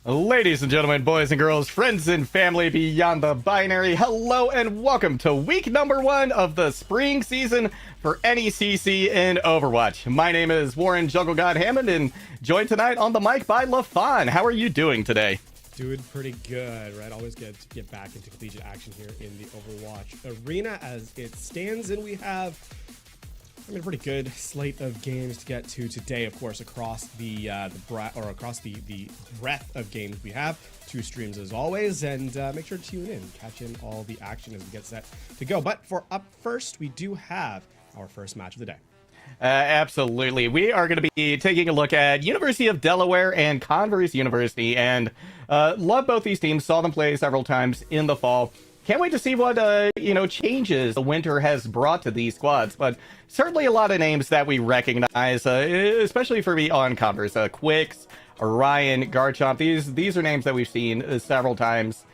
Ladies and gentlemen, boys and girls, friends and family beyond the binary, hello and welcome to week number 1 of the spring season for NECC in Overwatch. My name is Warren Jungle God Hammond, and joined tonight on the mic by LaFon. How are you doing today? Doing pretty good, right? Always good to get back into collegiate action here in the Overwatch arena as it stands, and we have a pretty good slate of games to get to today. Of course, across the breadth of games we have, 2 streams as always, and make sure to tune in, catch in all the action as we get set to go. But for up first, we do have our first match of the day. Absolutely. We are going to be taking a look at University of Delaware and Converse University, and love both these teams. Saw them play several times in the fall. Can't wait to see what changes the winter has brought to these squads, but certainly a lot of names that we recognize, especially for me on Converse. Quicks, Orion, Garchomp. These are names that we've seen several times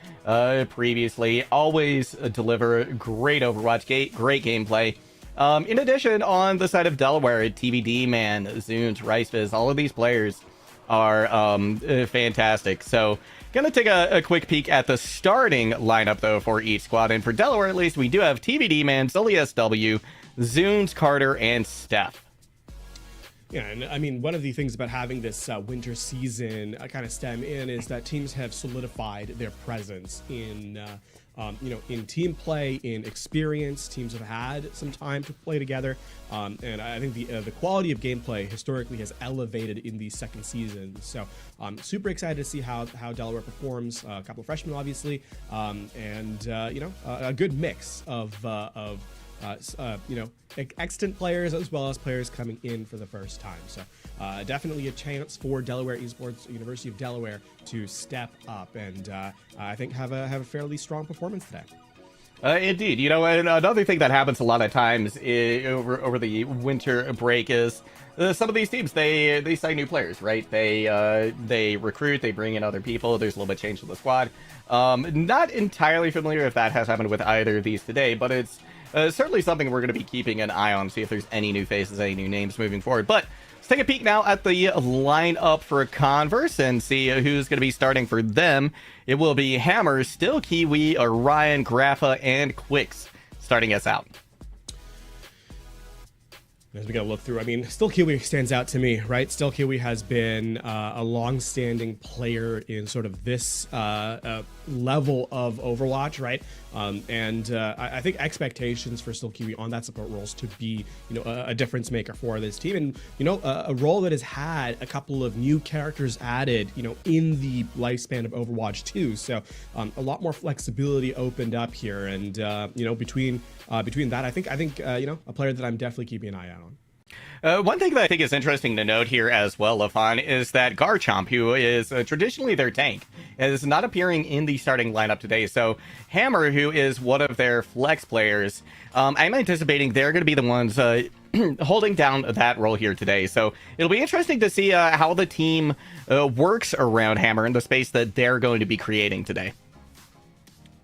previously. Always deliver great Overwatch, great gameplay. In addition, on the side of Delaware, TVD Man, Zunes, Ricefiz, all of these players are fantastic. So gonna take a quick peek at the starting lineup though for each squad, and for Delaware at least we do have TVD Man, Sully SW, Zunes, Carter, and Steph. Yeah, and I mean, one of the things about having this winter season kind of stem in is that teams have solidified their presence in in team play, in experience. Teams have had some time to play together, and I think the quality of gameplay historically has elevated in the second season. So I'm super excited to see how Delaware performs. A couple of freshmen, obviously, and a good mix of extant players as well as players coming in for the first time. So definitely a chance for Delaware Esports, University of Delaware, to step up and I think have a fairly strong performance today. Indeed. And another thing that happens a lot of times over the winter break is some of these teams, they sign new players, right? They recruit, they bring in other people. There's a little bit of change to the squad. Not entirely familiar if that has happened with either of these today, but it's certainly something we're going to be keeping an eye on, see if there's any new faces, any new names moving forward. But let's take a peek now at the lineup for Converse and see who's going to be starting for them. It will be Hammer, Still Kiwi, Orion, Grapha, and Quicks starting us out. As we got to look through, I mean, Still Kiwi stands out to me, right? Still Kiwi has been a long-standing player in sort of this level of Overwatch, right? I think expectations for Still Kiwi on that support role is to be, a difference maker for this team, and a role that has had a couple of new characters added, in the lifespan of Overwatch 2. So a lot more flexibility opened up here, and between that, I think a player that I'm definitely keeping an eye out on. One thing that I think is interesting to note here as well, LaFon, is that Garchomp, who is traditionally their tank, is not appearing in the starting lineup today. So Hammer, who is one of their flex players, I'm anticipating they're going to be the ones holding down that role here today. So it'll be interesting to see how the team works around Hammer in the space that they're going to be creating today.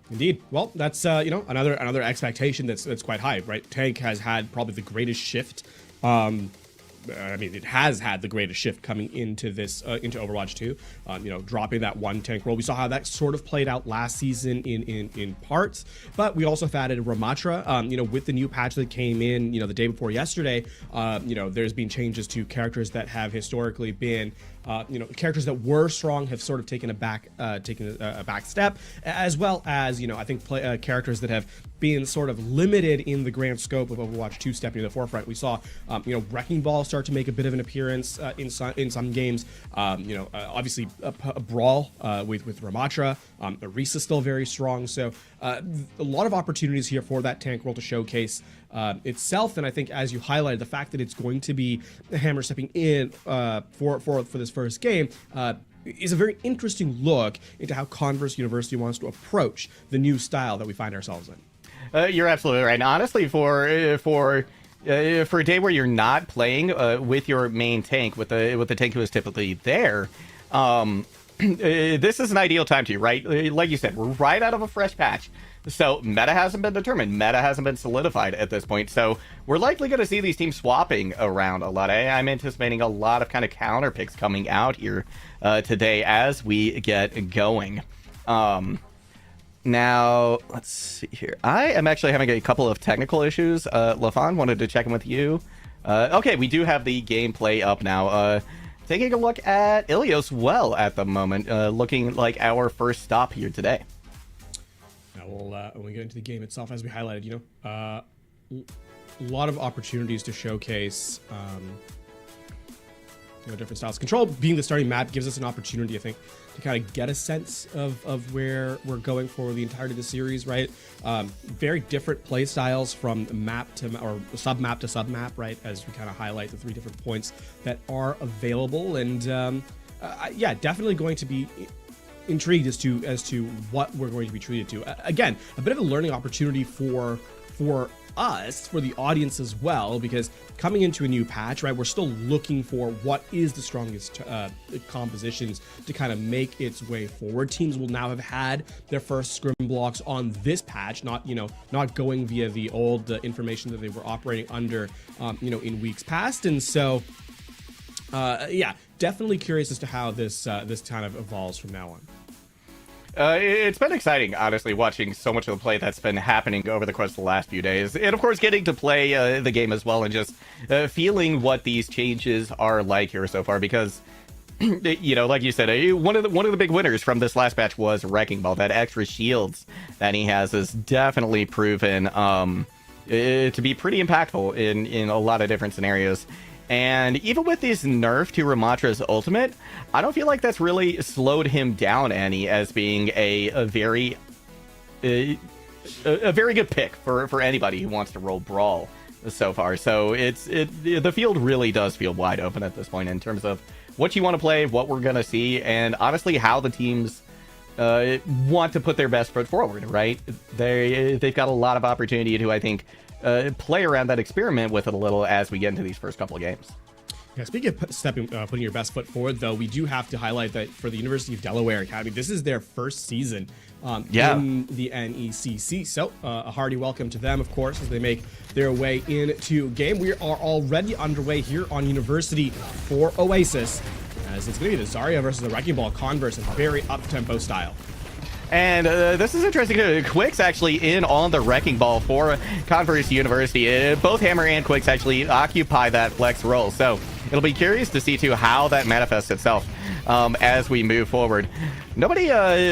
Indeed. Well, that's another expectation that's quite high, right? Tank has had probably the greatest shift. It has had the greatest shift coming into this into Overwatch 2. Dropping that one tank role. We saw how that sort of played out last season in parts, but we also have added Ramatra. With the new patch that came in, the day before yesterday. There's been changes to characters that have historically been. Characters that were strong have sort of taken a back step, as well as I think characters that have been sort of limited in the grand scope of Overwatch 2 stepping to the forefront. We saw Wrecking Ball start to make a bit of an appearance in some games. Obviously a Brawl with Ramatra. Orisa still very strong. So a lot of opportunities here for that tank role to showcase itself, and I think, as you highlighted, the fact that it's going to be the Hammer stepping in for this first game is a very interesting look into how Converse University wants to approach the new style that we find ourselves in. You're absolutely right. And honestly, for a day where you're not playing with your main tank, with the tank who is typically there, this is an ideal time to, right? Like you said, we're right out of a fresh patch. So meta hasn't been determined. Meta hasn't been solidified at this point. So we're likely going to see these teams swapping around a lot. I'm anticipating a lot of kind of counter picks coming out here today as we get going. Now, let's see here. I am actually having a couple of technical issues. LaFon, wanted to check in with you. Okay, we do have the gameplay up now. Taking a look at Ilios well at the moment, looking like our first stop here today. Now when we get into the game itself, as we highlighted, a lot of opportunities to showcase different styles. Control being the starting map gives us an opportunity, I think, to kind of get a sense of where we're going for the entirety of the series, right? Very different play styles from map to or sub map to sub map, right? As we kind of highlight the 3 different points that are available, and yeah, definitely going to be intrigued as to what we're going to be treated to. Again, a bit of a learning opportunity for us, for the audience as well, because coming into a new patch, right, we're still looking for what is the strongest compositions to kind of make its way forward. Teams will now have had their first scrim blocks on this patch, not going via the old information that they were operating under, in weeks past. And so, yeah, definitely curious as to how this kind of evolves from now on. It's been exciting, honestly, watching so much of the play that's been happening over the course of the last few days. And, of course, getting to play the game as well and just feeling what these changes are like here so far. Because, like you said, one of the big winners from this last patch was Wrecking Ball. That extra shields that he has is definitely proven to be pretty impactful in a lot of different scenarios. And even with this nerf to Ramatra's ultimate, I don't feel like that's really slowed him down any as being a very good pick for anybody who wants to roll Brawl so far. So the field really does feel wide open at this point in terms of what you want to play, what we're going to see, and honestly how the teams want to put their best foot forward, right? They've got a lot of opportunity to, I think, play around that, experiment with it a little as we get into these first couple of games. Yeah, speaking of putting your best foot forward, though, we do have to highlight that for the University of Delaware Academy, this is their first season in the NECC. So a hearty welcome to them, of course, as they make their way into game. We are already underway here on University for Oasis, as it's going to be the Zarya versus the Wrecking Ball Converse in very up-tempo style. And this is interesting too. Quick's actually in on the Wrecking Ball for Converse University. Both Hammer and Quick's actually occupy that flex role. So it'll be curious to see too how that manifests itself as we move forward. Nobody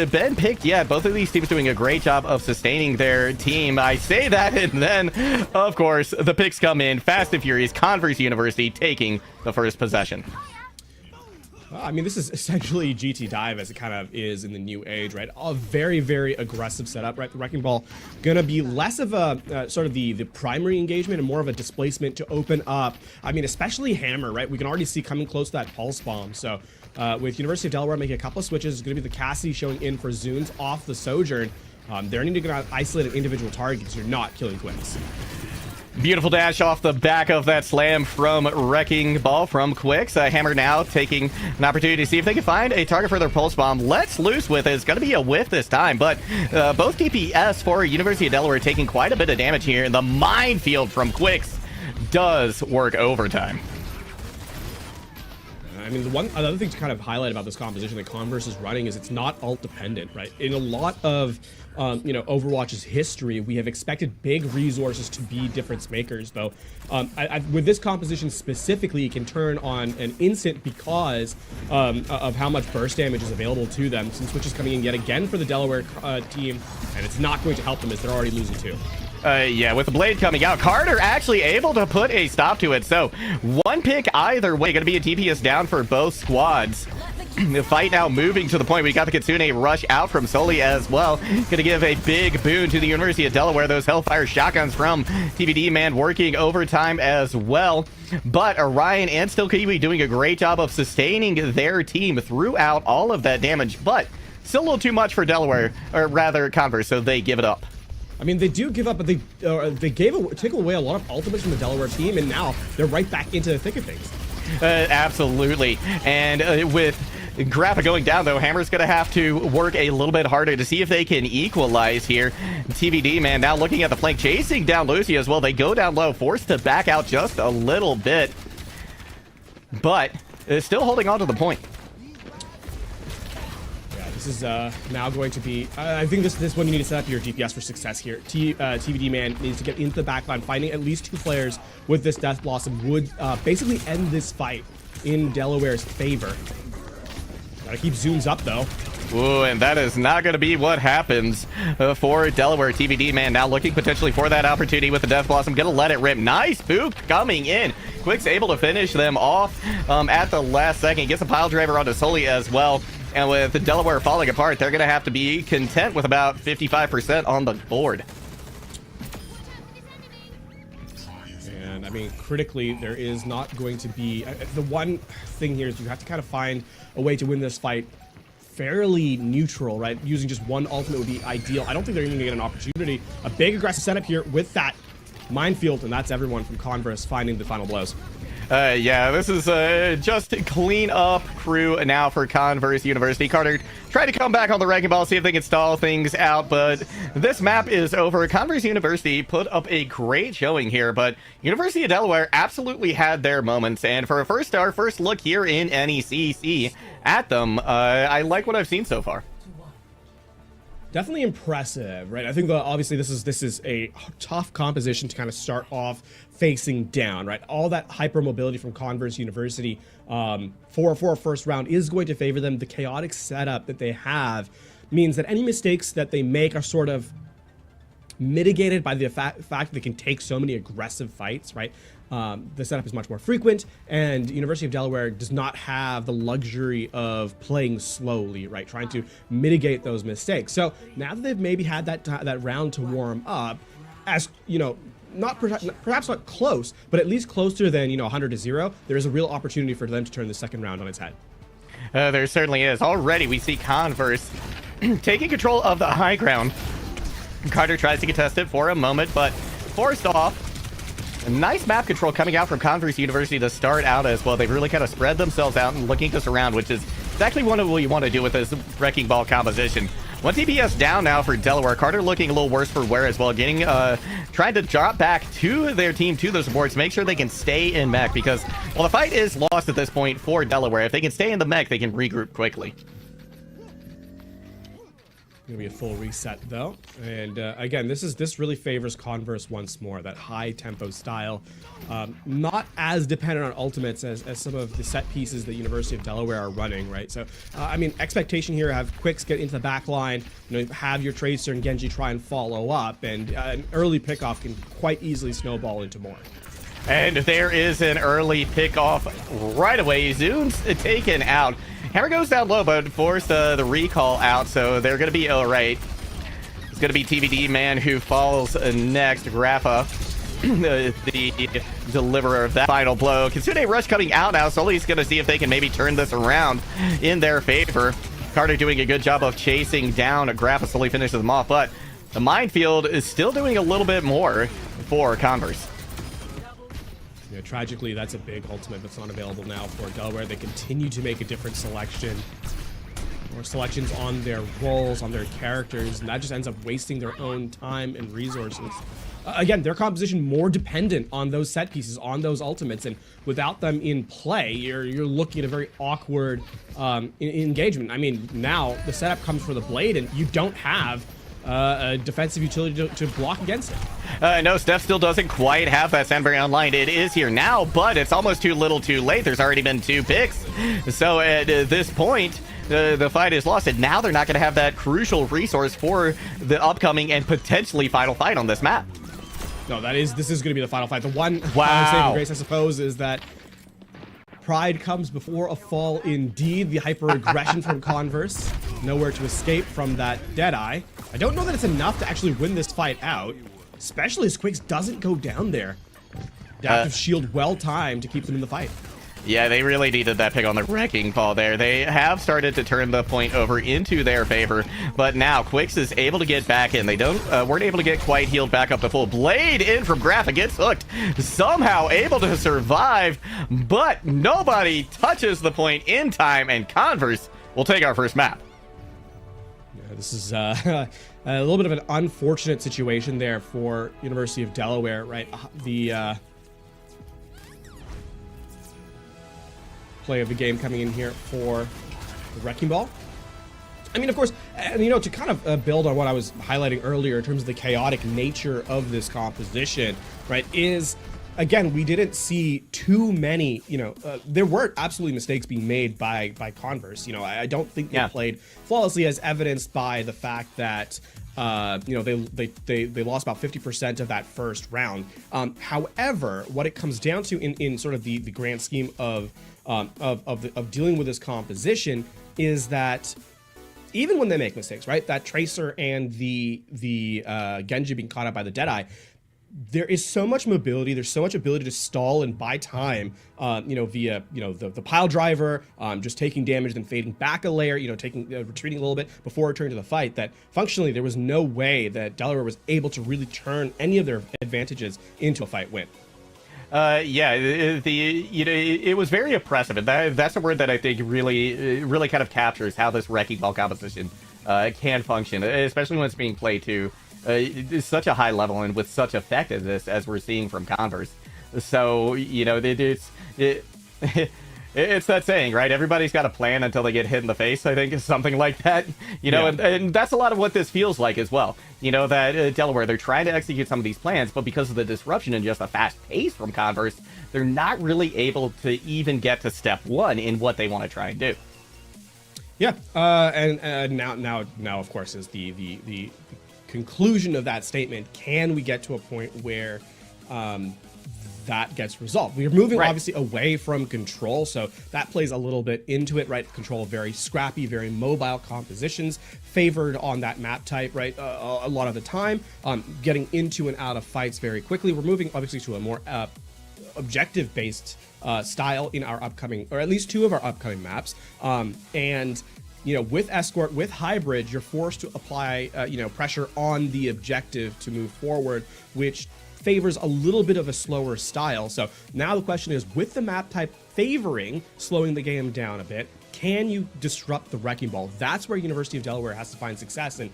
been picked yet. Both of these teams doing a great job of sustaining their team. I say that, and then, of course, the picks come in fast and furious. Converse University taking the first possession. I mean, this is essentially GT Dive as it kind of is in the new age, right? A very, very aggressive setup, right? The Wrecking Ball going to be less of a sort of the primary engagement and more of a displacement to open up. I mean, especially Hammer, right? We can already see coming close to that Pulse Bomb. So with University of Delaware making a couple of switches, it's going to be the Cassidy showing in for Zunes off the Sojourn. They're needing to isolate an individual target because you're not killing Quicks. Beautiful dash off the back of that slam from Wrecking Ball from Quicks. Hammer now taking an opportunity to see if they can find a target for their Pulse Bomb. Let's loose with it. It's going to be a whiff this time, but both DPS for University of Delaware taking quite a bit of damage here, and the minefield from Quicks does work overtime. I mean, another thing to kind of highlight about this composition that Converse is running is it's not ult dependent, right? In a lot of Overwatch's history, we have expected big resources to be difference makers, though. With this composition specifically, it can turn on an instant because of how much burst damage is available to them. Some switches coming in yet again for the Delaware team, and it's not going to help them as they're already losing 2. Yeah, with the blade coming out, Carter actually able to put a stop to it. So one pick either way, going to be a DPS down for both squads. The fight now moving to the point. We got the Kitsune rush out from Soli as well. Going to give a big boon to the University of Delaware. Those Hellfire shotguns from TBD man working overtime as well. But Orion and Still Kiwi doing a great job of sustaining their team throughout all of that damage. But still a little too much for Delaware, or rather Converse, so they give it up. I mean, they do give up, but they take away a lot of ultimates from the Delaware team, and now they're right back into the thick of things. Absolutely. And with Grappa going down, though. Hammer's going to have to work a little bit harder to see if they can equalize here. TVD, man, now looking at the flank, chasing down Lucy as well. They go down low, forced to back out just a little bit. But still holding on to the point. Yeah, this is now going to be... I think this one you need to set up your DPS for success here. TVD, man, needs to get into the backline. Finding at least 2 players with this Death Blossom would basically end this fight in Delaware's favor. Gotta keep zooms up, though. Ooh, and that is not going to be what happens for Delaware. TVD, man, now looking potentially for that opportunity with the Death Blossom. Going to let it rip. Nice boop coming in. Quick's able to finish them off at the last second. Gets a pile driver onto Sully as well. And with the Delaware falling apart, they're going to have to be content with about 55% on the board. And I mean, critically, there is not going to be... the one thing here is you have to kind of find a way to win this fight fairly neutral, right? Using just one ultimate would be ideal. I don't think they're even going to get an opportunity. A big aggressive setup here with that minefield, and that's everyone from Converse finding the final blows. Yeah, this is just clean up crew now for Converse University. Carter tried to come back on the wrecking ball, see if they can stall things out, but this map is over. Converse University put up a great showing here, but University of Delaware absolutely had their moments, and for our first look here in NECC at them, I like what I've seen so far. Definitely impressive, right? I think obviously this is a tough composition to kind of start off facing down, right? All that hypermobility from Converse University for a first round is going to favor them. The chaotic setup that they have means that any mistakes that they make are sort of mitigated by the fact that they can take so many aggressive fights, right? The setup is much more frequent, and University of Delaware does not have the luxury of playing slowly, right? Trying to mitigate those mistakes. So now that they've maybe had that round to warm up, as you know, perhaps not close, but at least closer than 100-0, there is a real opportunity for them to turn the second round on its head. There certainly is. Already we see Converse taking control of the high ground. Carter tries to contest it for a moment, but forced off. A nice map control coming out from Converse University to start out as well. They've really kind of spread themselves out and looking to surround, which is exactly what you want to do with this wrecking ball composition. One TPS down now for Delaware. Carter looking a little worse for wear as well. Getting trying to drop back to their team, to the supports, make sure they can stay in mech, because well, the fight is lost at this point for Delaware. If they can stay in the mech, they can regroup quickly. Gonna be a full reset though, and again, this really favors Converse once more. That high tempo style, not as dependent on ultimates as some of the set pieces that University of Delaware are running, right? So I mean, expectation here: have Quicks get into the back line, have your Tracer and Genji try and follow up, and an early pickoff can quite easily snowball into more. And there is an early pickoff right away. Zoom's taken out. Hammer goes down low, but forced the recall out, so they're going to be all right. It's going to be TVD, man, who falls next. Grappa, the deliverer of that final blow. Kitsune Rush coming out now. Sully's going to see if they can maybe turn this around in their favor. Carter doing a good job of chasing down Grappa. Sully finishes them off, but the minefield is still doing a little bit more for Converse. Yeah, tragically, that's a big ultimate that's not available now for Delaware. They continue to make a different selection, or selections on their roles, on their characters, and that just ends up wasting their own time and resources. Again, their composition more dependent on those set pieces, on those ultimates, and without them in play, you're looking at a very awkward engagement. I mean, now the setup comes for the blade, and you don't have a defensive utility to block against it. No, Steph still doesn't quite have that Sandberry online. It is here now, but it's almost too little too late. There's already been 2 picks. So at this point, the fight is lost, and now they're not going to have that crucial resource for the upcoming and potentially final fight on this map. No, this is going to be the final fight. The one wow. grace, I suppose, is that pride comes before a fall indeed. The hyper-aggression from Converse. Nowhere to escape from that Deadeye. I don't know that it's enough to actually win this fight out, especially as Quicks doesn't go down there. Adaptive shield well timed to keep them in the fight. Yeah, they really needed that pick on the wrecking ball there. They have started to turn the point over into their favor, but now Quicks is able to get back in. They weren't able to get quite healed back up to full. Blade in from Graphic, gets hooked, somehow able to survive, but nobody touches the point in time, and Converse will take our first map. Yeah, this is a little bit of an unfortunate situation there for University of Delaware, right? The play of the game coming in here for the Wrecking Ball. I mean, of course, and to kind of build on what I was highlighting earlier in terms of the chaotic nature of this composition, right, is, again, we didn't see too many, there were absolutely mistakes being made by Converse. I don't think they played flawlessly, as evidenced by the fact that they lost about 50% of that first round. However, what it comes down to in sort of the grand scheme of dealing with this composition is that even when they make mistakes, right, that Tracer and the Genji being caught up by the Deadeye, there is so much mobility, there's so much ability to stall and buy time, via the pile driver, just taking damage, then fading back a layer, retreating a little bit before returning to the fight, that functionally there was no way that Delaware was able to really turn any of their advantages into a fight win. It was very oppressive, and that's a word that I think really kind of captures how this wrecking ball composition can function, especially when it's being played to such a high level and with such effectiveness as we're seeing from Converse. So it's that saying, right? Everybody's got a plan until they get hit in the face, I think, is something like that. And that's a lot of what this feels like as well. That Delaware, they're trying to execute some of these plans, but because of the disruption and just the fast pace from Converse, they're not really able to even get to step one in what they want to try and do. Yeah, and now, of course, is the conclusion of that statement. Can we get to a point where that gets resolved? We are moving obviously away from Control, so that plays a little bit into it, right? Control, very scrappy, very mobile compositions, favored on that map type, right? A lot of the time, getting into and out of fights very quickly. We're moving obviously to a more objective-based style in our upcoming, or at least two of our upcoming maps, and with Escort, with Hybrid, you're forced to apply, pressure on the objective to move forward, which favors a little bit of a slower style. So now the question is, with the map type favoring slowing the game down a bit, can you disrupt the Wrecking Ball? That's where University of Delaware has to find success, and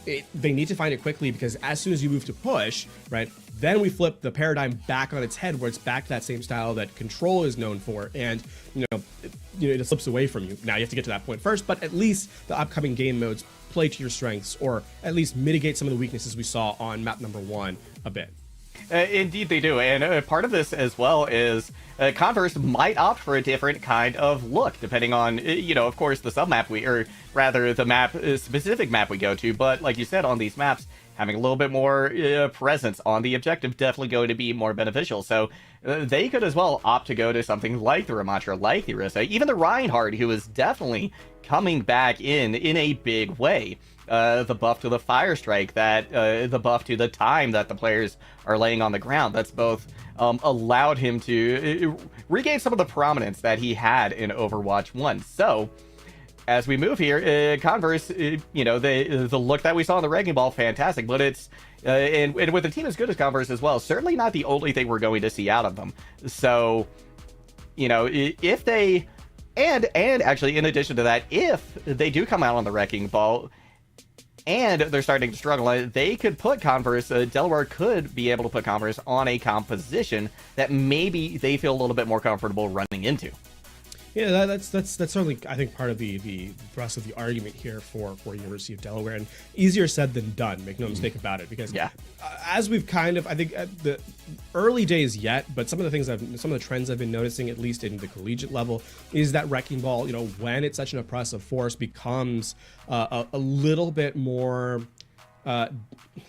they need to find it quickly, because as soon as you move to push, right, then we flip the paradigm back on its head, where it's back to that same style that Control is known for, and it slips away from you. Now you have to get to that point first, but at least the upcoming game modes play to your strengths, or at least mitigate some of the weaknesses we saw on map number 1 a bit. Indeed they do, and part of this as well is Converse might opt for a different kind of look, depending on, of course, the sub-map the map, specific map we go to, but like you said, on these maps, having a little bit more presence on the objective definitely going to be more beneficial. So they could as well opt to go to something like the Ramatra, like the Orisa, even the Reinhardt, who is definitely coming back in a big way. The buff to the Fire Strike, the buff to the time that the players are laying on the ground, that's both allowed him to regain some of the prominence that he had in Overwatch 1. So as we move here, Converse, the look that we saw in the Wrecking Ball, fantastic, but it's and with a team as good as Converse as well, certainly not the only thing we're going to see out of them. So if they, and actually in addition to that, if they do come out on the Wrecking Ball and they're starting to struggle, they could put Converse, Delaware could be able to put Converse on a composition that maybe they feel a little bit more comfortable running into. Yeah, that's certainly, I think, part of the thrust of the argument here for University of Delaware, and easier said than done, make no mistake about it, because as we've kind of, I think, at the early days yet, but some of the trends I've been noticing, at least in the collegiate level, is that Wrecking Ball, when it's such an oppressive force, becomes a little bit more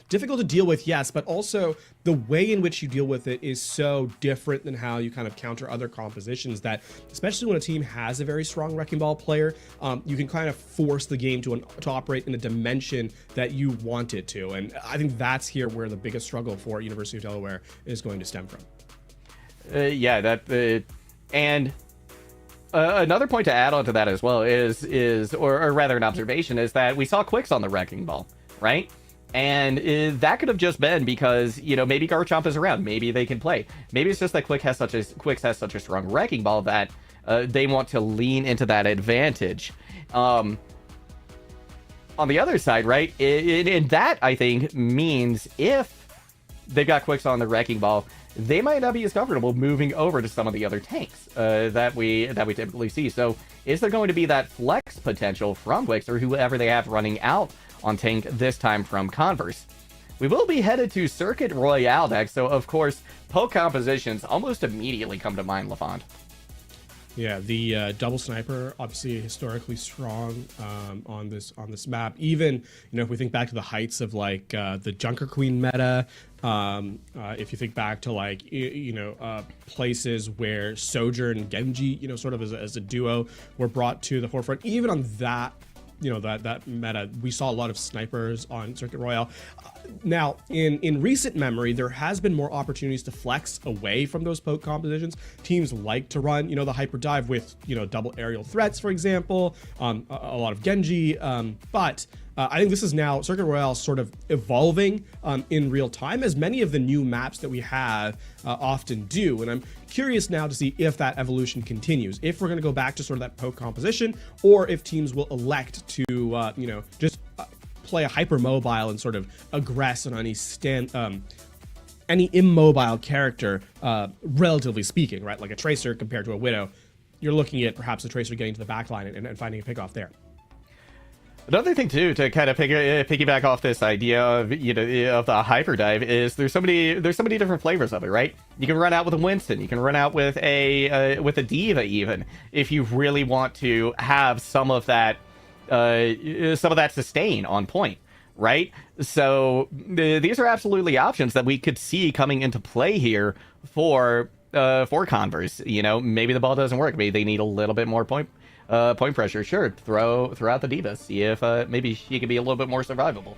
difficult to deal with, yes, but also the way in which you deal with it is so different than how you kind of counter other compositions, that especially when a team has a very strong Wrecking Ball player, you can kind of force the game to operate in a dimension that you want it to. And I think that's here where the biggest struggle for University of Delaware is going to stem from. And Another point to add on to that as well is or rather an observation is that we saw Quicks on the Wrecking Ball, right? And that could have just been because, you know, maybe Garchomp is around. Maybe they can play. Maybe it's just that Quicks has such a strong Wrecking Ball that they want to lean into that advantage. On the other side, right? And that, I think, means if they've got Quicks on the Wrecking Ball, they might not be as comfortable moving over to some of the other tanks that we typically see. So is there going to be that flex potential from Quicks or whoever they have running out on tank this time from Converse? We will be headed to Circuit Royale next, so of course, poke compositions almost immediately come to mind, LaFond. Yeah, the double sniper obviously historically strong on this map. Even, you know, if we think back to the heights of like the Junker Queen meta, if you think back to like places where Sojourn and Genji, you know, sort of as a duo were brought to the forefront. Even on that, you know, that meta, we saw a lot of snipers on Circuit Royale. Now, in recent memory, there has been more opportunities to flex away from those poke compositions. Teams like to run, you know, the hyper dive with, you know, double aerial threats, for example, a lot of Genji, but I think this is now Circuit Royale sort of evolving in real time, as many of the new maps that we have often do. And I'm curious now to see if that evolution continues, if we're going to go back to sort of that poke composition, or if teams will elect to, you know, just play a hyper mobile and sort of aggress on any immobile character, relatively speaking, right? Like a Tracer compared to a Widow. You're looking at perhaps a Tracer getting to the back line and finding a pick off there. Another thing too, to kind of piggyback off this idea of, you know, of the hyper dive, is there's so many different flavors of it, right? You can run out with a Winston, you can run out with a Diva, even if you really want to have some of that sustain on point, right? So these are absolutely options that we could see coming into play here for Converse. You know, maybe the ball doesn't work, maybe they need a little bit more point pressure. Sure, throw out the Diva, see if maybe she can be a little bit more survivable.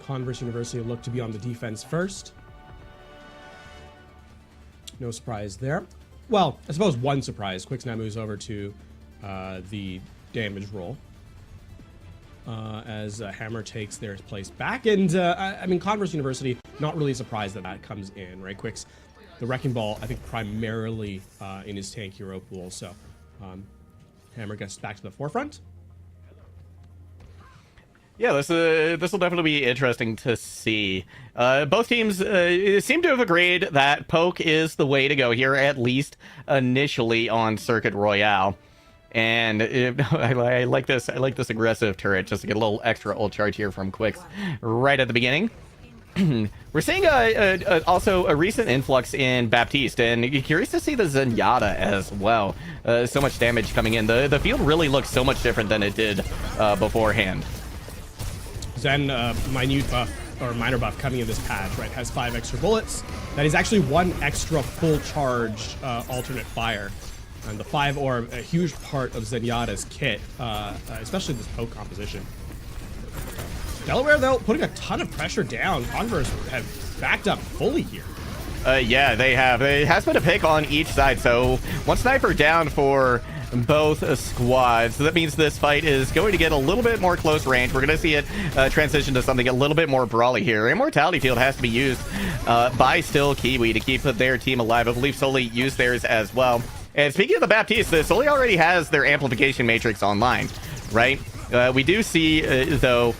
Converse University look to be on the defense first. No surprise there. Well, I suppose one surprise. Quicks now moves over to the damage roll as Hammer takes their place back. And I mean, Converse University, not really surprised that comes in, right? Quicks, the Wrecking Ball, I think primarily in his tank hero pool. So Hammer gets back to the forefront. Yeah, this will definitely be interesting to see. Both teams seem to have agreed that poke is the way to go here, at least initially on Circuit Royale. And I like this aggressive turret just to get a little extra ult charge here from Quicks right at the beginning. We're seeing also a recent influx in Baptiste, and curious to see the Zenyatta as well. So much damage coming in. The field really looks so much different than it did beforehand. Zen, minute buff or minor buff coming in this patch, right, has 5 extra bullets. That is actually 1 extra full charge alternate fire. And the 5 orb, a huge part of Zenyatta's kit, especially this poke composition. Delaware, though, putting a ton of pressure down. Converse have backed up fully here. Yeah, they have. It has been a pick on each side, so one sniper down for both squads. So that means this fight is going to get a little bit more close range. We're going to see it transition to something a little bit more brawly here. Immortality Field has to be used by Still Kiwi to keep their team alive. I believe Sully used theirs as well. And speaking of the Baptiste, Sully already has their amplification matrix online, right? We do see, though,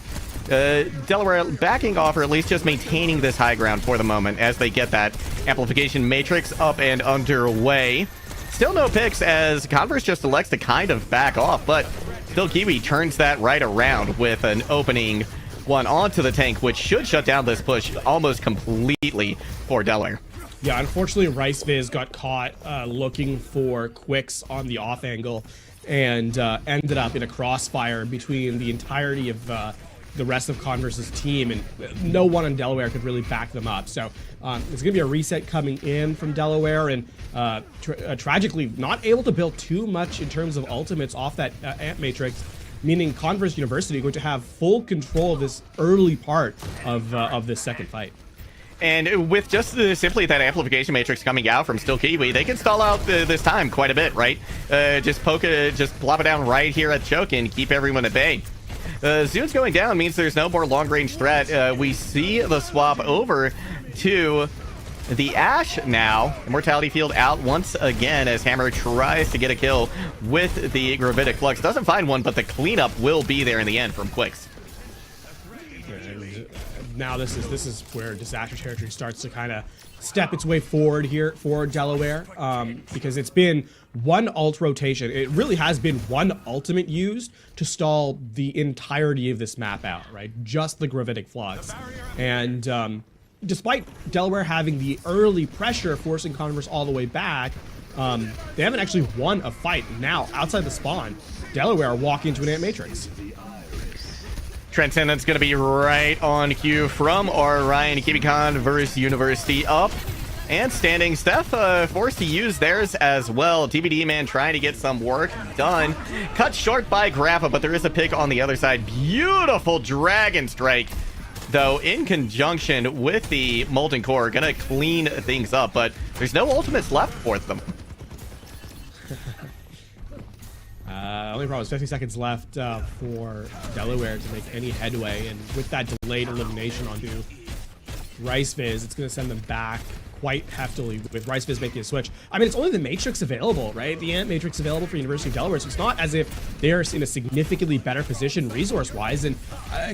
Delaware backing off, or at least just maintaining this high ground for the moment as they get that amplification matrix up and underway. Still no picks as Converse just elects to kind of back off, but Still Kiwi turns that right around with an opening one onto the tank, which should shut down this push almost completely for Delaware. Yeah, unfortunately, Rice Viz got caught looking for Quicks on the off angle and ended up in a crossfire between the entirety of the rest of Converse's team, and no one in Delaware could really back them up. So it's going to be a reset coming in from Delaware, and tragically not able to build too much in terms of ultimates off that amp matrix, meaning Converse University going to have full control of this early part of this second fight. And with just simply that amplification matrix coming out from Still Kiwi, they can stall out this time quite a bit, right? Just plop it down right here at choke and keep everyone at bay. Zoon's going down means there's no more long-range threat. We see the swap over to the Ashe now. Immortality Field out once again as Hammer tries to get a kill with the Gravitic Flux. Doesn't find one, but the cleanup will be there in the end from Quicks. Now this is where disaster territory starts to kind of step its way forward here for Delaware, because it's been one ult rotation. It really has been one ultimate used to stall the entirety of this map out, right? Just the Gravitic Flux. And despite Delaware having the early pressure forcing Converse all the way back, they haven't actually won a fight. Now, outside the spawn, Delaware walk into an Ant Matrix. Transcendent's going to be right on cue from Orion, keeping Converse University up and standing. Steph forced to use theirs as well. TBD man trying to get some work done. Cut short by Grappa, but there is a pick on the other side. Beautiful Dragon Strike, though, in conjunction with the Molten Core. Going to clean things up, but there's no ultimates left for them. Only problem is 50 seconds left for Delaware to make any headway, and with that delayed elimination onto RiceViz, it's going to send them back quite heftily with RiceViz making a switch. I mean, it's only the Matrix available, right? The Ant Matrix available for University of Delaware, so it's not as if they're in a significantly better position resource-wise, and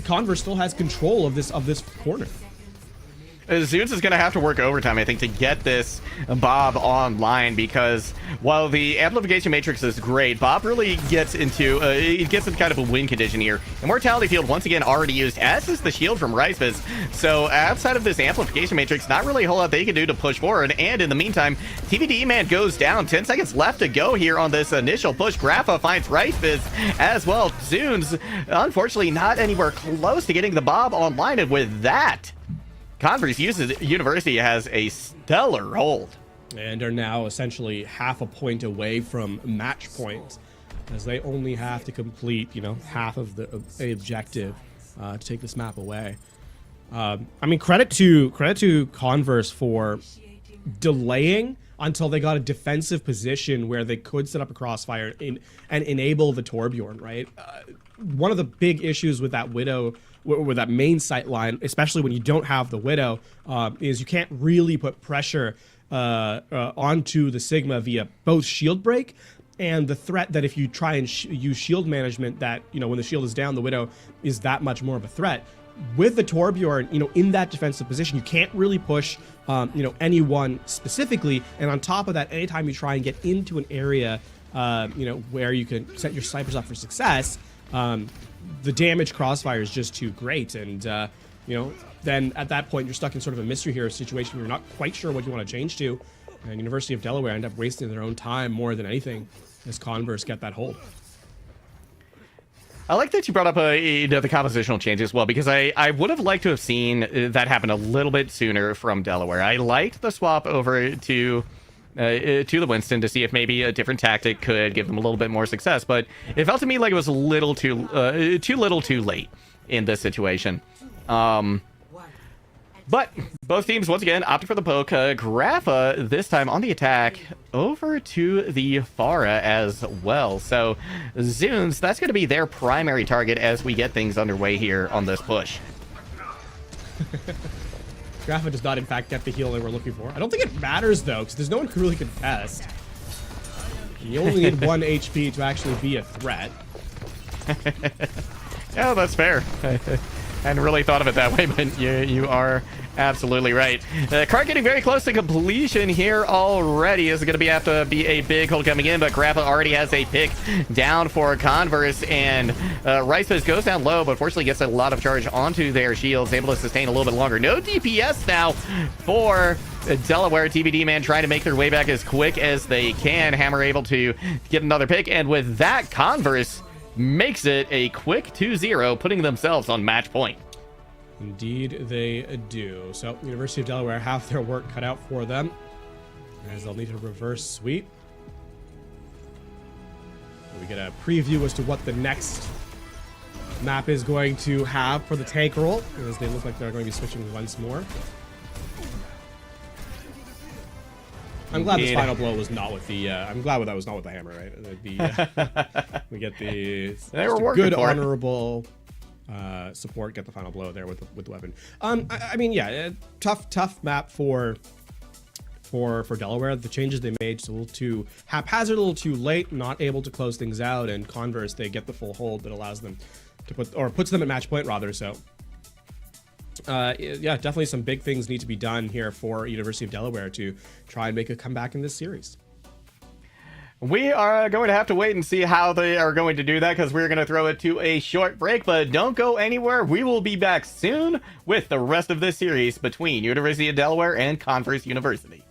Converse still has control of this corner. Zoons is going to have to work overtime, I think, to get this Bob online, because while the amplification matrix is great, Bob really gets into kind of a win condition here. Immortality Field once again already used, as is the shield from RiceViz. So outside of this amplification matrix, not really a whole lot they can do to push forward. And in the meantime, TVD man goes down. 10 seconds left to go here on this initial push. Grappa finds RiceViz as well. Zoons, unfortunately, not anywhere close to getting the Bob online, and with that, Converse University has a stellar hold. And are now essentially half a point away from match point, as they only have to complete, half of the objective to take this map away. I mean, credit to Converse for delaying until they got a defensive position where they could set up a crossfire and enable the Torbjorn, right? One of the big issues with that Widow, with that main sight line, especially when you don't have the Widow, is you can't really put pressure onto the Sigma via both shield break and the threat that if you try and use shield management, that when the shield is down, the Widow is that much more of a threat. With the Torbjorn, in that defensive position, you can't really push, anyone specifically. And on top of that, anytime you try and get into an area, where you can set your snipers up for success, the damage crossfire is just too great. And, then at that point, you're stuck in sort of a mystery hero situation. You're not quite sure what you want to change to. And University of Delaware end up wasting their own time more than anything as Converse get that hold. I like that you brought up the compositional change as well, because I would have liked to have seen that happen a little bit sooner from Delaware. I liked the swap over to the Winston to see if maybe a different tactic could give them a little bit more success, but it felt to me like it was a little too little too late in this situation. But both teams, once again, opted for the poke. Grappa, this time on the attack, over to the Pharah as well. So, Zoons, that's going to be their primary target as we get things underway here on this push. Grappa does not, in fact, get the heal they were looking for. I don't think it matters, though, because there's no one who really contest. You only need 1 HP to actually be a threat. Yeah, that's fair. I hadn't really thought of it that way, but you are absolutely right. Cart getting very close to completion here already. This is going to have to be a big hold coming in, but Grappa already has a pick down for Converse, and RiceViz goes down low, but fortunately gets a lot of charge onto their shields, able to sustain a little bit longer. No DPS now for Delaware. TBD man trying to make their way back as quick as they can. Hammer able to get another pick, and with that, Converse makes it a quick 2-0, putting themselves on match point. Indeed, they do. So, University of Delaware have their work cut out for them, as they'll need to reverse sweep. We get a preview as to what the next map is going to have for the tank roll, as they look like they're going to be switching once more. I'm glad this Indeed. final blow was not with the. I'm glad that was not with the hammer, right? We get the They were working good, for it. honorable support. Get the final blow there with the weapon. I mean, yeah, tough map for Delaware. The changes they made just a little too haphazard, a little too late, not able to close things out. And Converse, they get the full hold that allows them to puts them at match point rather. So. Yeah, definitely some big things need to be done here for University of Delaware to try and make a comeback in this series. We are going to have to wait and see how they are going to do that, because we're going to throw it to a short break, but don't go anywhere. We will be back soon with the rest of this series between University of Delaware and Converse University.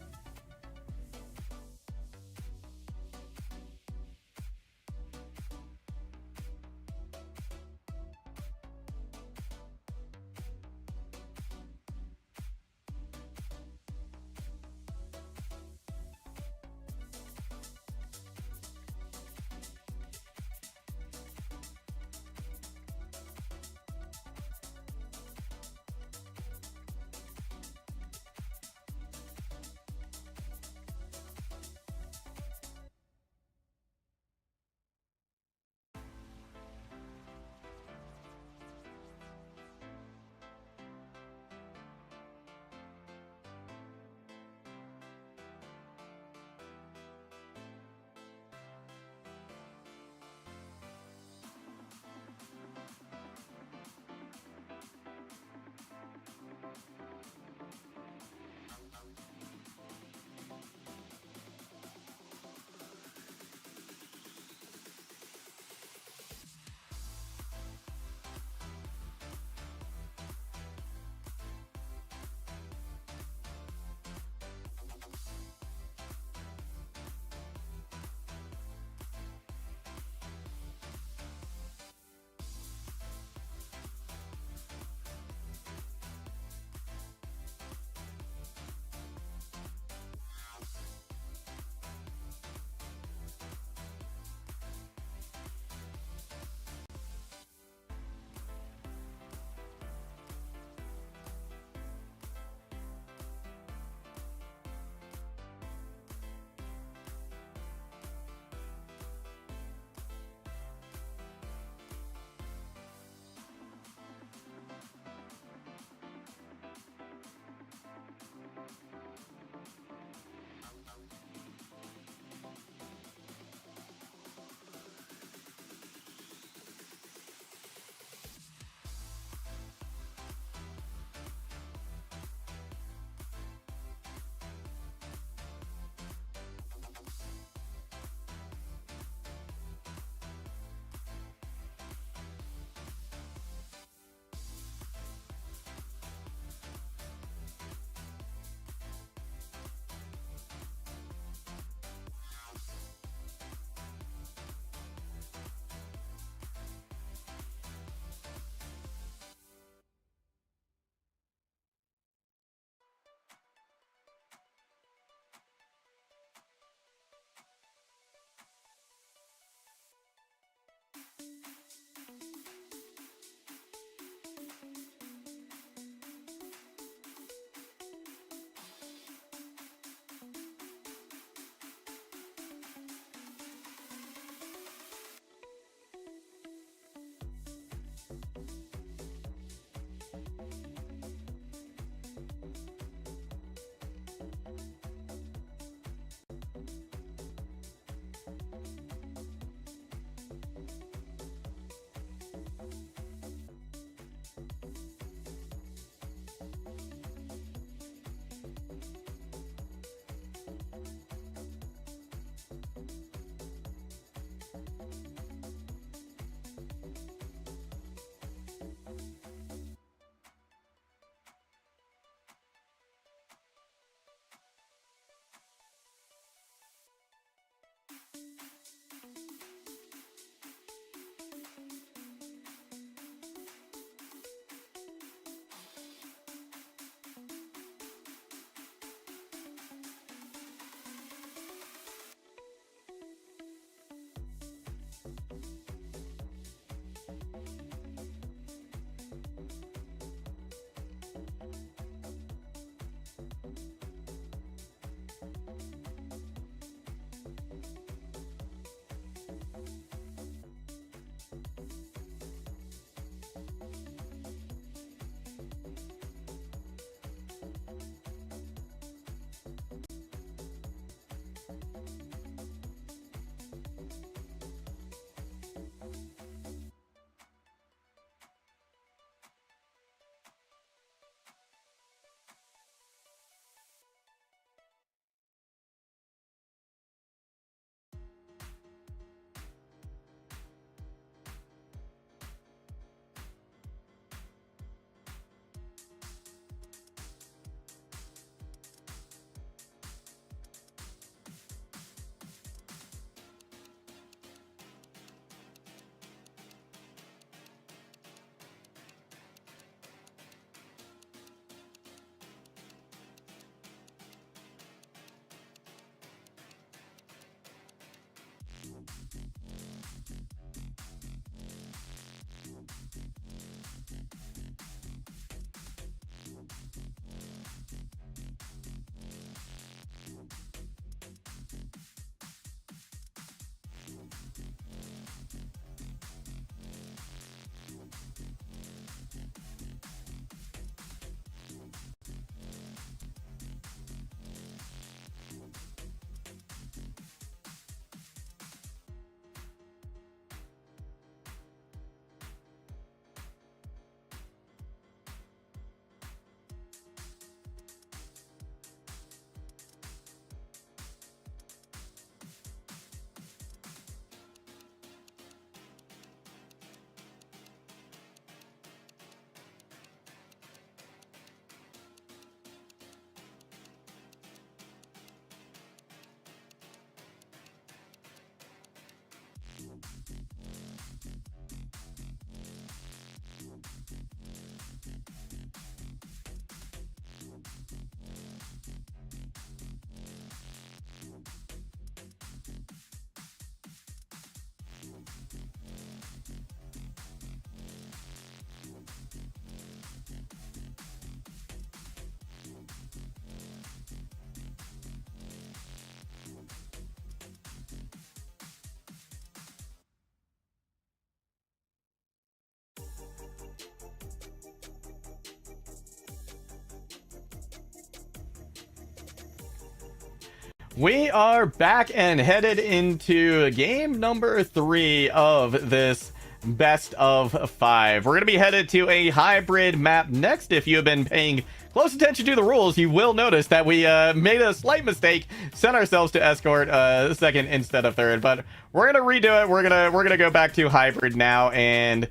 We are back and headed into game number 3 of this best of 5. We're going to be headed to a hybrid map next. If you have been paying close attention to the rules, you will notice that we made a slight mistake, sent ourselves to escort second instead of third, but we're going to redo it. We're going to go back to hybrid now and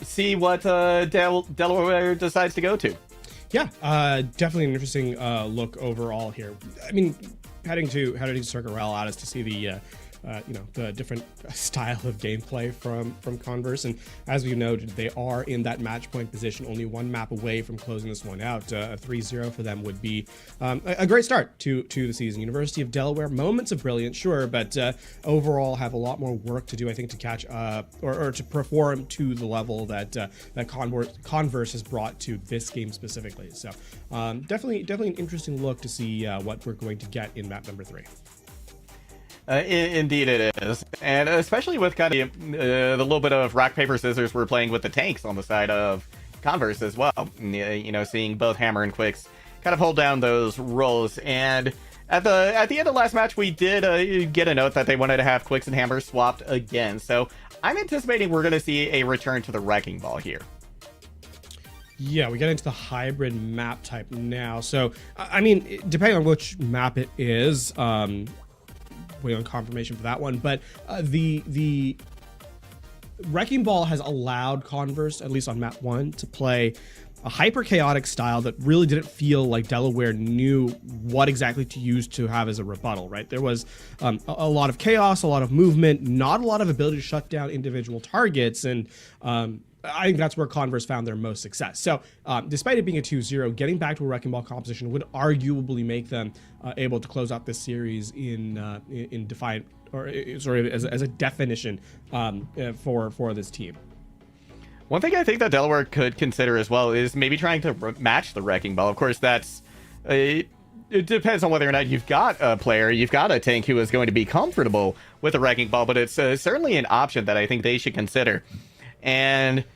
see what Delaware decides to go to. Yeah, definitely an interesting look overall here. I mean, heading to Circuit Rel out is to see the the different style of gameplay from Converse, and as we noted, they are in that match point position, only one map away from closing this one out. A 3-0 for them would be a great start to the season. University of Delaware, moments of brilliance, sure, but overall have a lot more work to do, I think, to catch up or to perform to the level that Converse has brought to this game specifically. So definitely an interesting look to see what we're going to get in map number 3. Indeed it is, and especially with kind of the little bit of rock paper scissors we're playing with the tanks on the side of Converse as well. You know, seeing both Hammer and Quicks kind of hold down those roles. And at the end of last match, we did get a note that they wanted to have Quicks and Hammer swapped again. So I'm anticipating we're going to see a return to the Wrecking Ball here. Yeah, we get into the hybrid map type now. So I mean, depending on which map it is, waiting on confirmation for that one, but the Wrecking Ball has allowed Converse, at least on map 1, to play a hyper chaotic style that really didn't feel like Delaware knew what exactly to use to have as a rebuttal, right? There was a lot of chaos, a lot of movement, not a lot of ability to shut down individual targets, and I think that's where Converse found their most success. So despite it being a 2-0, getting back to a Wrecking Ball composition would arguably make them able to close out this series in defiant, or sorry, as a definition for this team. One thing I think that Delaware could consider as well is maybe trying to match the Wrecking Ball. Of course, that's it depends on whether or not you've got a player, you've got a tank who is going to be comfortable with the Wrecking Ball, but it's certainly an option that I think they should consider. And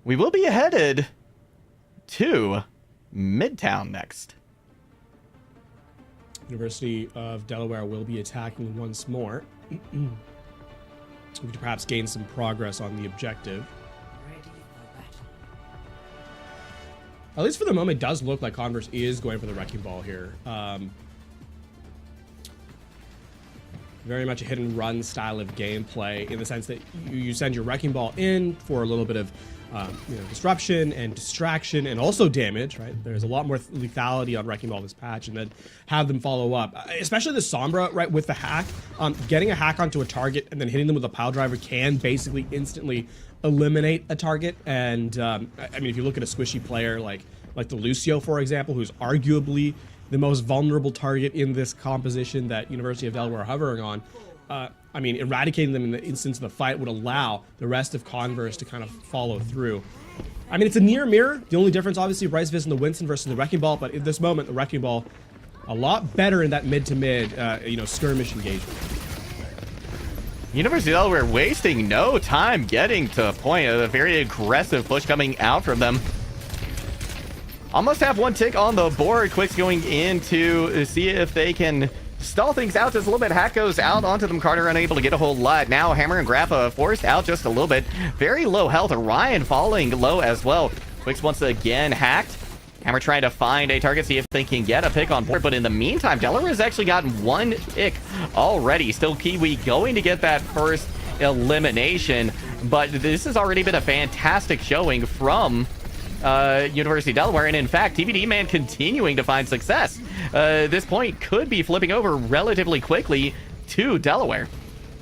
we will be headed to Midtown next. University of Delaware will be attacking once more. We could perhaps gain some progress on the objective. At least for the moment, it does look like Converse is going for the Wrecking Ball here. Very much a hit and run style of gameplay, in the sense that you send your Wrecking Ball in for a little bit of disruption and distraction and also damage, right? There's a lot more lethality on Wrecking Ball this patch, and then have them follow up, especially the Sombra, right, with the hack. Getting a hack onto a target and then hitting them with a pile driver can basically instantly eliminate a target. And I mean, if you look at a squishy player like the Lucio, for example, who's arguably the most vulnerable target in this composition that University of Delaware are hovering on, I mean, eradicating them in the instance of the fight would allow the rest of Converse to kind of follow through. I mean, it's a near mirror. The only difference, obviously, Rice Fist and the Winston versus the Wrecking Ball, but at this moment, the Wrecking Ball a lot better in that mid-to-mid, skirmish engagement. University of Delaware wasting no time getting to a point of a very aggressive push coming out from them. Almost have one tick on the board. Quick's going in to see if they can stall things out just a little bit. Hack goes out onto them. Carter unable to get a whole lot. Now Hammer and Grappa forced out just a little bit. Very low health. Orion falling low as well. Quicks once again hacked. Hammer trying to find a target, see if they can get a pick on board. But in the meantime, Delaware has actually gotten one pick already. Still Kiwi going to get that first elimination. But this has already been a fantastic showing from University of Delaware, and in fact, TVD Man continuing to find success. This point could be flipping over relatively quickly to Delaware.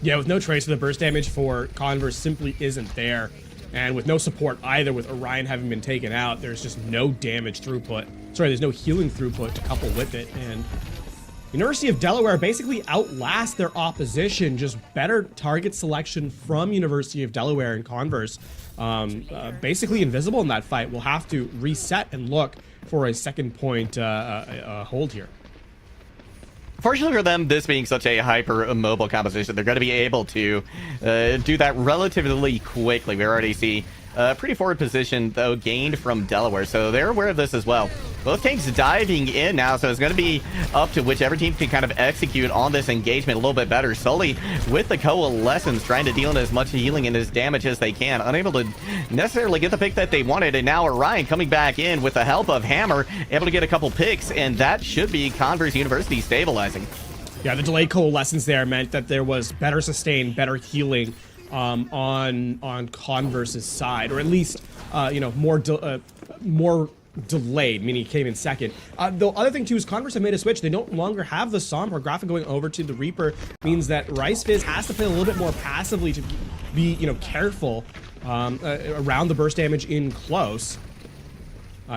Yeah, with no trace of the burst damage for Converse simply isn't there, and with no support either, with Orion having been taken out, there's just no damage throughput. Sorry, there's no healing throughput to couple with it, and University of Delaware basically outlast their opposition. Just better target selection from University of Delaware and Converse. Basically invisible in that fight. We'll have to reset and look for a second point hold here. Fortunately for them, this being such a hyper mobile composition, they're going to be able to do that relatively quickly. We already see a pretty forward position, though, gained from Delaware, so they're aware of this as well. Both tanks diving in now, so it's going to be up to whichever team can kind of execute on this engagement a little bit better. Sully with the Coalescence trying to deal in as much healing and as damage as they can. Unable to necessarily get the pick that they wanted, and now Orion coming back in with the help of Hammer, able to get a couple picks, and that should be Converse University stabilizing. Yeah, the delayed Coalescence there meant that there was better sustain, better healing on Converse's side, or at least more delayed, meaning he came in second. The other thing too is Converse have made a switch. They no longer have the Sombra. Graphic going over to the Reaper means that RiceFizz has to play a little bit more passively to be, careful around the burst damage in close.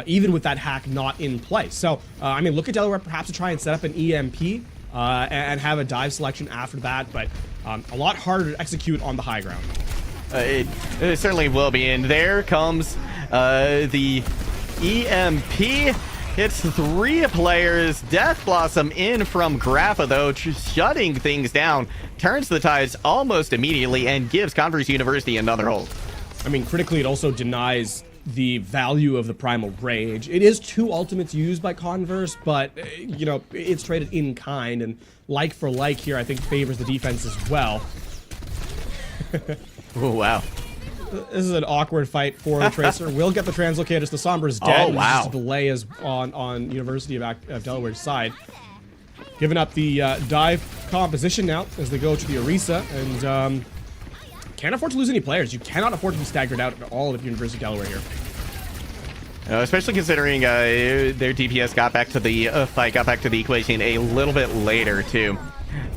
Even with that hack not in place. So, look at Delaware perhaps to try and set up an EMP and have a dive selection after that, but a lot harder to execute on the high ground. It certainly will be, and there comes the EMP. Hits 3 players. Death Blossom in from Grappa, though, shutting things down, turns the tides almost immediately, and gives Converse University another hold. Critically, it also denies the value of the Primal Rage. It is 2 ultimates used by Converse, but, it's traded in kind, and like for like here, I think favors the defense as well. Oh, wow. This is an awkward fight for the Tracer. We'll get the Translocators. The Sombra's dead. Oh, wow. Just a delay is on University of Delaware's side. Giving up the dive composition now as they go to the Orisa, and can't afford to lose any players. You cannot afford to be staggered out at all with University of Delaware here. Especially considering their DPS got back to the fight, got back to the equation a little bit later, too.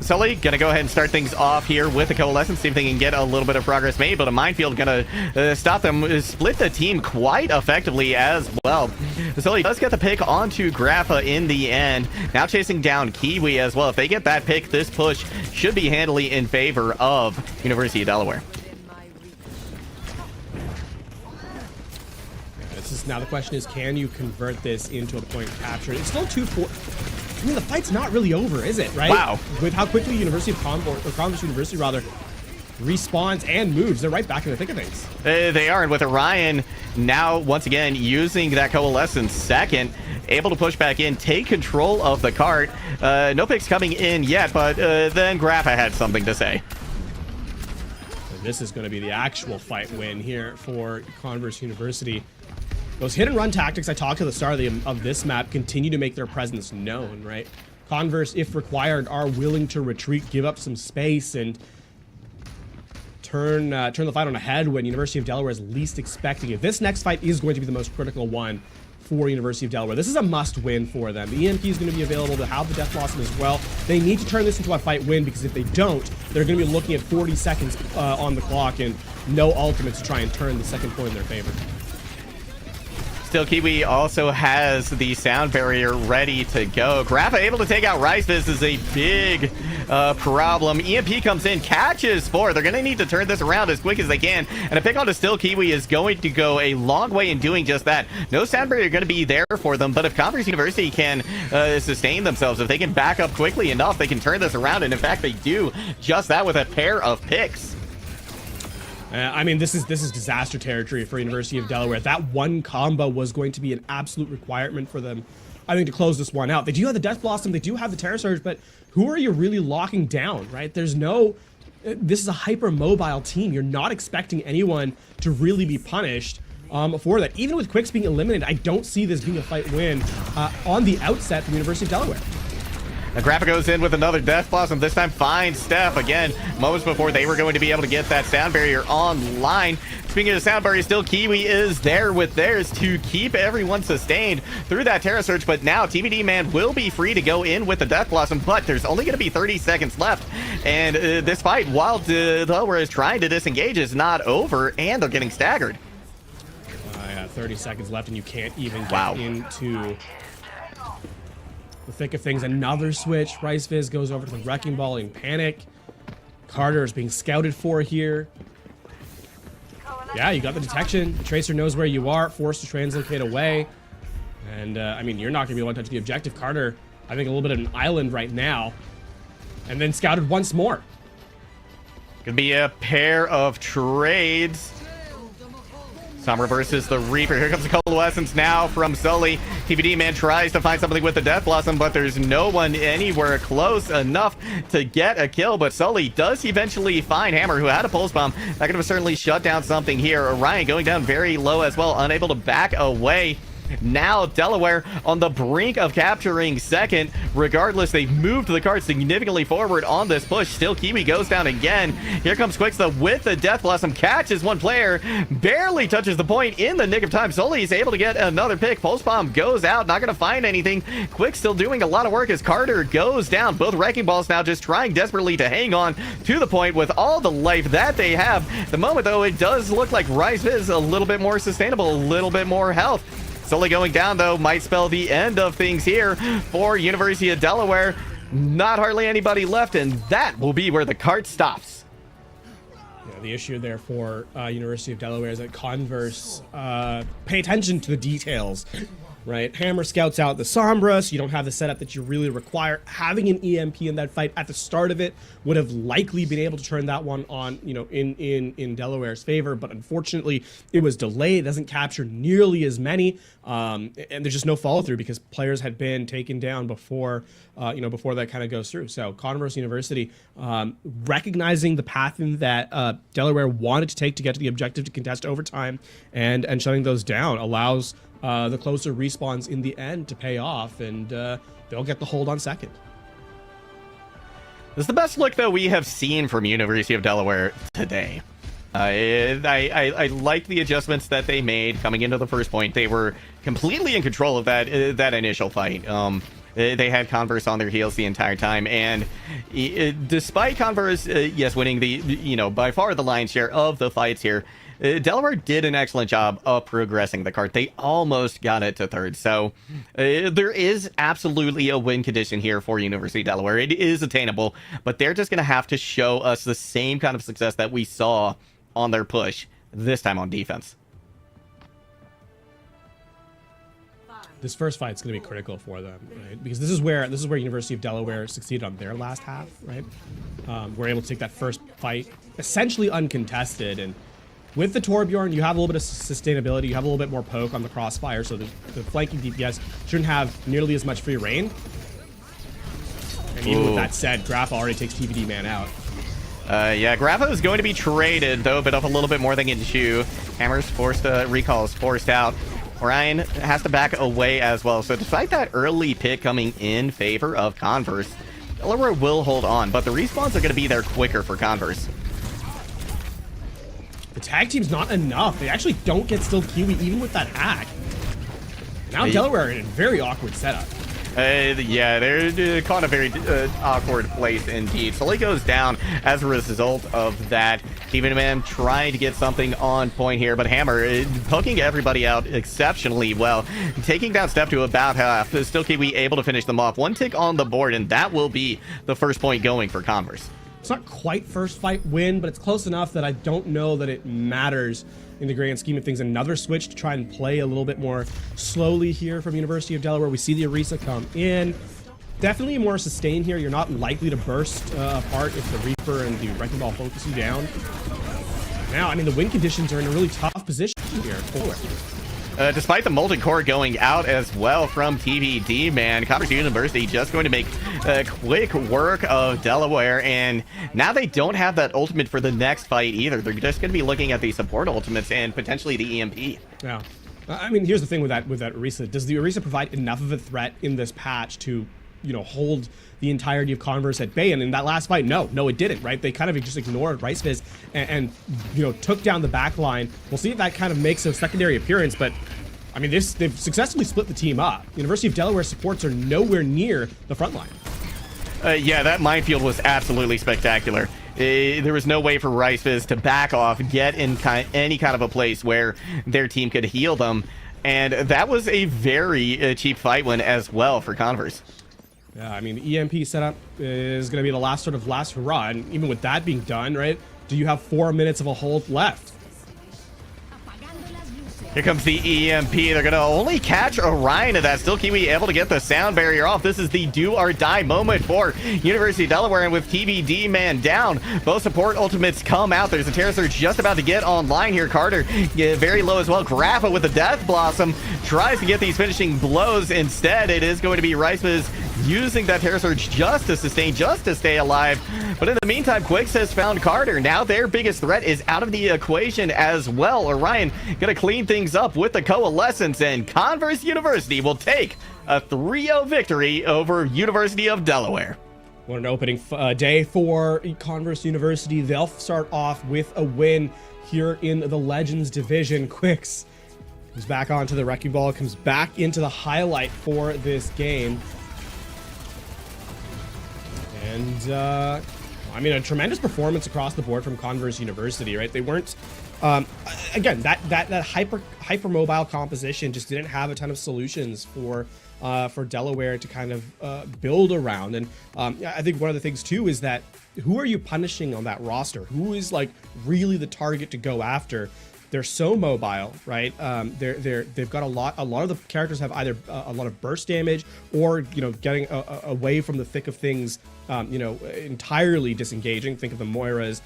Sully gonna go ahead and start things off here with a Coalescence, see if they can get a little bit of progress made, but a Minefield gonna stop them, split the team quite effectively as well. Sully does get the pick onto Grappa in the end, now chasing down Kiwi as well. If they get that pick, this push should be handily in favor of University of Delaware. Now the question is, can you convert this into a point capture? It's still 2-4. The fight's not really over, is it? Right? Wow. With how quickly Converse University respawns and moves, they're right back in the thick of things. They are, and with Orion now once again using that Coalescence second, able to push back in, take control of the cart. No picks coming in yet, but then Grappa had something to say. This is going to be the actual fight win here for Converse University. Those hit and run tactics I talked to the start of this map continue to make their presence known, right? Converse, if required, are willing to retreat, give up some space, and turn the fight on a head when University of Delaware is least expecting it. This next fight is going to be the most critical one for University of Delaware. This is a must-win for them. The EMP is going to be available to have the Death Blossom as well. They need to turn this into a fight win, because if they don't, they're going to be looking at 40 seconds on the clock and no ultimates to try and turn the second point in their favor. Still, Kiwi also has the sound barrier ready to go. Grappa able to take out RiceFizz is a big problem. EMP comes in, catches 4. They're going to need to turn this around as quick as they can. And a pick onto Still Kiwi is going to go a long way in doing just that. No sound barrier going to be there for them, but if Converse University can sustain themselves, if they can back up quickly enough, they can turn this around. And in fact, they do just that with a pair of picks. This is disaster territory for University of Delaware. That one combo was going to be an absolute requirement for them, I think, to close this one out. They do have the Death Blossom, they do have the Terror Surge, but who are you really locking down, right? This is a hyper-mobile team. You're not expecting anyone to really be punished for that. Even with Quicks being eliminated, I don't see this being a fight win on the outset from University of Delaware. Grappa goes in with another Death Blossom, this time finds Steph again, moments before they were going to be able to get that sound barrier online. Speaking of sound barrier, Still Kiwi is there with theirs to keep everyone sustained through that Terror Surge, but now TBD Man will be free to go in with the Death Blossom, but there's only going to be 30 seconds left, and this fight, while Delaware is trying to disengage, is not over, and they're getting staggered. 30 seconds left, and you can't even get into the thick of things. Another switch. RiceFizz goes over to the Wrecking Ball in panic. Carter is being scouted for here. Yeah, you got the detection. The Tracer knows where you are, forced to translocate away. And, you're not going to be able to touch the objective. Carter, I think, a little bit of an island right now. And then scouted once more. Could be a pair of trades. Sombra versus the Reaper. Here comes the Coalescence now from Sully. TVD man tries to find something with the Death Blossom, but there's no one anywhere close enough to get a kill. But Sully does eventually find Hammer, who had a Pulse Bomb. That could have certainly shut down something here. Orion going down very low as well, unable to back away. Now Delaware on the brink of capturing second. Regardless, they've moved the card significantly forward on this push. Still, Kiwi goes down again. Here comes Quixta with the Death Blossom. Catches one player. Barely touches the point in the nick of time. Sully is able to get another pick. Pulse Bomb goes out. Not going to find anything. Quick still doing a lot of work as Carter goes down. Both Wrecking Balls now just trying desperately to hang on to the point with all the life that they have. The moment, though, it does look like Rise is a little bit more sustainable, a little bit more health. Sully going down, though, might spell the end of things here for University of Delaware. Not hardly anybody left, and that will be where the cart stops. Yeah, the issue there for University of Delaware is that Converse pay attention to the details, right? Hammer scouts out the Sombra, so you don't have the setup that you really require. Having an EMP in that fight at the start of it would have likely been able to turn that one on, you know, in Delaware's favor, but unfortunately it was delayed. It doesn't capture nearly as many, and there's just no follow through because players had been taken down before, before that kind of goes through. So Converse University, recognizing the path that Delaware wanted to take to get to the objective to contest overtime and shutting those down allows the closer respawns in the end to pay off, and they'll get the hold on second. This is the best look that we have seen from University of Delaware today. I like the adjustments that they made coming into the first point. They were completely in control of that initial fight. They had Converse on their heels the entire time, and despite Converse, yes, winning the by far the lion's share of the fights here, Delaware did an excellent job of progressing the cart. They almost got it to third. So there is absolutely a win condition here for University of Delaware. It is attainable, but they're just going to have to show us the same kind of success that we saw on their push, this time on defense. This first fight's going to be critical for them, right? Because this is where University of Delaware succeeded on their last half, right? We're able to take that first fight essentially uncontested, and with the Torbjorn, you have a little bit of sustainability. You have a little bit more poke on the crossfire, so the flanking DPS shouldn't have nearly as much free reign. And even with that said, Grappa already takes TVD man out. Yeah, Grappa is going to be traded, though, but up a little bit more than can chew. Hammer's forced, recalls forced out. Orion has to back away as well. So despite that early pick coming in favor of Converse, Delaware will hold on, but the respawns are going to be there quicker for Converse. The tag team's not enough. They actually don't get still Kiwi even with that hack. Now Delaware are in a very awkward setup. Yeah, they're caught in a very awkward place indeed. Sully goes down as a result of that. Steven Man trying to get something on point here, but Hammer poking everybody out exceptionally well. Taking down Step to about half. Still Kiwi able to finish them off. One tick on the board, and that will be the first point going for Converse. It's not quite first fight win, but it's close enough that I don't know that it matters in the grand scheme of things. Another switch to try and play a little bit more slowly here from University of Delaware. We see the Orisa come in. Definitely more sustained here. You're not likely to burst apart if the Reaper and the Wrecking Ball focus you down. Now, I mean, the win conditions are in a really tough position here for it. Despite the Molten Core going out as well from TVD, man, Converse University just going to make quick work of Delaware, and now they don't have that ultimate for the next fight either. They're just going to be looking at the support ultimates and potentially the EMP. Yeah. I mean, here's the thing with that Orisa. Does the Orisa provide enough of a threat in this patch to, hold the entirety of Converse at bay? And in that last fight, no, it didn't, right? They kind of just ignored Riceviz and took down the back line. We'll see if that kind of makes a secondary appearance, but I mean, they've successfully split the team up. University of Delaware supports are nowhere near the front line. Yeah, that minefield was absolutely spectacular. There was no way for Riceviz to back off, get in any kind of a place where their team could heal them, and that was a very cheap fight win as well for Converse. Yeah, I mean, the EMP setup is going to be the last hurrah, and even with that being done, right, do you have 4 minutes of a hold left? Here comes the EMP. They're going to only catch Orion at that. Still Kiwi able to get the sound barrier off. This is the do or die moment for University of Delaware. And with TBD man down, both support ultimates come out. There's a Terror Surge just about to get online here. Carter very low as well. Grappa with the Death Blossom tries to get these finishing blows. Instead, it is going to be Reismas using that Terror Surge just to sustain, just to stay alive. But in the meantime, Quicks has found Carter. Now their biggest threat is out of the equation as well. Orion going to clean things up with the Coalescence, and Converse University will take a 3-0 victory over University of Delaware. What an opening day for Converse University. They'll start off with a win here in the Legends Division. Quicks comes back onto the Wrecking Ball, comes back into the highlight for this game. And, I mean, a tremendous performance across the board from Converse University, right? They weren't, again, that hyper mobile composition just didn't have a ton of solutions for Delaware to kind of build around. And I think one of the things too is that who are you punishing on that roster? Who is like really the target to go after? They're so mobile, right? They've got a lot of the characters have either a lot of burst damage or, you know, getting away from the thick of things, you know, entirely disengaging. Think of the Moiras,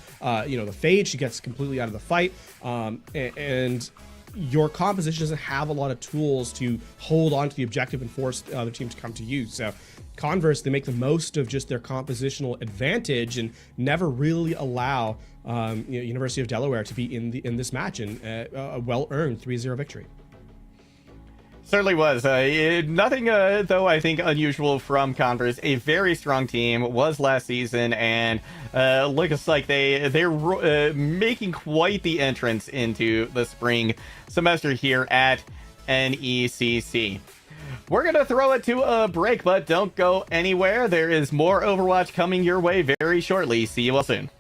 you know, the Fade, she gets completely out of the fight, and your composition doesn't have a lot of tools to hold on to the objective and force the other team to come to you. So Converse, they make the most of just their compositional advantage and never really allow you know, University of Delaware to be in this match, and a well-earned 3-0 victory. Certainly was. Nothing, though, I think, unusual from Converse. A very strong team was last season, and looks like they're making quite the entrance into the spring semester here at NECC. We're going to throw it to a break, but don't go anywhere. There is more Overwatch coming your way very shortly. See you all soon.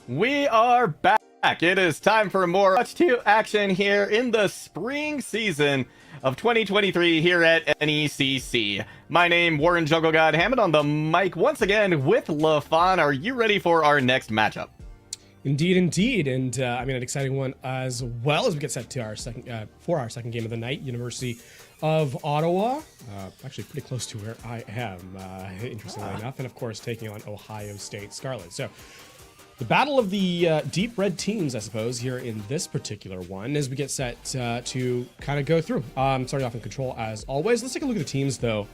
We are back. It is time for more Watch 2 action here in the spring season of 2023 here at NECC. My name, Warren Jungle God Hammond on the mic once again with LaFon. Are you ready for our next matchup? Indeed, indeed, and I mean an exciting one as well as we get set to our second game of the night. University of Ottawa, actually pretty close to where I am, interestingly enough, and of course taking on Ohio State Scarlet. So the battle of the deep red teams, I suppose, here in this particular one, as we get set to kind of go through. Starting off in control as always. Let's take a look at the teams, though,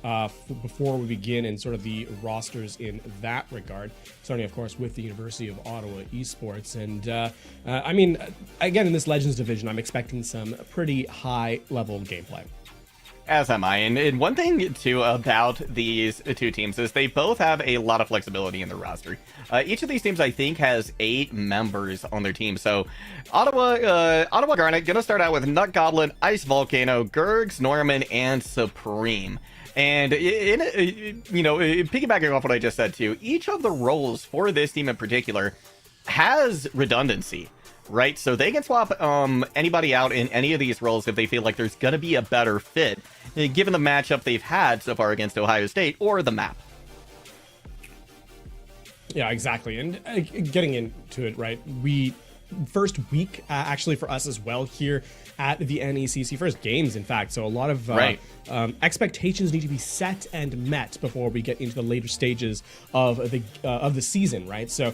before we begin and sort of the rosters in that regard. Starting, of course, with the University of Ottawa Esports. And, I mean, again, in this Legends division, I'm expecting some pretty high-level gameplay. As am I. And one thing, too, about these two teams is they both have a lot of flexibility in their roster. Each of these teams, I think, has 8 members on their team. So Ottawa Garnet going to start out with Nut Goblin, Ice Volcano, Gurgs, Norman, and Supreme. And, piggybacking off what I just said, too, each of the roles for this team in particular has redundancy. Right, so they can swap anybody out in any of these roles if they feel like there's going to be a better fit, given the matchup they've had so far against Ohio State or the map. Yeah, exactly. And getting into it, right, first week, actually, for us as well here at the NECC, first games, in fact. So a lot of expectations need to be set and met before we get into the later stages of the season, right? So,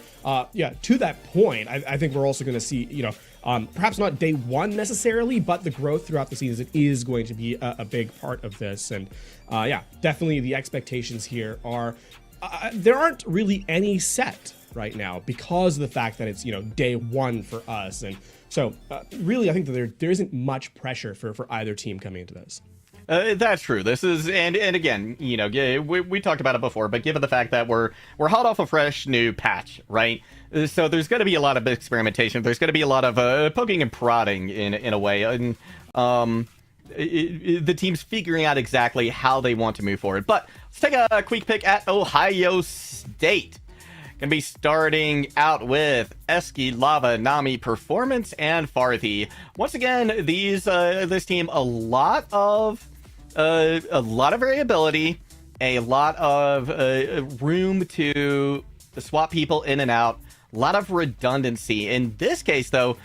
yeah, to that point, I think we're also going to see, perhaps not day one necessarily, but the growth throughout the season is going to be a big part of this. And, yeah, definitely the expectations here are, there aren't really any set right now because of the fact that it's day one for us, and so really I think that there isn't much pressure for either team coming into this. That's true. This is and again, we talked about it before, but given the fact that we're hot off a fresh new patch, right? So there's going to be a lot of experimentation. There's going to be a lot of poking and prodding in a way, and the team's figuring out exactly how they want to move forward. But let's take a quick pick at Ohio State. Gonna be starting out with Eski, Lava, Nami, Performance, and Farthi. Once again, this team a lot of variability, a lot of room to swap people in and out, a lot of redundancy. In this case, though,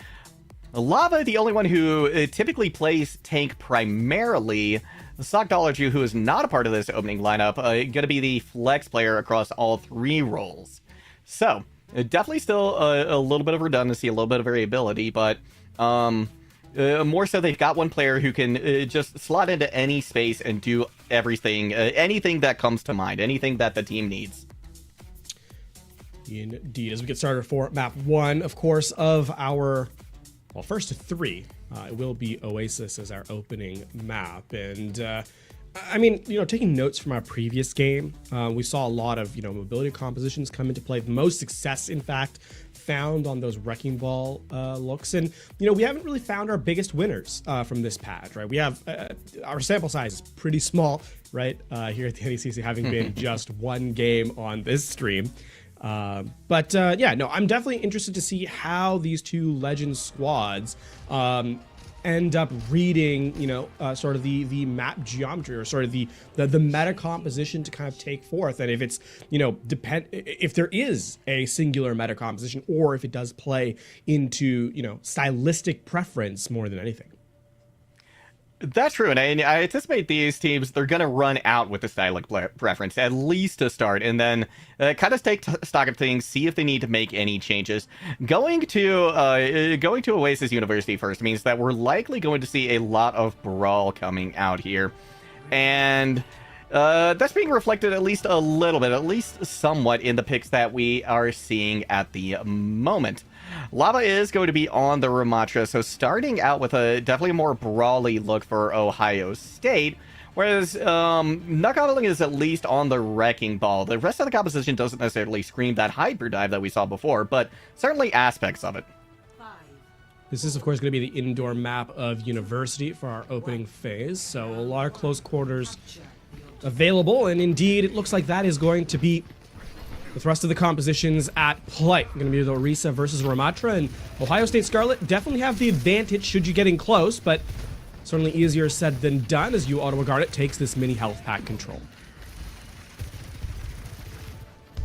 Lava, the only one who typically plays tank primarily. Sockdology, who is not a part of this opening lineup, gonna be the flex player across all 3 roles. So, definitely still a little bit of redundancy, a little bit of variability, but more so they've got one player who can just slot into any space and do everything, anything that comes to mind, anything that the team needs. Indeed. As we get started for map 1, of course, of our, first of 3, it will be Oasis as our opening map. And I mean, taking notes from our previous game, we saw a lot of, mobility compositions come into play. The most success, in fact, found on those Wrecking Ball looks. And, we haven't really found our biggest winners from this patch, right? We have, our sample size is pretty small, right? Here at the NECC, having been just one game on this stream. Yeah, no, I'm definitely interested to see how these two Legend squads end up reading, sort of the map geometry, or sort of the meta composition to kind of take forth. And if it's, if there is a singular meta composition, or if it does play into, stylistic preference more than anything. That's true, and I anticipate these teams, they're going to run out with the stylistic preference, at least to start, and then kind of take stock of things, see if they need to make any changes. Going to Oasis University first means that we're likely going to see a lot of Brawl coming out here, and that's being reflected at least a little bit, at least somewhat, in the picks that we are seeing at the moment. Lava is going to be on the Ramatra, so starting out with a definitely more brawly look for Ohio State, whereas Knuckling is at least on the Wrecking Ball. The rest of the composition doesn't necessarily scream that hyperdrive that we saw before, but certainly aspects of it. This is, of course, going to be the indoor map of University for our opening phase, so a lot of close quarters available, and indeed, it looks like that is going to be The thrust of the compositions at play. Going to be the Orisa versus Ramatra, and Ohio State Scarlet definitely have the advantage should you get in close, but certainly easier said than done as Ottawa Garnet takes this mini health pack control.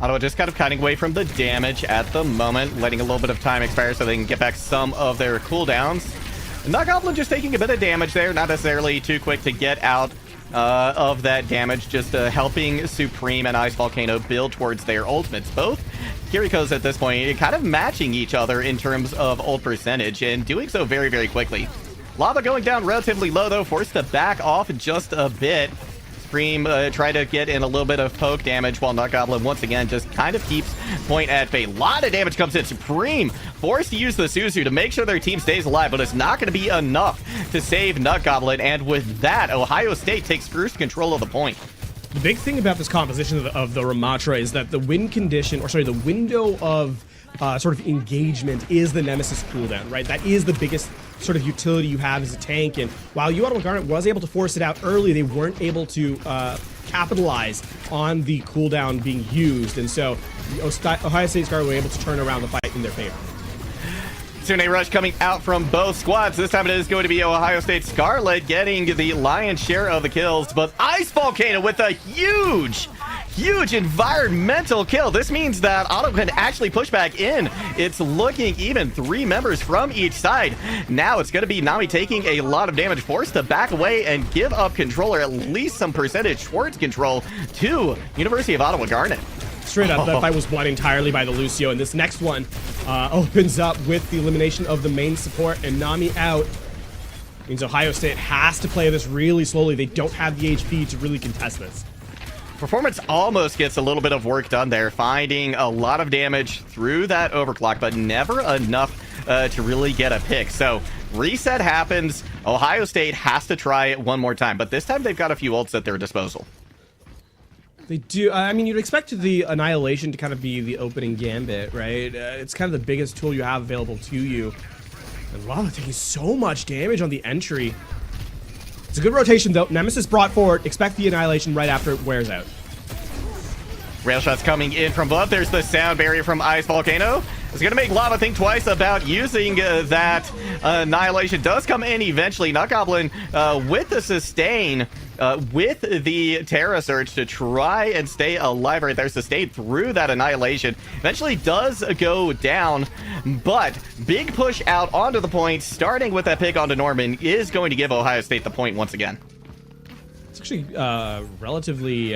Ottawa just kind of cutting away from the damage at the moment, letting a little bit of time expire so they can get back some of their cooldowns. Nut Goblin just taking a bit of damage there, not necessarily too quick to get out of that damage, just helping Supreme and Ice Volcano build towards their ultimates. Both Kirikos at this point kind of matching each other in terms of ult percentage, and doing so very, very quickly. Lava going down relatively low, though, forced to back off just a bit. Supreme try to get in a little bit of poke damage, while Nut Goblin once again just kind of keeps point at bay. A lot of damage comes in. Supreme forced to use the Suzu to make sure their team stays alive, but it's not going to be enough to save Nut Goblin, and with that, Ohio State takes first control of the point. The big thing about this composition of the Ramatra is that the win condition, or sorry, the window of sort of engagement is the Nemesis cooldown, right? That is the biggest sort of utility you have as a tank, and while Ottawa Garnet was able to force it out early, they weren't able to capitalize on the cooldown being used, and so Ohio State Scarlet were able to turn around the fight in their favor. Soon a rush coming out from both squads. This time it is going to be Ohio State Scarlet getting the lion's share of the kills, but Ice Volcano with a huge environmental kill. This means that Ottawa can actually push back in. It's looking even 3 members from each side. Now it's going to be Nami taking a lot of damage, forced to back away and give up control, or at least some percentage towards control, to University of Ottawa Garnet. Straight up, that fight was won entirely by the Lucio, and this next one opens up with the elimination of the main support, and Nami out. Means Ohio State has to play this really slowly. They don't have the HP to really contest this. Performance almost gets a little bit of work done there, finding a lot of damage through that overclock, but never enough to really get a pick. So reset happens. Ohio State has to try it one more time, but this time they've got a few ults at their disposal. They do. I mean, you'd expect the Annihilation to kind of be the opening gambit, right? It's kind of the biggest tool you have available to you. And Lava taking so much damage on the entry. It's a good rotation, though. Nemesis brought forward. Expect the Annihilation right after it wears out. Rail shots coming in from above. There's the sound barrier from Ice Volcano. It's going to make Lava think twice about using that Annihilation. Does come in eventually. Nut Goblin with the sustain, with the Terra Surge to try and stay alive right there. Sustained through that Annihilation. Eventually does go down, but big push out onto the point, starting with that pick onto Norman, is going to give Ohio State the point once again. It's actually relatively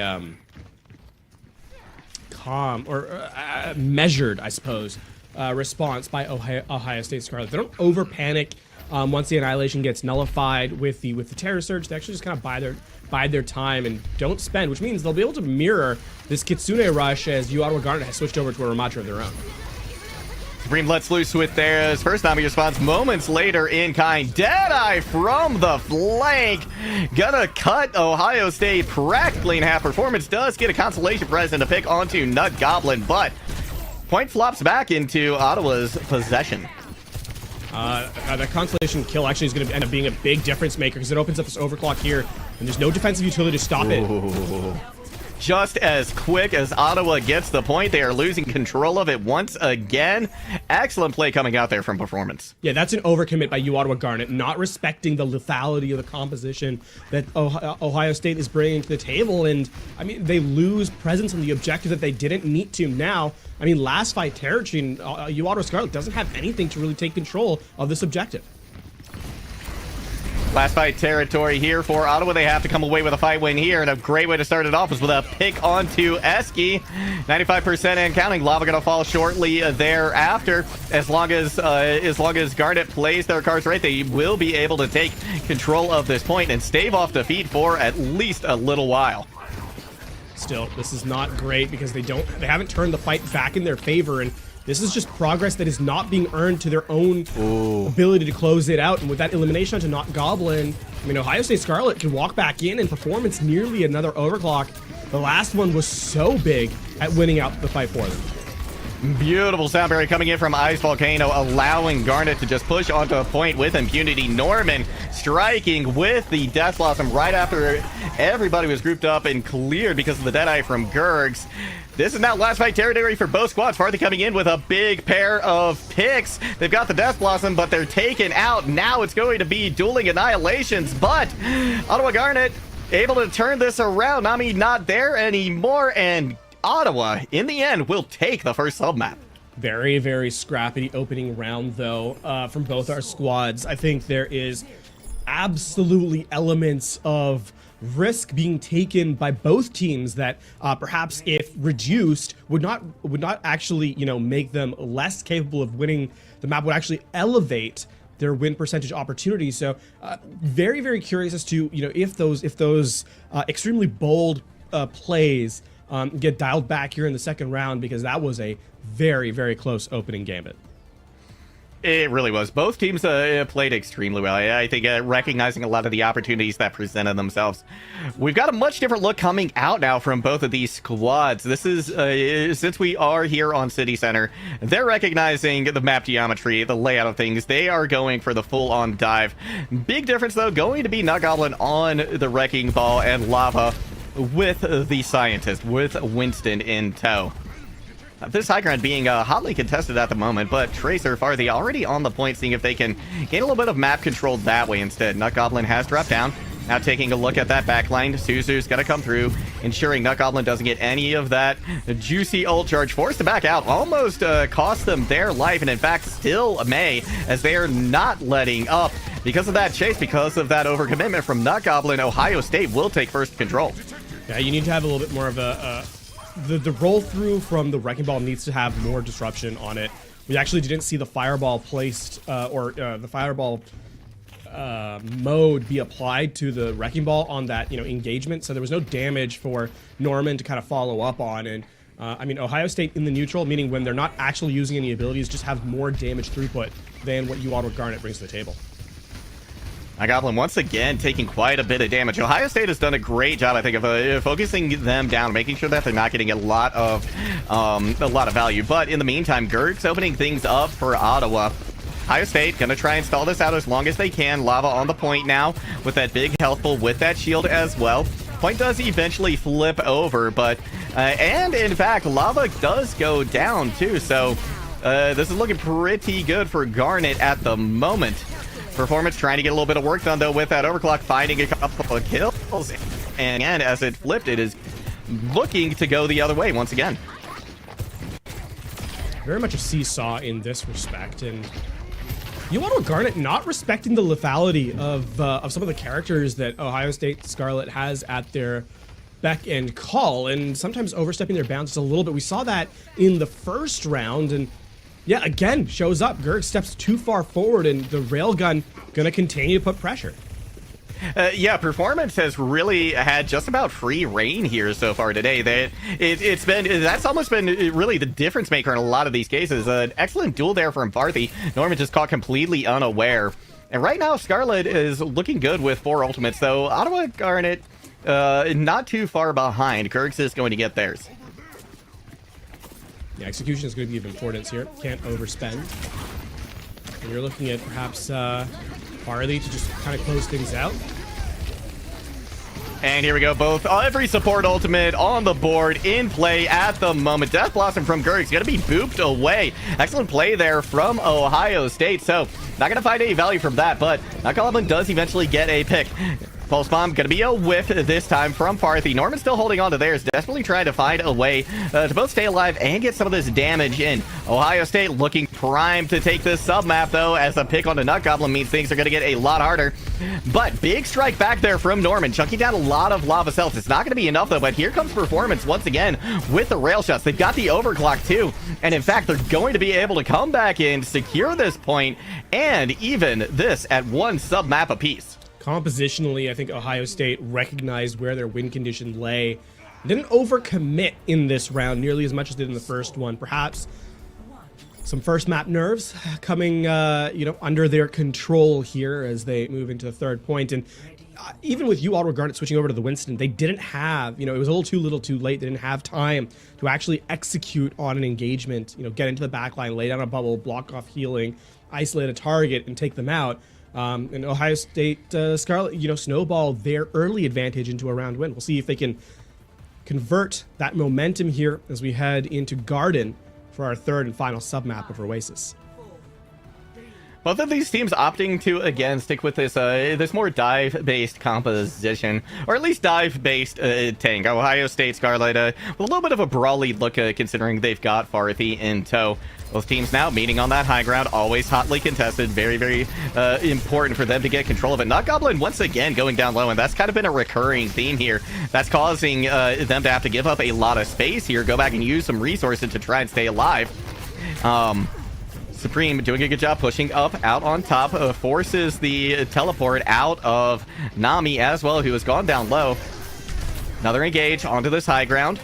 calm, or measured, I suppose, response by Ohio State Scarlet. They don't over panic once the Annihilation gets nullified with the Terror Surge. They actually just kind of bide their time and don't spend, which means they'll be able to mirror this Kitsune rush as Ottawa Garnet has switched over to a Ramatra of their own. Supreme lets loose with their first Nami response moments later in kind. Deadeye from the flank. Gonna cut Ohio State practically in half. Performance does get a consolation prize and a pick onto Nut Goblin, but point flops back into Ottawa's possession. That consolation kill actually is going to end up being a big difference maker because it opens up this overclock here, and there's no defensive utility to stop it. Just as quick as Ottawa gets the point, they are losing control of it once again. Excellent play coming out there from Performance. Yeah, that's an overcommit by Ottawa Garnet, not respecting the lethality of the composition that Ohio State is bringing to the table. And, I mean, they lose presence on the objective that they didn't need to. Now, I mean, last fight, Territory, Ottawa Scarlet doesn't have anything to really take control of this objective. Last fight territory here for Ottawa. They have to come away with a fight win here, and a great way to start it off is with a pick onto Eski. 95% and counting. Lava gonna fall shortly thereafter. As long as Garnet plays their cards right, they will be able to take control of this point and stave off defeat for at least a little while. Still, this is not great because they haven't turned the fight back in their favor, and this is just progress that is not being earned to their own ability to close it out. And with that elimination onto Nut Goblin, I mean, Ohio State Scarlet can walk back in, and Performance nearly another overclock. The last one was so big at winning out the fight for them. Beautiful sound barrier coming in from Ice Volcano, allowing Garnet to just push onto a point with impunity. Norman striking with the Death Blossom right after everybody was grouped up and cleared because of the Deadeye from Gurgs. This is now last fight territory for both squads. Farthy coming in with a big pair of picks. They've got the Death Blossom, but they're taken out. Now it's going to be dueling annihilations, but Ottawa Garnet able to turn this around. Nami not there anymore, and Ottawa, in the end, will take the first sub-map. Very, very scrappy opening round, though, from both our squads. I think there is absolutely elements of risk being taken by both teams that perhaps if reduced would not actually make them less capable of winning the map, would actually elevate their win percentage opportunities. So very, very curious as to if those extremely bold plays get dialed back here in the second round, because that was a very, very close opening gambit. It really was. Both teams played extremely well. I think recognizing a lot of the opportunities that presented themselves. We've got a much different look coming out now from both of these squads. This is, since we are here on City Center, they're recognizing the map geometry, the layout of things. They are going for the full-on dive. Big difference, though, going to be Nut Goblin on the Wrecking Ball and Lava with the Scientist, with Winston in tow. This high ground being hotly contested at the moment, but Tracer, Farthy already on the point, seeing if they can gain a little bit of map control that way instead. Nut Goblin has dropped down. Now taking a look at that backline, Suzu's got to come through, ensuring Nut Goblin doesn't get any of that juicy ult charge. Forced to back out, almost cost them their life, and in fact still may, as they are not letting up. Because of that chase, because of that overcommitment from Nut Goblin, Ohio State will take first control. Yeah, you need to have a little bit more of the roll through from the Wrecking Ball needs to have more disruption on it. We actually didn't see the Fireball placed the Fireball mode be applied to the Wrecking Ball on that engagement, so there was no damage for Norman to kind of follow up on. And I mean, Ohio State in the neutral, meaning when they're not actually using any abilities, just have more damage throughput than what you Ottawa Garnet brings to the table. Goblin once again taking quite a bit of damage. Ohio State has done a great job, I think, of focusing them down, making sure that they're not getting a lot of value. But in the meantime, Gerg's opening things up for Ottawa. Ohio State gonna try and stall this out as long as they can. Lava on the point now with that big health pull, with that shield as well. Point does eventually flip over, but and in fact, Lava does go down too. So this is looking pretty good for Garnet at the moment. Performance trying to get a little bit of work done, though, with that overclock, finding a couple of kills. And as it flipped, it is looking to go the other way once again. Very much a seesaw in this respect. And you Ottawa Garnet not respecting the lethality of some of the characters that Ohio State Scarlet has at their beck and call, and sometimes overstepping their bounds just a little bit. We saw that in the first round, and yeah, again, shows up. Gerg steps too far forward, and the railgun gonna continue to put pressure. Yeah, Performance has really had just about free reign here so far today. That's almost been really the difference maker in a lot of these cases. An excellent duel there from Farthy. Norman just caught completely unaware. And right now, Scarlet is looking good with 4 ultimates, though Ottawa Garnet not too far behind. Gergs is going to get theirs. Yeah, execution is going to be of importance here. Can't overspend. And you're looking at perhaps Farley to just kind of close things out. And here we go, every support ultimate on the board in play at the moment. Death Blossom from Gerg's going to be booped away. Excellent play there from Ohio State. So not going to find any value from that, but Nut Goblin does eventually get a pick. Pulse Bomb going to be a whiff this time from Farthy. Norman still holding on to theirs, desperately trying to find a way to both stay alive and get some of this damage in. Ohio State looking primed to take this sub-map, though, as a pick on the Nut Goblin means things are going to get a lot harder. But big strike back there from Norman, chunking down a lot of lava cells. It's not going to be enough, though, but here comes Performance once again with the rail shots. They've got the overclock, too, and in fact, they're going to be able to come back in, secure this point, and even this at 1 sub-map apiece. Compositionally, I think Ohio State recognized where their win condition lay. Didn't overcommit in this round nearly as much as did in the first one. Perhaps some first map nerves coming, under their control here as they move into the third point. And even with you, Ottawa Garnet, switching over to the Winston, they didn't have, it was a little too late. They didn't have time to actually execute on an engagement, get into the backline, lay down a bubble, block off healing, isolate a target, and take them out. And Ohio State Scarlet, snowball their early advantage into a round win. We'll see if they can convert that momentum here as we head into Garden for our third and final sub-map of Oasis. Both of these teams opting to, again, stick with this more dive-based composition, or at least dive-based tank. Ohio State Scarlet, with a little bit of a brawly look, considering they've got Farthy in tow. Both teams now meeting on that high ground, always hotly contested. Very, very important for them to get control of it. Nut Goblin once again going down low, and that's kind of been a recurring theme here. That's causing them to have to give up a lot of space here, go back and use some resources to try and stay alive. Supreme doing a good job pushing up out on top, forces the teleport out of Nami as well, who has gone down low. Another engage onto this high ground.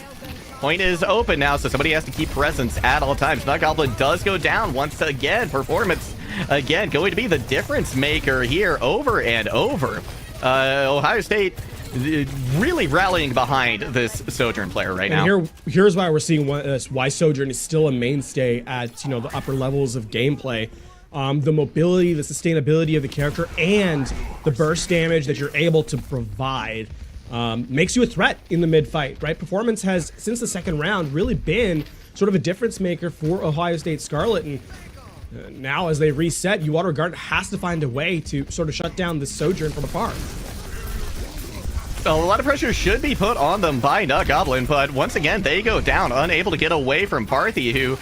Point is open now, so somebody has to keep presence at all times. Nut Goblin does go down once again. Performance, again, going to be the difference maker here over and over. Ohio State really rallying behind this Sojourn player right now. Here's why we're seeing why Sojourn is still a mainstay at the upper levels of gameplay. The mobility, the sustainability of the character, and the burst damage that you're able to provide makes you a threat in the mid-fight, right? Performance has, since the second round, really been sort of a difference maker for Ohio State Scarlet, and now as they reset, Uwater Garden has to find a way to sort of shut down this Sojourn from afar. A lot of pressure should be put on them by Nut Goblin, but once again, they go down, unable to get away from Parthy, who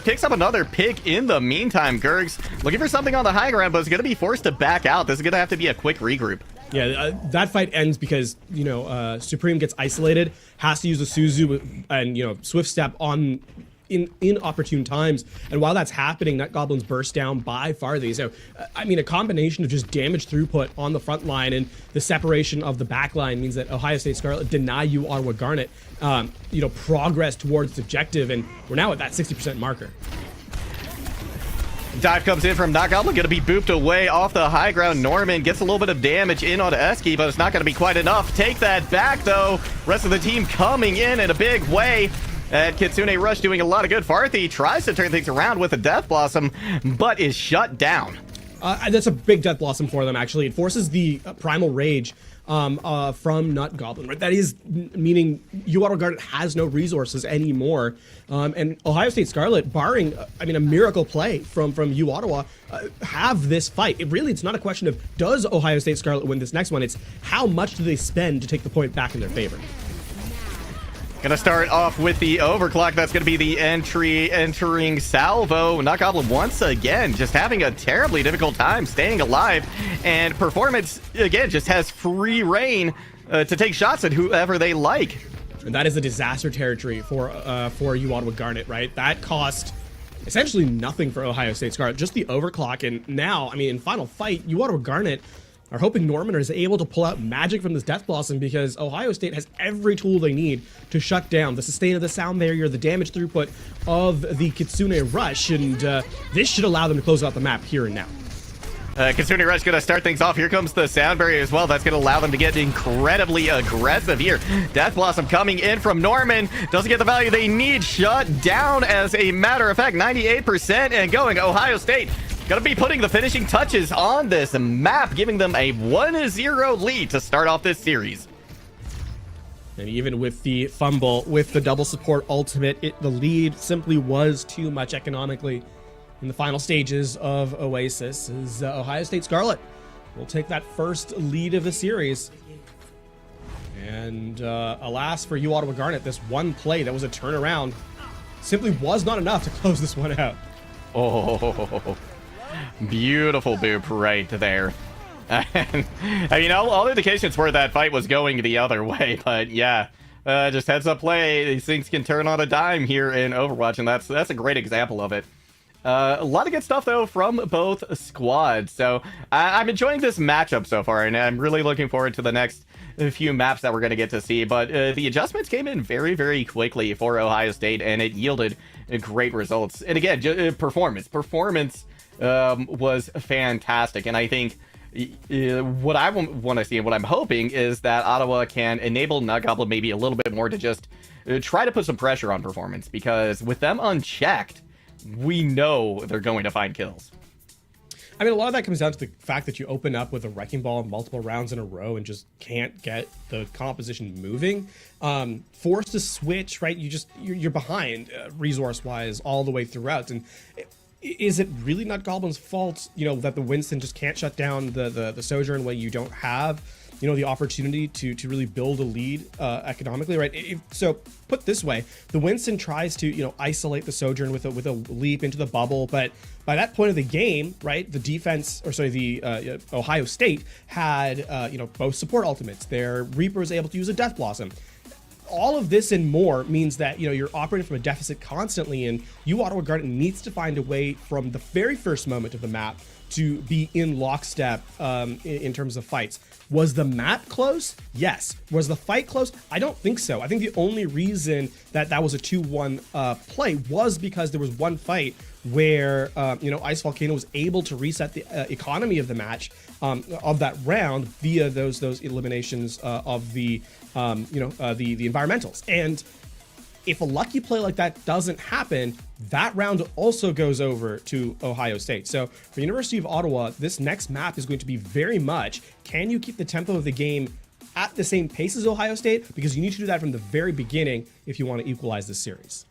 picks up another pick in the meantime. Gurgs looking for something on the high ground, but is going to be forced to back out. This is going to have to be a quick regroup. Yeah, that fight ends because, Supreme gets isolated, has to use the Suzu and, Swift Step on in opportune times. And while that's happening, Nut Goblin's burst down by Farthy. So, a combination of just damage throughput on the front line and the separation of the back line means that Ohio State Scarlet deny you Ottawa Garnet, progress towards its objective. And we're now at that 60% marker. Dive comes in from Nut Goblin, going to be booped away off the high ground. Norman gets a little bit of damage in onto Eski, but it's not going to be quite enough. Take that back, though. Rest of the team coming in a big way. And Kitsune Rush doing a lot of good. Farthy tries to turn things around with a Death Blossom, but is shut down. That's a big Death Blossom for them, actually. It forces the Primal Rage from Nut Goblin, right? That is meaning Uwater Garden has no resources anymore. And Ohio State Scarlet, barring, a miracle play from Uwaterwa, have this fight. It's not a question of does Ohio State Scarlet win this next one. It's how much do they spend to take the point back in their favor. Gonna start off with the overclock. That's gonna be the entering salvo. Nut Goblin once again just having a terribly difficult time staying alive, and Performance again just has free reign to take shots at whoever they like. And that is a disaster territory for Uwaterwa Garnet, right? That cost essentially nothing for Ohio State Scarlet, just the overclock. And now, in final fight, Uwaterwa Garnet are hoping Norman is able to pull out magic from this Death Blossom, because Ohio State has every tool they need to shut down the sustain of the sound barrier, the damage throughput of the Kitsune Rush, and this should allow them to close out the map here and now. Kitsune Rush going to start things off. Here comes the sound barrier as well. That's going to allow them to get incredibly aggressive here. Death Blossom coming in from Norman. Doesn't get the value they need. Shut down, as a matter of fact. 98% and going. Ohio State gonna be putting the finishing touches on this map, giving them a 1-0 lead to start off this series. And even with the fumble, with the double support ultimate, the lead simply was too much economically. In the final stages of Oasis, is Ohio State Scarlet will take that first lead of the series. And alas for Uwaterwa Garnet, this one play that was a turnaround simply was not enough to close this one out. Oh, beautiful boop right there. And, all indications were that fight was going the other way, but yeah, just heads up play. These things can turn on a dime here in Overwatch, and that's a great example of it. A lot of good stuff, though, from both squads. So I'm enjoying this matchup so far, and I'm really looking forward to the next few maps that we're going to get to see. But the adjustments came in very, very quickly for Ohio State, and it yielded great results. And again, performance was fantastic. And I think what I want to see and what I'm hoping is that Ottawa can enable Nut Goblin maybe a little bit more to just try to put some pressure on Performance, because with them unchecked, we know they're going to find kills. I mean, a lot of that comes down to the fact that you open up with a wrecking ball multiple rounds in a row and just can't get the composition moving. Forced to switch, right? You're behind resource-wise all the way throughout. And is it really not Goblin's fault, that the Winston just can't shut down the Sojourn when you don't have, the opportunity to really build a lead economically, right? So put this way, the Winston tries to, isolate the Sojourn with a leap into the bubble, but by that point of the game, right, the Ohio State had, both support ultimates. Their Reaper was able to use a Death Blossom. All of this and more means that, you're operating from a deficit constantly, and Ottawa Garden needs to find a way from the very first moment of the map to be in lockstep in terms of fights. Was the map close? Yes. Was the fight close? I don't think so. I think the only reason that was a 2-1 play was because there was one fight where Ice Volcano was able to reset the economy of the match of that round via those eliminations of the environmentals. And if a lucky play like that doesn't happen, that round also goes over to Ohio State. So for University of Ottawa, this next map is going to be very much, can you keep the tempo of the game at the same pace as Ohio State? Because you need to do that from the very beginning if you want to equalize this series.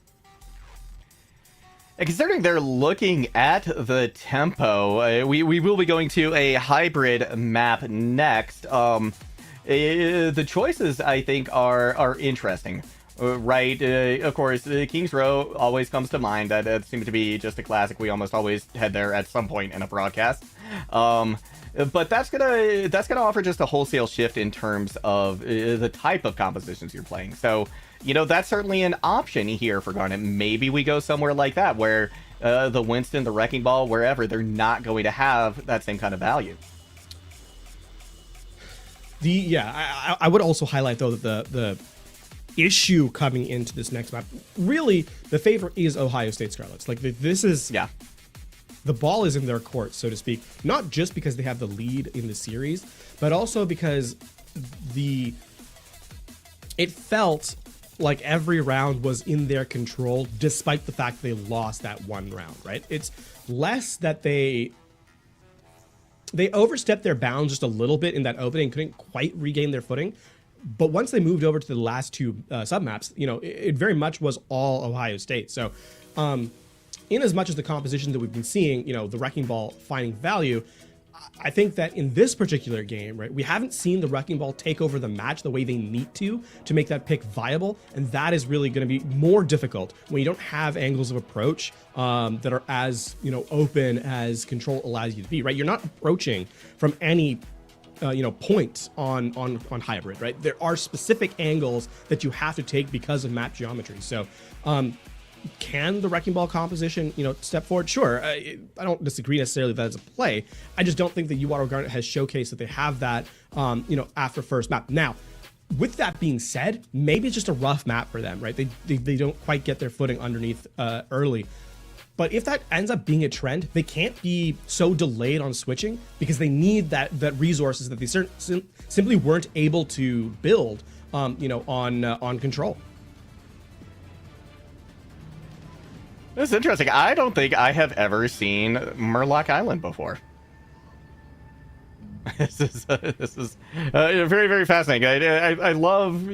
Considering they're looking at the tempo, we will be going to a hybrid map next. The choices, I think, are interesting. Right, of course, Kings Row always comes to mind. That seems to be just a classic. We almost always head there at some point in a broadcast. But that's gonna offer just a wholesale shift in terms of the type of compositions you're playing. So, that's certainly an option here for Garnet. Maybe we go somewhere like that where the Winston, the Wrecking Ball, wherever, they're not going to have that same kind of value. I would also highlight though that the issue coming into this next map, really the favorite is Ohio State Scarlets. Like this is the ball is in their court, so to speak, not just because they have the lead in the series, but also because it felt like every round was in their control despite the fact they lost that one round, right? It's less that they overstepped their bounds just a little bit in that opening, couldn't quite regain their footing. But once they moved over to the last two submaps, it very much was all Ohio State. So in as much as the composition that we've been seeing, the Wrecking Ball finding value, I think that in this particular game, right, we haven't seen the Wrecking Ball take over the match the way they need to make that pick viable. And that is really going to be more difficult when you don't have angles of approach that are as, open as Control allows you to be, right? You're not approaching from any point on hybrid, right? There are specific angles that you have to take because of map geometry. So can the Wrecking Ball composition, step forward? Sure. I don't disagree necessarily that it's a play. I just don't think that Ottawa Garnet has showcased that they have that, after first map. Now, with that being said, maybe it's just a rough map for them, right? They don't quite get their footing underneath early. But if that ends up being a trend, they can't be so delayed on switching because they need that resources that they simply weren't able to build, on Control. This is interesting. I don't think I have ever seen Murloc Island before. This is very, very fascinating. I love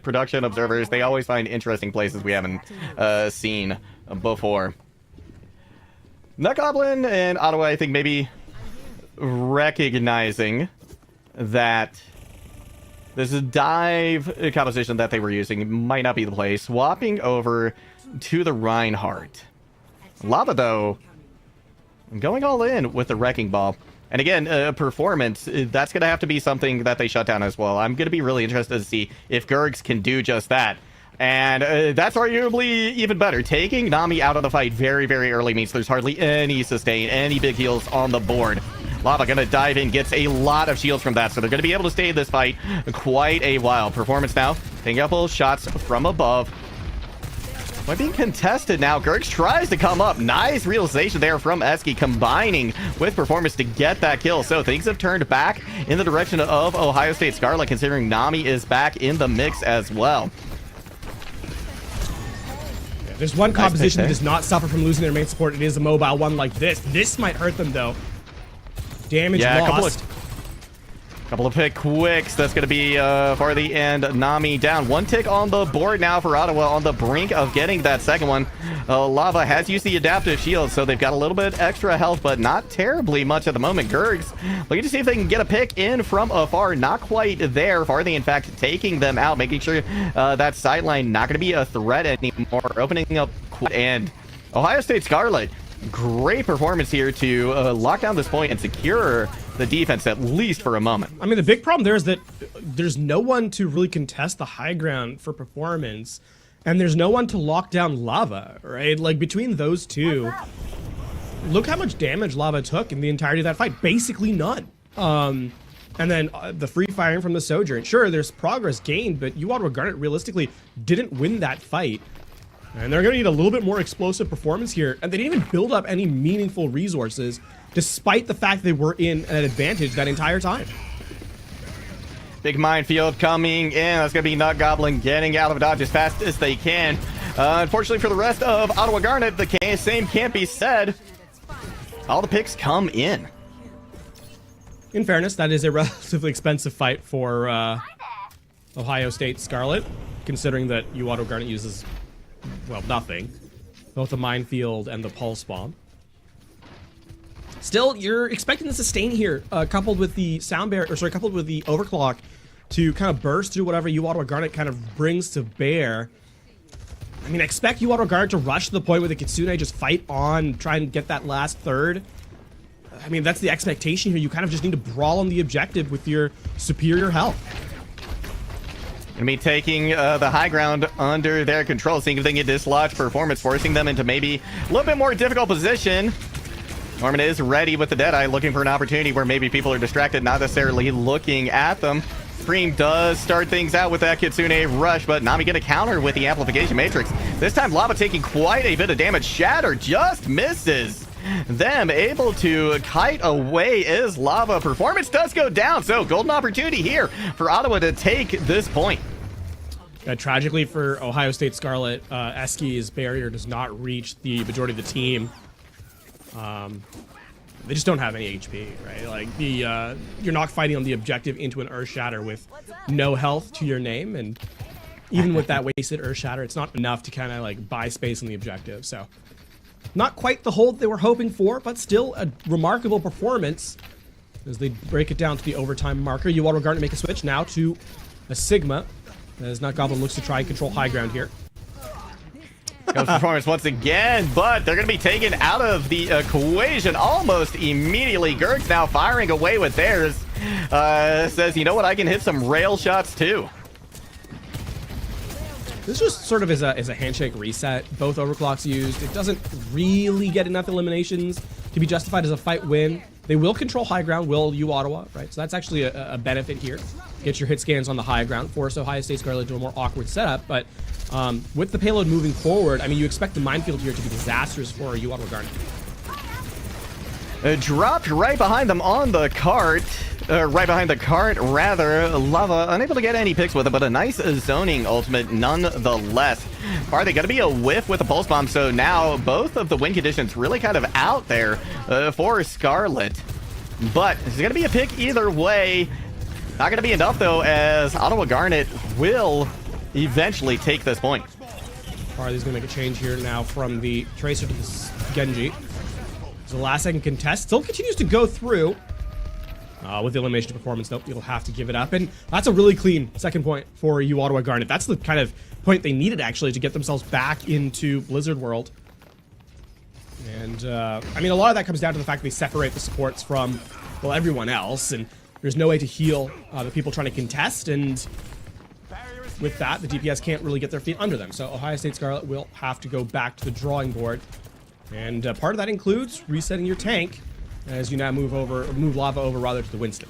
production observers. They always find interesting places we haven't seen before. Nut Goblin and Ottawa, I think, maybe recognizing that this dive composition that they were using might not be the play. Swapping over to the Reinhardt. Lava, though, going all in with the Wrecking Ball. And again, performance, that's going to have to be something that they shut down as well. I'm going to be really interested to see if Gergs can do just that. And that's arguably even better. Taking Nami out of the fight very, very early means there's hardly any sustain, any big heals on the board. Lava gonna dive in, gets a lot of shields from that, so they're gonna be able to stay in this fight quite a while. Performance now, picking up little shots from above. By being contested now, Gergs tries to come up. Nice realization there from Eski, combining with Performance to get that kill. So things have turned back in the direction of Ohio State Scarlet, considering Nami is back in the mix as well. There's one composition that does not suffer from losing their main support. It is a mobile one like this. This might hurt them, though. Damage lost. Couple of pick quicks. That's going to be for the end. Nami down. One tick on the board now for Ottawa, on the brink of getting that second one. Lava has used the adaptive shield, so they've got a little bit extra health, but not terribly much at the moment. Gurgs looking to see if they can get a pick in from afar. Not quite there. Farthing, in fact, taking them out, making sure that sideline not going to be a threat anymore. Opening up and Ohio State Scarlet. Great performance here to lock down this point and secure the defense, at least for a moment. I mean, the big problem there is that there's no one to really contest the high ground for performance, and there's no one to lock down Lava, right? Like, between those two, look how much damage Lava took in the entirety of that fight. Basically none. And then the free firing from the Sojourn. Sure, there's progress gained, but Ottawa Garnet realistically didn't win that fight. And they're going to need a little bit more explosive performance here. And they didn't even build up any meaningful resources, despite the fact they were in an advantage that entire time. Big minefield coming in. That's going to be Nut Goblin getting out of dodge as fast as they can. Unfortunately for the rest of Ottawa Garnet, the same can't be said. All the picks come in. In fairness, that is a relatively expensive fight for Ohio State Scarlet, considering that Ottawa Garnet uses, well, nothing. Both the minefield and the pulse bomb. Still, you're expecting the sustain here, coupled with the coupled with the overclock, to kind of burst through whatever Ottawa Garnet kind of brings to bear. I mean, expect Ottawa Garnet to rush to the point where the Kitsune just fight on, try and get that last third. I mean, that's the expectation here. You kind of just need to brawl on the objective with your superior health. Gonna be taking the high ground under their control, seeing if they can get dislodged performance, forcing them into maybe a little bit more difficult position. Norman is ready with the Deadeye, looking for an opportunity where maybe people are distracted, not necessarily looking at them. Scream does start things out with that Kitsune rush, but Nami gonna counter with the Amplification Matrix. This time Lava taking quite a bit of damage. Shatter just misses them, able to kite away as Lava. Performance does go down, so golden opportunity here for Ottawa to take this point. Tragically for Ohio State Scarlet, Eski's barrier does not reach the majority of the team. They just don't have any HP, right? Like, you're not fighting on the objective into an Earth Shatter with no health to your name, and even with that wasted Earth Shatter, it's not enough to kind of like buy space on the objective. So, not quite the hold they were hoping for, but still a remarkable performance as they break it down to the overtime marker. Ottawa Garnet make a switch now to a Sigma, as Nut Goblin looks to try and control high ground here. Comes performance once again, but they're going to be taken out of the equation almost immediately. Gurgs now firing away with theirs. Says, you know what, I can hit some rail shots too. This just sort of is a handshake reset. Both overclocks used. It doesn't really get enough eliminations to be justified as a fight win. They will control high ground, will Ottawa, right? So that's actually a benefit here. Get your hit scans on the high ground, force Ohio State Scarlet to a more awkward setup, but with the payload moving forward, I mean, you expect the minefield here to be disastrous for Ottawa Garnet. Dropped right behind them on the cart. Right behind the cart, rather. Lava unable to get any picks with it, but a nice zoning ultimate nonetheless. Are they going to be a whiff with a pulse bomb? So now both of the win conditions really kind of out there for Scarlet. But it's going to be a pick either way. Not going to be enough, though, as Ottawa Garnet will eventually take this point. Farley's going to make a change here now from the Tracer to the Genji. So the last second contest still continues to go through. With the elimination to performance, though, you'll have to give it up. And that's a really clean second point for Ottawa Garnet. That's the kind of point they needed, actually, to get themselves back into Blizzard World. And, I mean, a lot of that comes down to the fact they separate the supports from, well, everyone else. And there's no way to heal the people trying to contest. And with that, the DPS can't really get their feet under them. So Ohio State Scarlet will have to go back to the drawing board. And part of that includes resetting your tank as you now move Lava over rather to the Winston.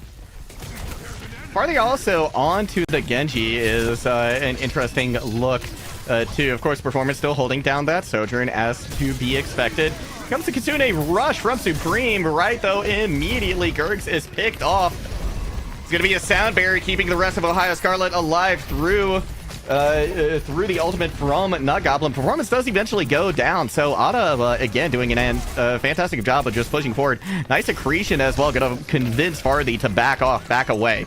Farther also onto the Genji is an interesting look too. Of course, performance still holding down that Sojourn as to be expected. Comes the Kitsune rush from Supreme, right though immediately Gurgs is picked off. It's going to be a sound barrier keeping the rest of Ohio Scarlet alive through through the ultimate from Nut Goblin. Performance does eventually go down, so Ada, again, doing a fantastic job of just pushing forward. Nice accretion as well, gonna convince Farthey to back off, back away.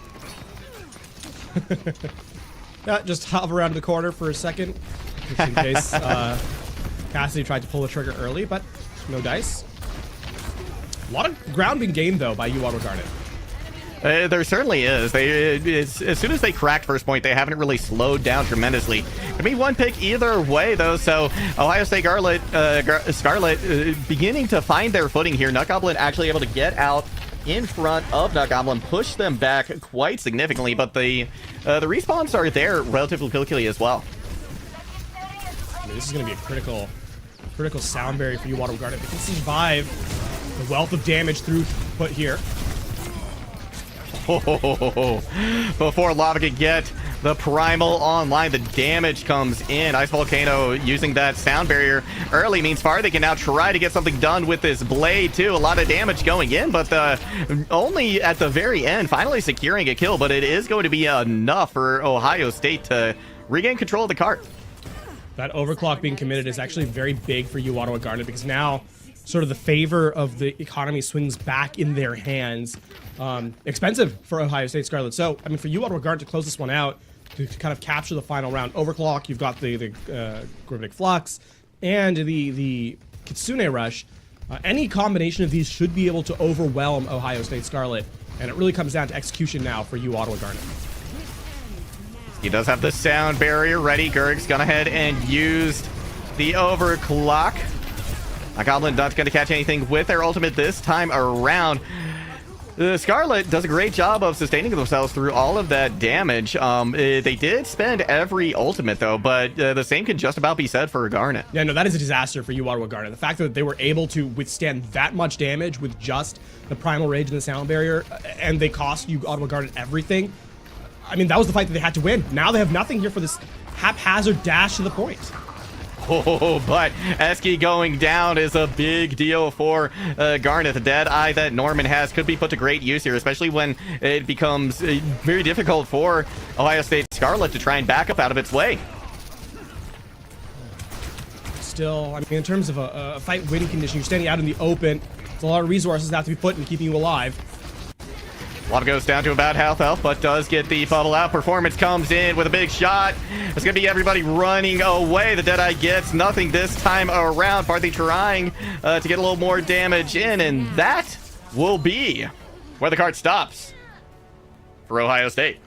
Yeah, just hover around the corner for a second, just in case Cassidy tried to pull the trigger early, but no dice. A lot of ground being gained, though, by UR Garnet. There certainly is. As soon as they cracked first point, they haven't really slowed down tremendously. Could be one pick either way, though. So Ohio State Scarlet beginning to find their footing here. Nut Goblin actually able to get out in front of Nut Goblin, push them back quite significantly, but the respawns are there relatively quickly as well. I mean, this is going to be a critical sound barrier for UR Garnet. They can survive the wealth of damage through put here. Before Lava can get the Primal online, the damage comes in. Ice Volcano using that sound barrier early means Farthey can now try to get something done with this blade too. A lot of damage going in, but only at the very end finally securing a kill, but it is going to be enough for Ohio State to regain control of the cart. That overclock being committed is actually very big for UR Garnet, because now sort of the favor of the economy swings back in their hands. Expensive for Ohio State Scarlet. So, I mean, for UR Garnet to close this one out, to kind of capture the final round. Overclock, you've got the Gravitic Flux, and the Kitsune Rush. Any combination of these should be able to overwhelm Ohio State Scarlet, and it really comes down to execution now for UR Garnet. He does have the sound barrier ready. Gurg's gone ahead and used the overclock. Goblin not going to catch anything with their ultimate this time around. The Scarlet does a great job of sustaining themselves through all of that damage. They did spend every ultimate, though, but the same can just about be said for Garnet. Yeah, no, that is a disaster for UR Garnet. The fact that they were able to withstand that much damage with just the Primal Rage and the Sound Barrier, and they cost UR Garnet everything. I mean, that was the fight that they had to win. Now they have nothing here for this haphazard dash to the point. Oh, but Eski going down is a big deal for Garnet. The dead eye that Norman has could be put to great use here, especially when it becomes very difficult for Ohio State Scarlet to try and back up out of its way. Still, I mean, in terms of a fight winning condition, you're standing out in the open. There's a lot of resources that have to be put into keeping you alive. Lava goes down to about half health, but does get the bubble out. Performance comes in with a big shot. It's going to be everybody running away. The Deadeye gets nothing this time around. Farthey trying to get a little more damage in, and that will be where the cart stops for Ohio State.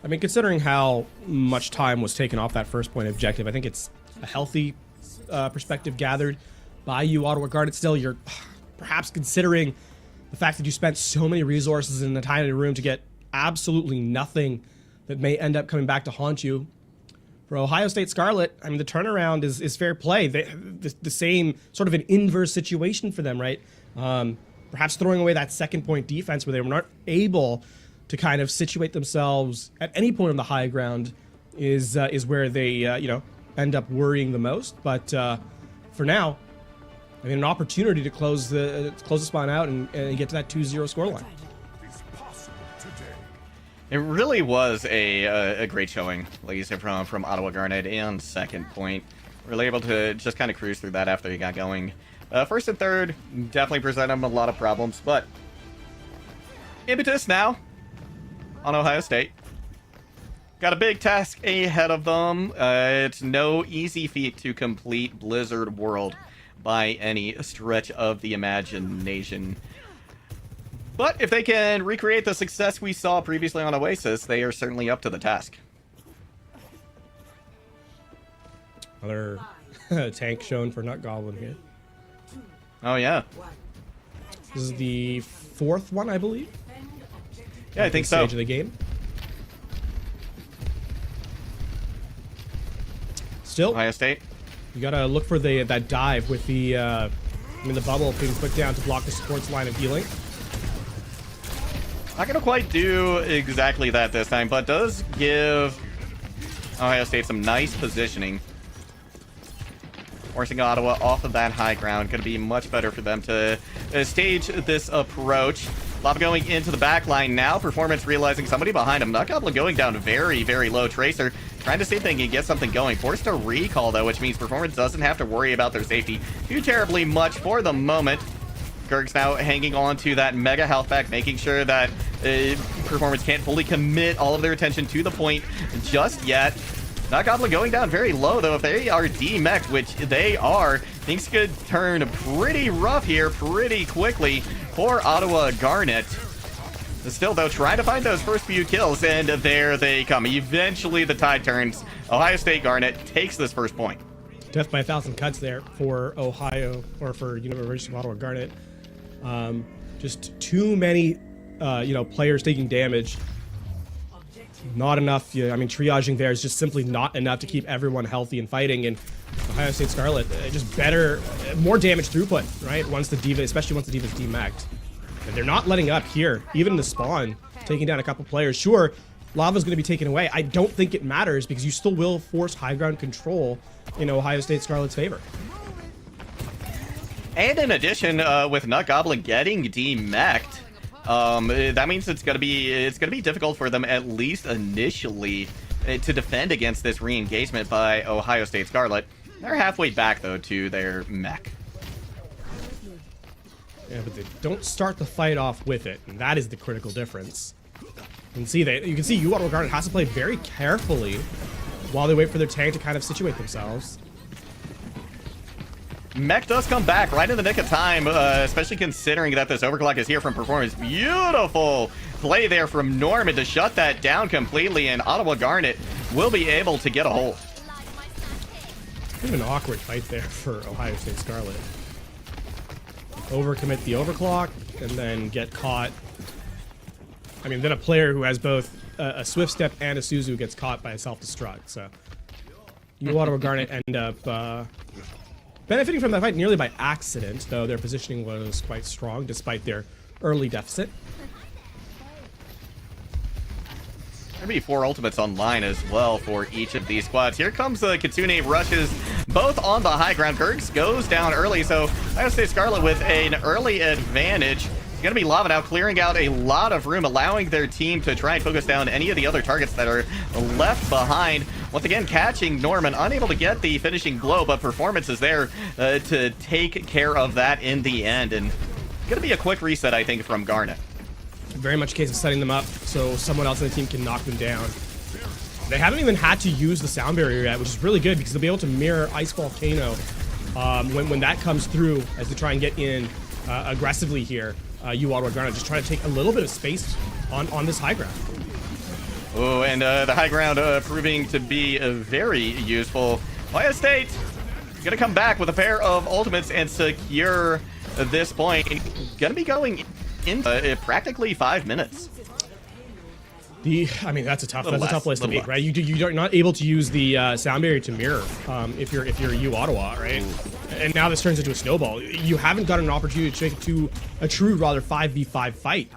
I mean, considering how much time was taken off that first point objective, I think it's a healthy perspective gathered by UR Garnet. Still, you're perhaps considering the fact that you spent so many resources in a tiny room to get absolutely nothing that may end up coming back to haunt you. For Ohio State Scarlet, I mean, the turnaround is fair play. The same sort of an inverse situation for them, right? Perhaps throwing away that second point defense where they were not able to kind of situate themselves at any point on the high ground is where they, end up worrying the most. But for now, I mean, an opportunity to close the spawn out and get to that 2-0 scoreline. It really was a great showing, like you said, from Ottawa Garnet and second point. Really able to just kind of cruise through that after he got going. First and third definitely presented him a lot of problems, but impetus now on Ohio State. Got a big task ahead of them. It's no easy feat to complete Blizzard World by any stretch of the imagination. But if they can recreate the success we saw previously on Oasis, they are certainly up to the task. Another tank shown for Nut Goblin here. Oh, yeah. This is the fourth one, I believe. Yeah, I think so. Stage of the game. Still, Ohio State. You gotta look for that dive with the the bubble being put down to block the support's line of healing. Not gonna quite do exactly that this time, but does give Ohio State some nice positioning. Forcing Ottawa off of that high ground. Gonna be much better for them to stage this approach. Lava going into the back line now. Performance realizing somebody behind him. NECC going down very, very low. Tracer trying to see if they can get something going. Forced a recall, though, which means Performance doesn't have to worry about their safety too terribly much for the moment. Cougars now hanging on to that mega health pack, making sure that Performance can't fully commit all of their attention to the point just yet. NECC going down very low, though. If they are demeched, which they are, things could turn pretty rough here pretty quickly for Ottawa Garnet. Still, though, trying to find those first few kills, and there they come. Eventually, the tide turns. Ohio State Garnet takes this first point. Death by 1,000 cuts there for Ohio, or for University of Ottawa Garnet. Just too many, players taking damage. Not enough. I mean, triaging there is just simply not enough to keep everyone healthy and fighting. And Ohio State Scarlet, just better, more damage throughput, right? Once the diva, especially once the diva's demeched. And they're not letting up here, even in the spawn, taking down a couple players. Sure, lava's going to be taken away. I don't think it matters because you still will force high ground control in Ohio State Scarlet's favor. And in addition, with NECC getting demeched, that means it's gonna be difficult for them, at least initially, to defend against this re-engagement by Ohio State Scarlet. They're halfway back though to their mech. Yeah, but they don't start the fight off with it, and that is the critical difference. You can see Ottawa Garnet has to play very carefully while they wait for their tank to kind of situate themselves. Mech does come back right in the nick of time, especially considering that this overclock is here from Performance. Beautiful play there from Norman to shut that down completely, and Ottawa Garnet will be able to get a hold. Kind of an awkward fight there for Ohio State Scarlet. Overcommit the overclock, and then get caught. I mean, then a player who has both a Swift Step and a Suzu gets caught by a self-destruct, so... Ottawa Garnet end up... benefiting from that fight nearly by accident, though their positioning was quite strong despite their early deficit. There'll be 4 ultimates online as well for each of these squads. Here comes the Kitsune rushes both on the high ground. Kurgs goes down early, so Ohio State Scarlet with an early advantage. It's going to be Lava now clearing out a lot of room, allowing their team to try and focus down any of the other targets that are left behind. Once again, catching Norman, unable to get the finishing blow, but Performance is there to take care of that in the end. And it's going to be a quick reset, I think, from Garnet. Very much a case of setting them up so someone else on the team can knock them down. They haven't even had to use the sound barrier yet, which is really good because they'll be able to mirror Ice Volcano when that comes through as they try and get in aggressively here. Ottawa Garnet just trying to take a little bit of space on this high ground. Oh, and the high ground proving to be very useful. Ohio State going to come back with a pair of ultimates and secure this point. Going to be going in practically 5 minutes. I mean, that's a tough place to be, right? You're not able to use the sound barrier to mirror if you're Ottawa, right? And now this turns into a snowball. You haven't got an opportunity to take it to a true, rather 5v5 fight.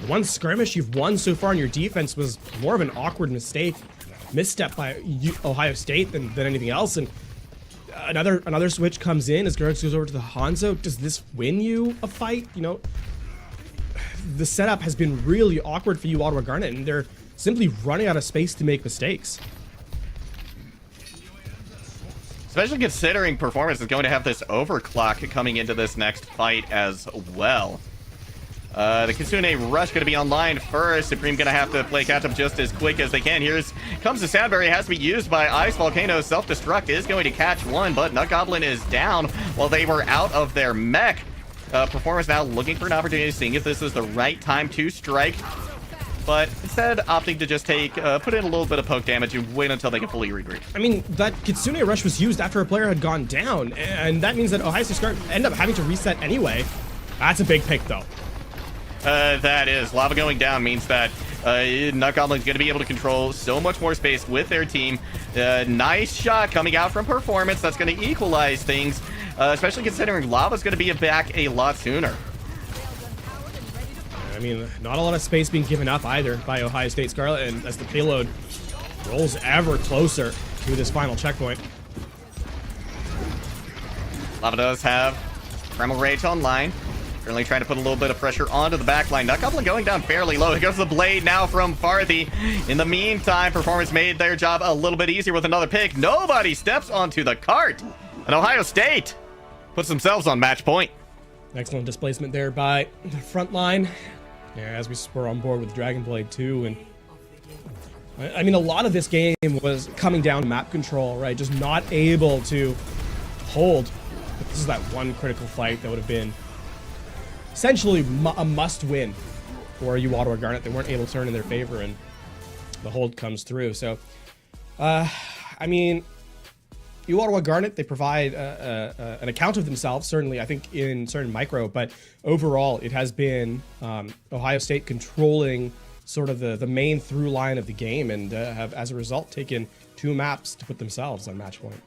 The one skirmish you've won so far in your defense was more of an awkward misstep by Ohio State than anything else. And another switch comes in as Gertz goes over to the Hanzo. Does this win you a fight? The setup has been really awkward for Ottawa Garnet, and they're simply running out of space to make mistakes. Especially considering Performance is going to have this overclock coming into this next fight as well. The Kitsune Rush going to be online first. Supreme going to have to play catch-up just as quick as they can. Here comes the sound barrier. Has to be used by Ice Volcano. Self-destruct is going to catch one, but NECC is down while they were out of their mech. Performance now looking for an opportunity, seeing if this is the right time to strike. But instead, opting to just put in a little bit of poke damage and wait until they can fully regroup. I mean, that Kitsune Rush was used after a player had gone down, and that means that Ohio State Scarlet end up having to reset anyway. That's a big pick, though. That is. Lava going down means that NECC is going to be able to control so much more space with their team. Nice shot coming out from Performance. That's going to equalize things, especially considering Lava's going to be back a lot sooner. I mean, not a lot of space being given up either by Ohio State Scarlet, and as the payload rolls ever closer to this final checkpoint. Lava does have Primal Rage online. Currently trying to put a little bit of pressure onto the backline. Nut Goblin going down fairly low. Here goes the blade now from Farthy. In the meantime, Performance made their job a little bit easier with another pick. Nobody steps onto the cart. And Ohio State puts themselves on match point. Excellent displacement there by the front line. Yeah, as we were on board with Dragon Blade 2. And I mean, a lot of this game was coming down to map control, right? Just not able to hold. But this is that one critical fight that would have been essentially a must-win for you, Ottawa Garnet. They weren't able to turn in their favor, and the hold comes through. So, I mean, you Ottawa Garnet, they provide an account of themselves, certainly, I think, in certain micro, but overall, it has been Ohio State controlling sort of the main through line of the game, and have, as a result, taken 2 maps to put themselves on match point.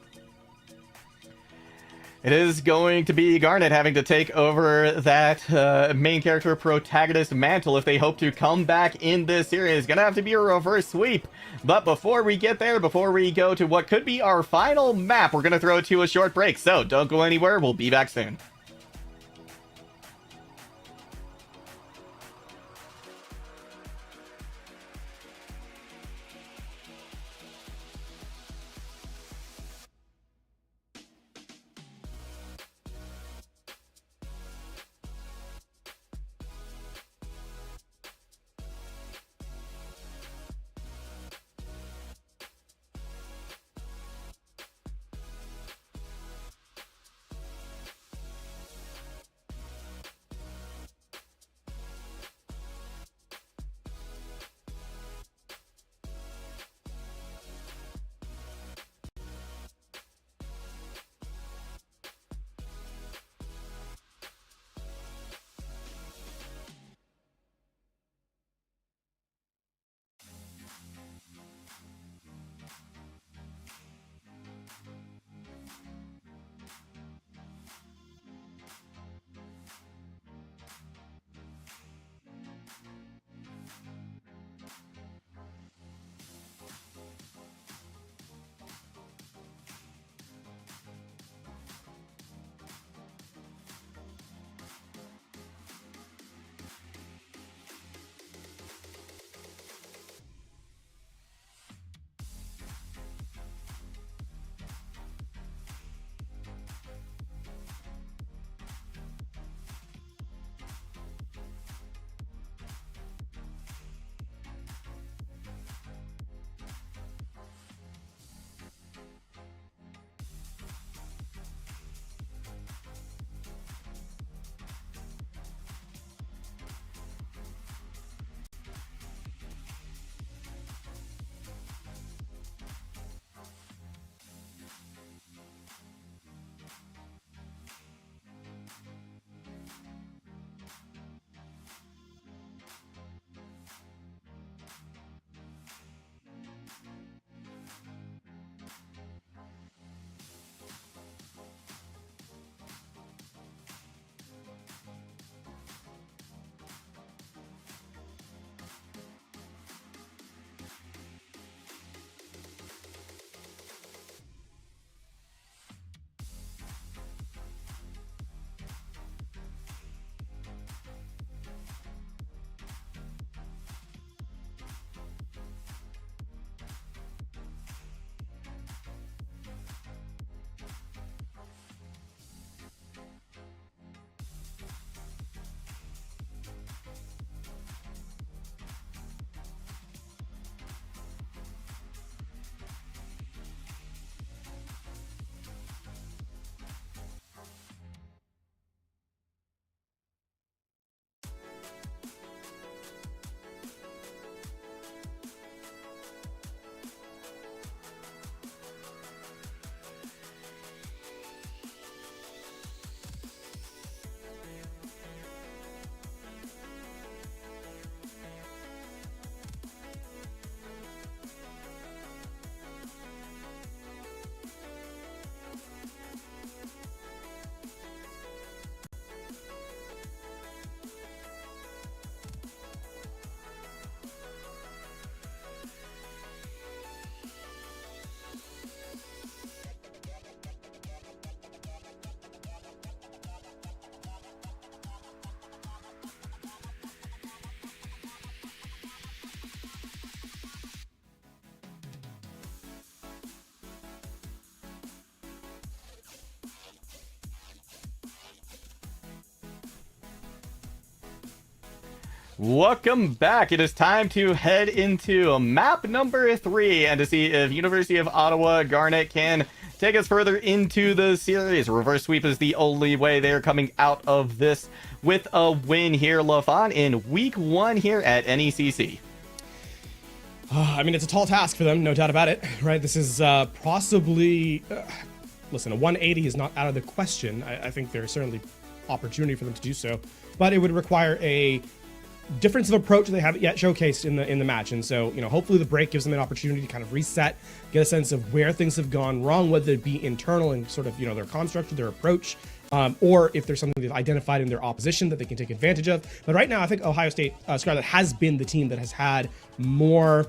It is going to be Garnet having to take over that main character protagonist mantle if they hope to come back in this series. It's going to have to be a reverse sweep. But before we get there, before we go to what could be our final map, we're going to throw it to a short break. So don't go anywhere. We'll be back soon. Welcome back. It is time to head into map number 3 and to see if University of Ottawa Garnet can take us further into the series. Reverse sweep is the only way they're coming out of this with a win here, LaFon, in week 1 here at NECC. I mean, it's a tall task for them, no doubt about it, right? This is possibly... listen, a 180 is not out of the question. I think there's certainly opportunity for them to do so, but it would require a difference of approach they haven't yet showcased in the match. And so, you know, hopefully the break gives them an opportunity to kind of reset, get a sense of where things have gone wrong, whether it be internal and sort of, you know, their construct or their approach, or if there's something they've identified in their opposition that they can take advantage of. But right now, I think Ohio State Scarlet has been the team that has had more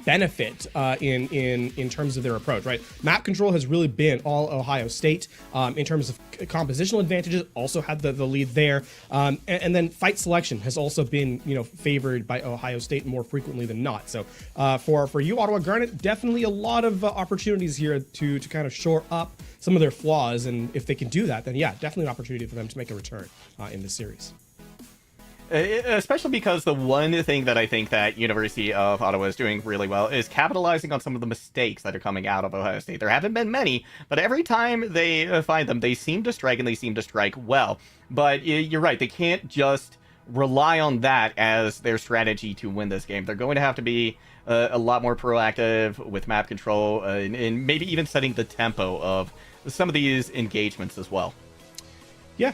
benefit in terms of their approach, right? Map control has really been all Ohio State. In terms of compositional advantages, also had the lead there. And then fight selection has also been, you know, favored by Ohio State more frequently than not. So for you, Ottawa Garnet, definitely a lot of opportunities here to kind of shore up some of their flaws. And if they can do that, then yeah, definitely an opportunity for them to make a return in this series. Especially because the one thing that I think that University of Ottawa is doing really well is capitalizing on some of the mistakes that are coming out of Ohio State. There haven't been many, but every time they find them, they seem to strike, and they seem to strike well. But you're right, they can't just rely on that as their strategy to win this game. They're going to have to be a lot more proactive with map control and maybe even setting the tempo of some of these engagements as well. Yeah,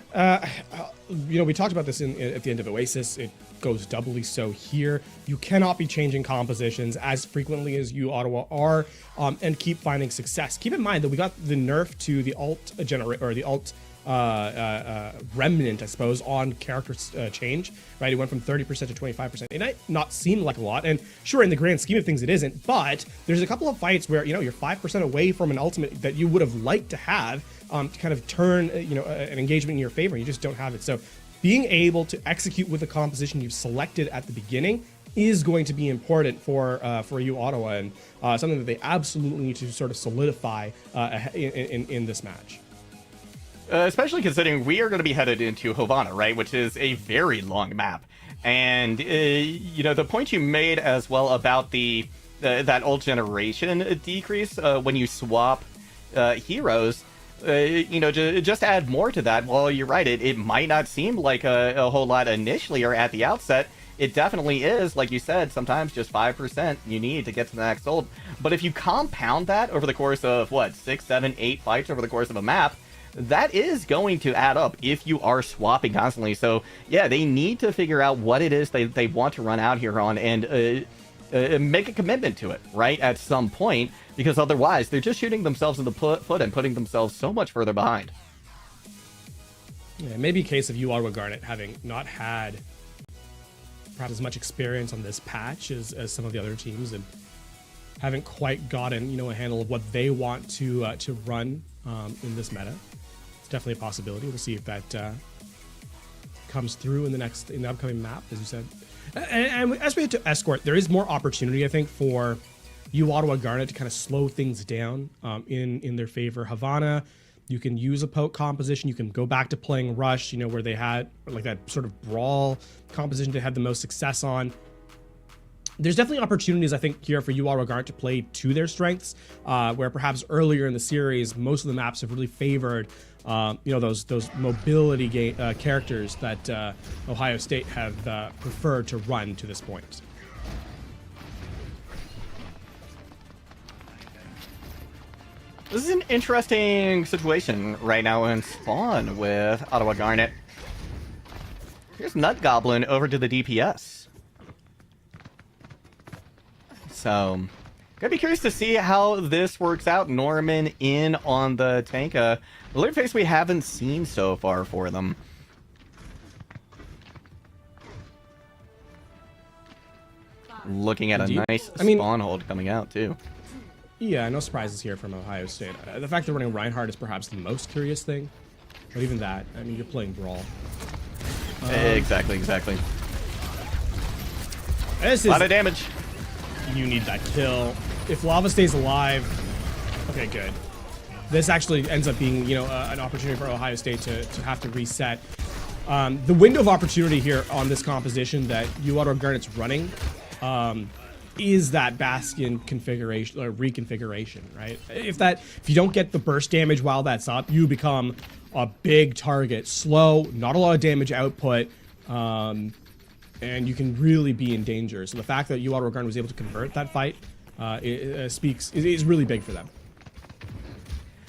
you know, we talked about this at the end of Oasis. It goes doubly so here. You cannot be changing compositions as frequently as you, Ottawa, are, and keep finding success. Keep in mind that we got the nerf to the alt remnant, I suppose, on character change, right? It went from 30% to 25%. It might not seem like a lot, and sure, in the grand scheme of things, it isn't, but there's a couple of fights where, you know, you're 5% away from an ultimate that you would have liked to have to kind of turn, you know, an engagement in your favor. You just don't have it. So being able to execute with the composition you've selected at the beginning is going to be important for you, Ottawa, and something that they absolutely need to sort of solidify in this match. Especially considering we are going to be headed into Havana, right, which is a very long map. And, you know, the point you made as well about the that old generation decrease when you swap heroes, you know, just add more to that. Well, you're right, it might not seem like a whole lot initially or at the outset. It definitely is, like you said, sometimes just 5% you need to get to the next ult. But if you compound that over the course of, what, 6, 7, 8 fights over the course of a map, that is going to add up if you are swapping constantly. So, yeah, they need to figure out what it is they want to run out here on and make a commitment to it, right, at some point, because otherwise they're just shooting themselves in the foot and putting themselves so much further behind. Yeah, maybe a case of you, Ottawa Garnet, having not had perhaps as much experience on this patch as some of the other teams, and haven't quite gotten, you know, a handle of what they want to run in this meta. It's definitely a possibility. We'll see if that comes through in the upcoming map, as you said. And as we head to Escort, there is more opportunity, I think, for you, Ottawa Garnet, to kind of slow things down in their favor. Havana, you can use a poke composition. You can go back to playing Rush, you know, where they had like that sort of brawl composition they had the most success on. There's definitely opportunities, I think, here for you, Ottawa Garnet, to play to their strengths, where perhaps earlier in the series, most of the maps have really favored, you know, those mobility characters that Ohio State have preferred to run to this point. This is an interesting situation right now in Spawn with Ottawa Garnet. Here's Nut Goblin over to the DPS. So, gonna be curious to see how this works out. Norman in on the tank. The later phase we haven't seen so far for them. Looking at a nice spawn hold coming out, too. Yeah, no surprises here from Ohio State. The fact they're running Reinhardt is perhaps the most curious thing. But even that, I mean, you're playing Brawl. Exactly. This is, a lot of damage. You need that kill. If Lava stays alive... Okay, good. This actually ends up being, you know, an opportunity for Ohio State to have to reset. The window of opportunity here on this composition that UAuto Garnet's running is that Bastion configuration or reconfiguration, right? If you don't get the burst damage while that's up, you become a big target. Slow, not a lot of damage output, and you can really be in danger. So the fact that UAuto Garnet was able to convert that fight is really big for them.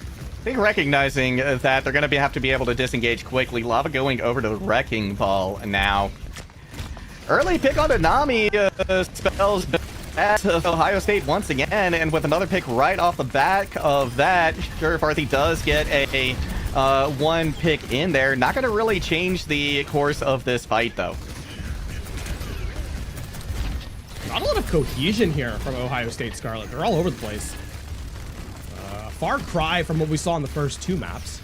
I think recognizing that they're going to have to be able to disengage quickly. Lava going over to the Wrecking Ball now. Early pick on Anami spells at Ohio State once again, and with another pick right off the back of that, sure, Farthy does get a one pick in there. Not going to really change the course of this fight, though. Not a lot of cohesion here from Ohio State Scarlet. They're all over the place. Far cry from what we saw in the first two maps.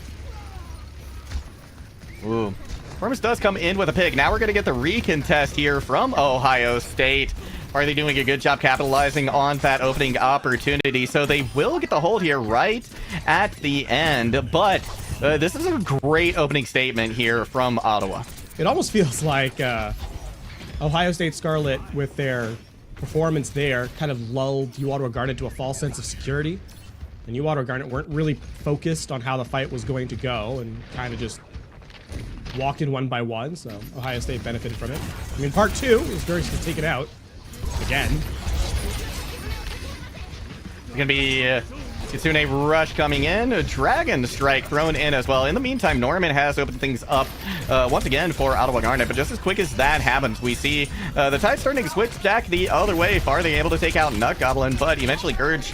Ooh. Worms does come in with a pick. Now we're going to get the recontest here from Ohio State. Are they doing a good job capitalizing on that opening opportunity? So they will get the hold here right at the end. But this is a great opening statement here from Ottawa. It almost feels like Ohio State Scarlet, with their performance there, kind of lulled UAuto Garnet to a false sense of security. And UAuto Garnet weren't really focused on how the fight was going to go and kind of just walked in one by one, so Ohio State benefited from it. I mean, part two is Gurgs to take it out again. It's going to be Kitsune Rush coming in, a Dragon Strike thrown in as well. In the meantime, Norman has opened things up once again for Ottawa Garnet, but just as quick as that happens, we see the tide starting to switch back the other way. Farthy able to take out Nut Goblin, but eventually Gurge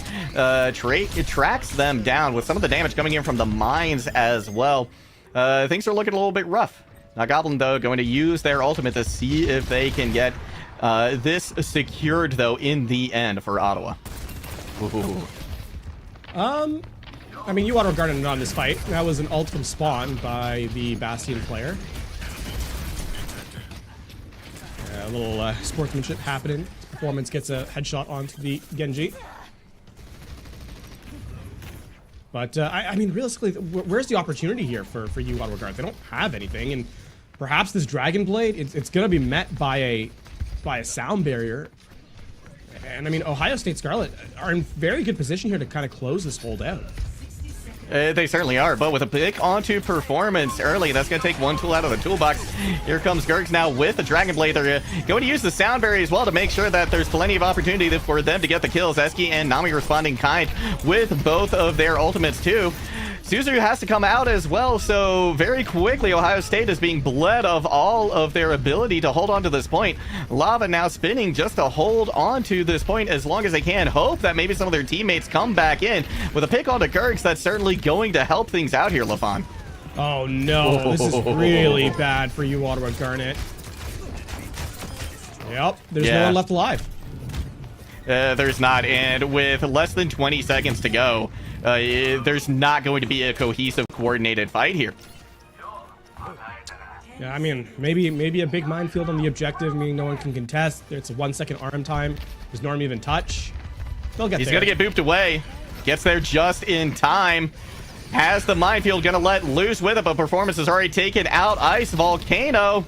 tracks them down with some of the damage coming in from the mines as well. Things are looking a little bit rough. Nut Goblin, though, going to use their ultimate to see if they can get this secured, though, in the end for Ottawa. Ooh. I mean, UAuto Garnet on this fight. That was an ult from spawn by the Bastion player. A little sportsmanship happening. Performance gets a headshot onto the Genji. But, I mean, realistically, where's the opportunity here for UAuto Garnet? They don't have anything, and perhaps this Dragon Blade, it's going to be met by a sound barrier. And I mean, Ohio State Scarlet are in very good position here to kind of close this hold out. They certainly are, but with a pick onto performance early, that's going to take one tool out of the toolbox. Here comes Gurgs now with the Dragon Blade. They're going to use the sound barrier as well to make sure that there's plenty of opportunity for them to get the kills. Eski and Nami responding kind with both of their ultimates too. Suzu has to come out as well, so very quickly Ohio State is being bled of all of their ability to hold on to this point. Lava now spinning just to hold on to this point as long as they can. Hope that maybe some of their teammates come back in. With a pick onto Gurgs, that's certainly going to help things out here, Lafon. Oh no, this is really bad for you, Ottawa Garnet. Yep, there's no one left alive. There's not, and with less than 20 seconds to go, there's not going to be a cohesive, coordinated fight here. Yeah, I mean, maybe a big minefield on the objective, meaning no one can contest. It's a 1 second arm time. Does Norm even touch? They'll get there. He's going to get booped away. Gets there just in time. Has the minefield going to let loose with it, but performance has already taken out Ice Volcano.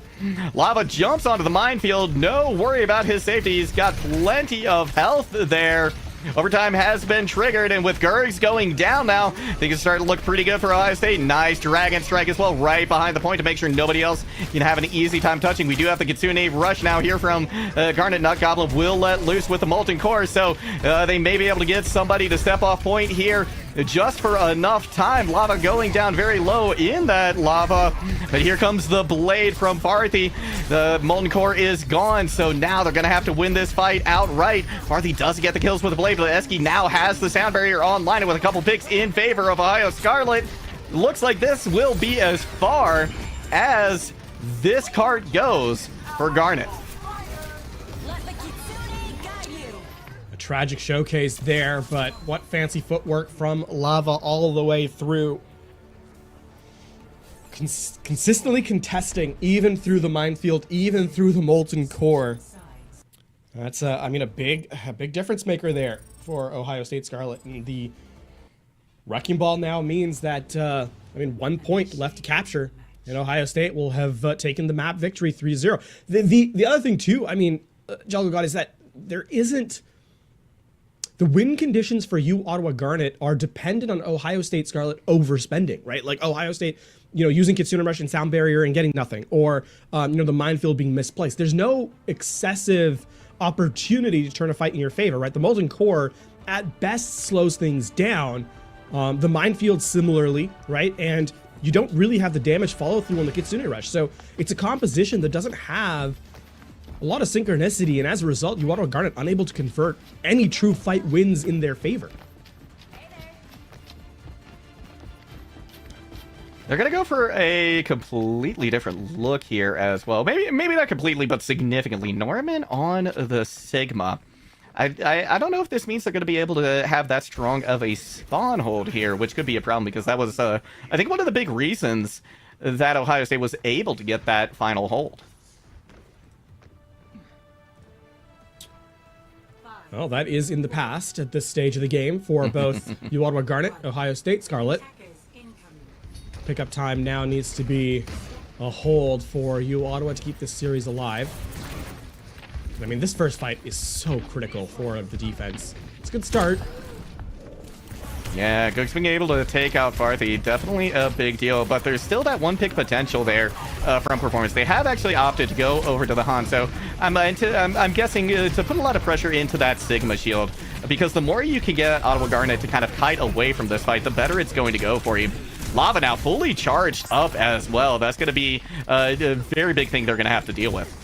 Lava jumps onto the minefield. No worry about his safety. He's got plenty of health there. Overtime has been triggered, and with Gurgs going down now, things are starting to look pretty good for Ohio State. Nice Dragon Strike as well, right behind the point to make sure nobody else can have an easy time touching. We do have the Kitsune Rush now here from Garnet. Nut Goblin will let loose with the Molten Core, so they may be able to get somebody to step off point here just for enough time. Lava going down very low in that lava, but here comes the blade from Farthy. The Molten Core is gone, so now they're going to have to win this fight outright. Farthy does get the kills with the blade, but Eski now has the sound barrier online, and with a couple picks in favor of Ohio Scarlet, looks like this will be as far as this cart goes for Garnet. Tragic showcase there, but what fancy footwork from Lava all the way through. Consistently contesting, even through the minefield, even through the Molten Core. That's, I mean, a big difference maker there for Ohio State Scarlet. And the Wrecking Ball now means that, I mean, 1 point left to capture. and Ohio State will have taken the map victory 3-0. The other thing too, I mean, Jelgo God, is that there isn't the win conditions for you, Ottawa Garnet, are dependent on Ohio State Scarlet overspending, right? Like Ohio State, using Kitsune Rush and Sound Barrier and getting nothing, or the minefield being misplaced. There's no excessive opportunity to turn a fight in your favor, right? The Molten Core at best slows things down. The minefield similarly, right? And you don't really have the damage follow through on the Kitsune Rush. So it's a composition that doesn't have a lot of synchronicity, and as a result, you Ottawa Garnet unable to convert any true fight wins in their favor. They're going to go for a completely different look here as well. Maybe not completely, but significantly. Norman on the Sigma. I don't know if this means they're going to be able to have that strong of a spawn hold here, which could be a problem because that was, I think, one of the big reasons that Ohio State was able to get that final hold. Well, that is in the past at this stage of the game for both you Ottawa Garnet, Ohio State Scarlet. Pickup time now needs to be a hold for you Ottawa to keep this series alive. I mean, this first fight is so critical for the defense. It's a good start. Yeah, Googs being able to take out Farthy, definitely a big deal, but there's still that one pick potential there from performance. They have actually opted to go over to the Han, so I'm guessing to put a lot of pressure into that Sigma shield, because the more you can get Ottawa Garnet to kind of kite away from this fight, the better it's going to go for you. Lava now fully charged up as well. That's going to be a very big thing they're going to have to deal with.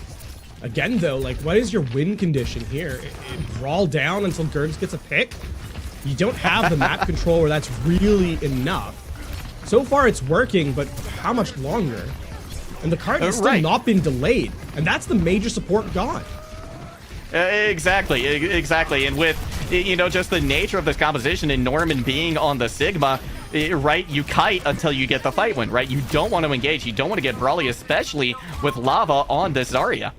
Again, though, like, what is your win condition here? Brawl down until Gergs gets a pick? You don't have the map control where that's really enough. So far, it's working, but how much longer? And the card has still not been delayed, and that's the major support gone. Exactly. And with, just the nature of this composition and Norman being on the Sigma, right, you kite until you get the fight win, right? You don't want to engage. You don't want to get brawly, especially with Lava on this Zarya.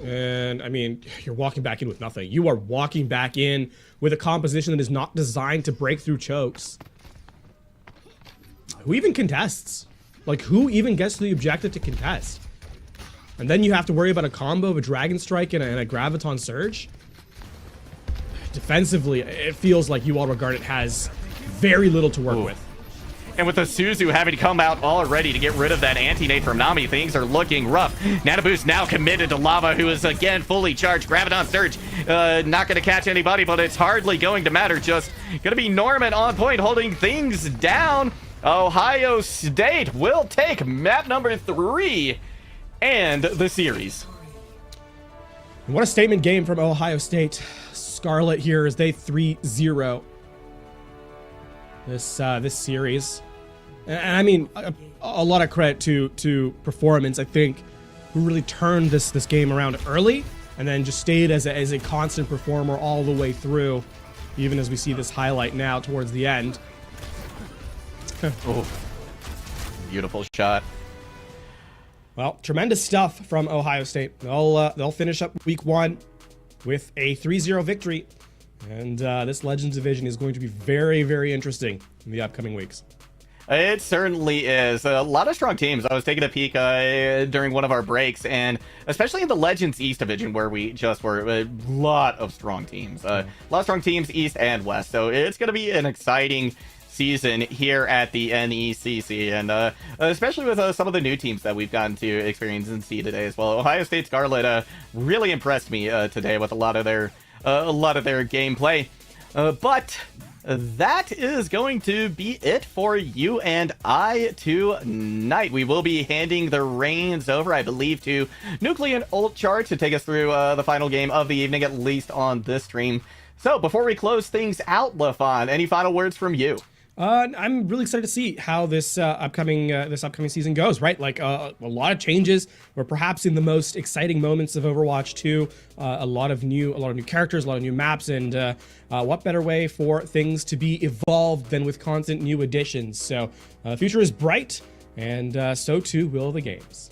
And, I mean, you're walking back in with nothing. You are walking back in with a composition that is not designed to break through chokes. Who even contests? Like, who even gets to the objective to contest? And then you have to worry about a combo of a Dragon Strike and a Graviton Surge? Defensively, it feels like you Ottawa Garnet has very little to work with. And with the Suzu having to come out already to get rid of that anti-nade from Nami, things are looking rough. Nanoboost now committed to Lava, who is again fully charged. Graviton Surge, not going to catch anybody, but it's hardly going to matter. Just going to be Norman on point, holding things down. Ohio State will take map number 3 and the series. What a statement game from Ohio State. Scarlet here as they 3-0 this series. And I mean, a lot of credit to Performance, I think, who really turned this game around early and then just stayed as a constant performer all the way through, even as we see this highlight now towards the end. Oh, beautiful shot. Well, tremendous stuff from Ohio State. They'll finish up week 1 with a 3-0 victory. And this Legends division is going to be very, very interesting in the upcoming weeks. It certainly is. A lot of strong teams. I was taking a peek during one of our breaks, and especially in the Legends East division, where we just were, a lot of strong teams. A lot of strong teams East and West. So it's going to be an exciting season here at the NECC, and especially with some of the new teams that we've gotten to experience and see today as well. Ohio State Scarlet really impressed me today with a lot of their gameplay, but that is going to be it for you and I tonight. We will be handing the reins over, I believe, to Nuclear Ultchar to take us through the final game of the evening, at least on this stream. So before we close things out, Lafon, any final words from you? I'm really excited to see how this upcoming season goes. Right, like a lot of changes. We're perhaps in the most exciting moments of Overwatch 2. A lot of new characters, a lot of new maps, and what better way for things to be evolved than with constant new additions? So the future is bright, and so too will the games.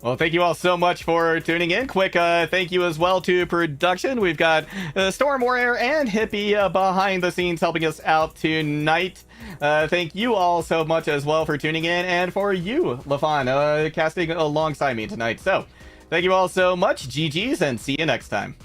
Well, thank you all so much for tuning in. Quick thank you as well to production. We've got Storm Warrior and Hippie behind the scenes helping us out tonight. Thank you all so much as well for tuning in, and for you, LaFon, casting alongside me tonight. So, thank you all so much. GG's, and see you next time.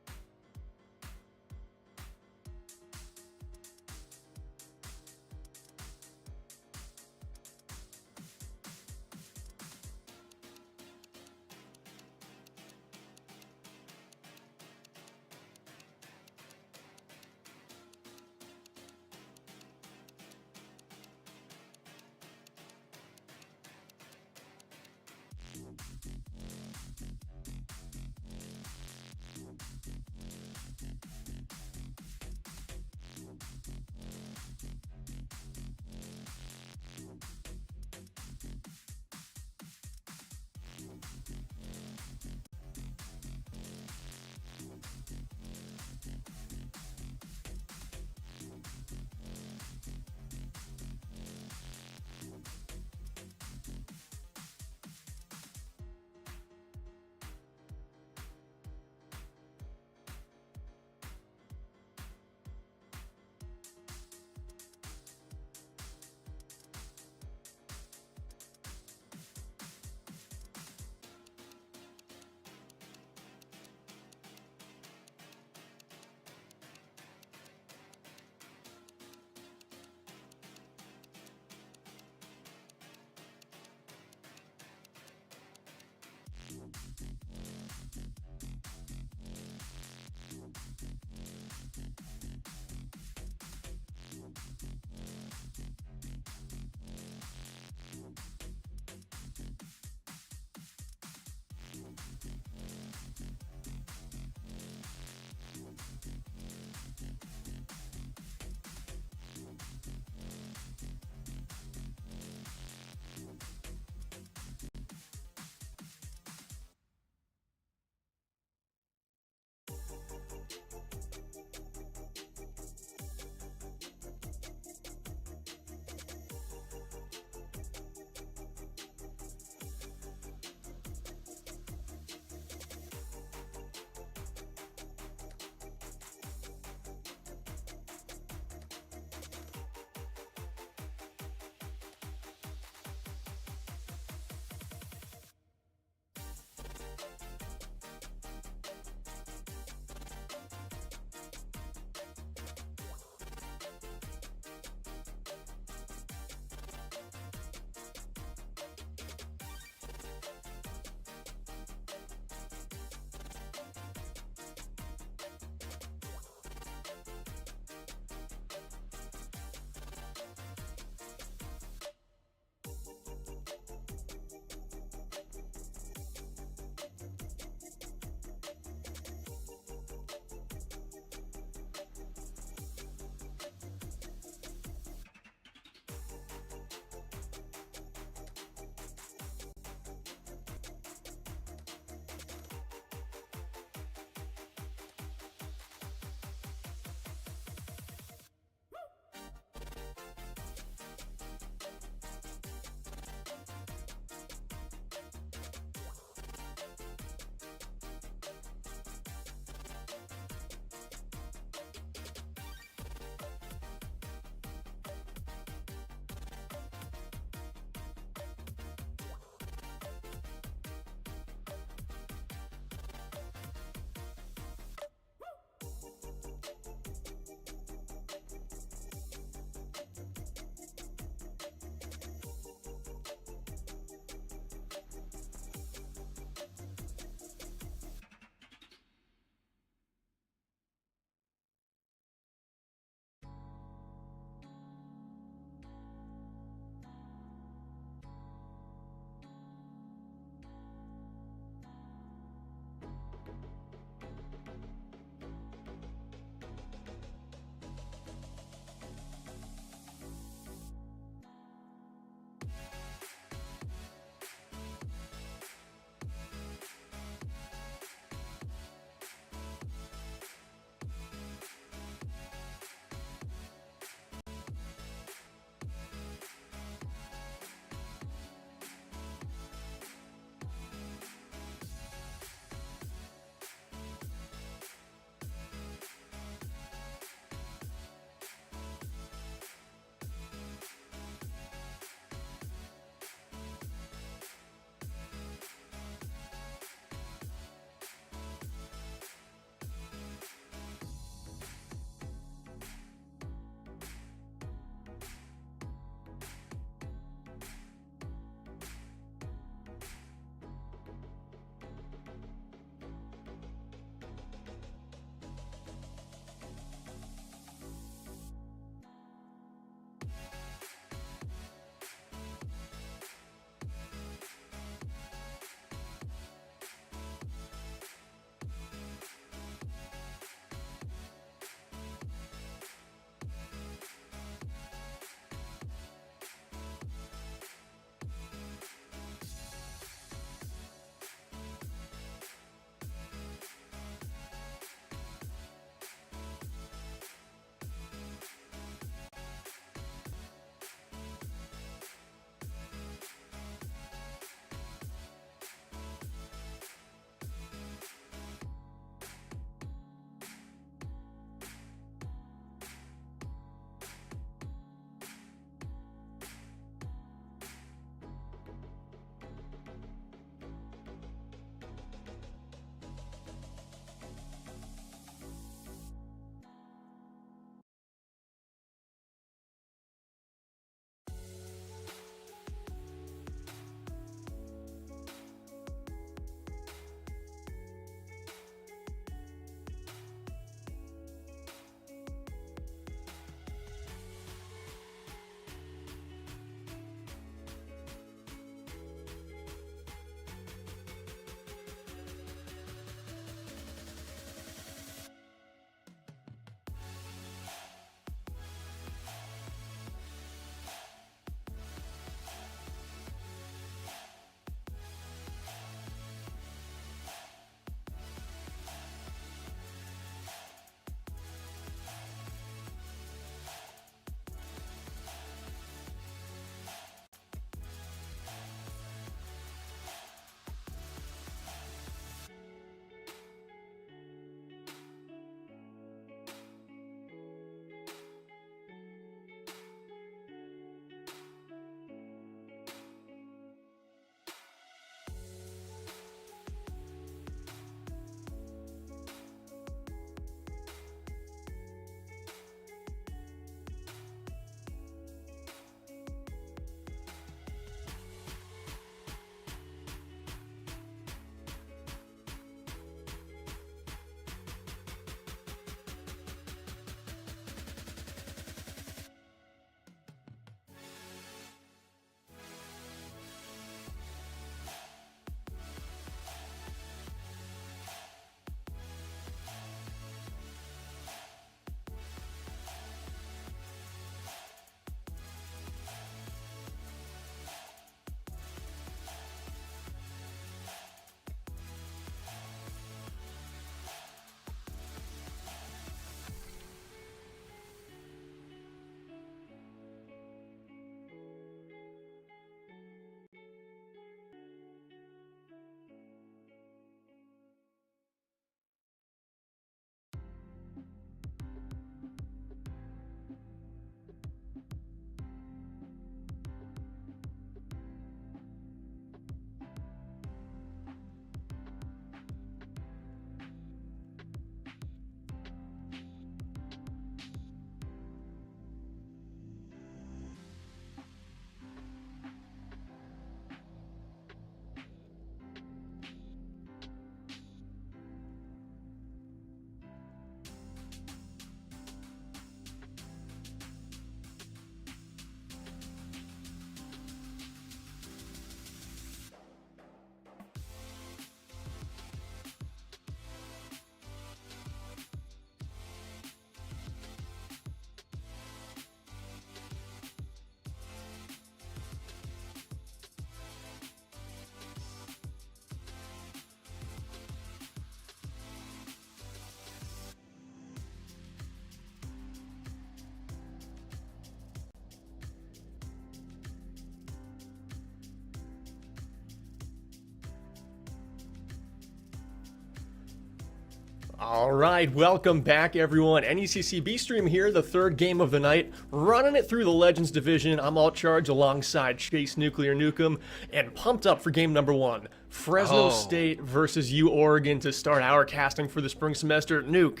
All right, welcome back, everyone. NECC B-Stream here, the third game of the night, running it through the Legends Division. I'm all charged alongside Chase Nuclear Nukem, and pumped up for game number one. Fresno State versus U Oregon to start our casting for the spring semester. Nuke,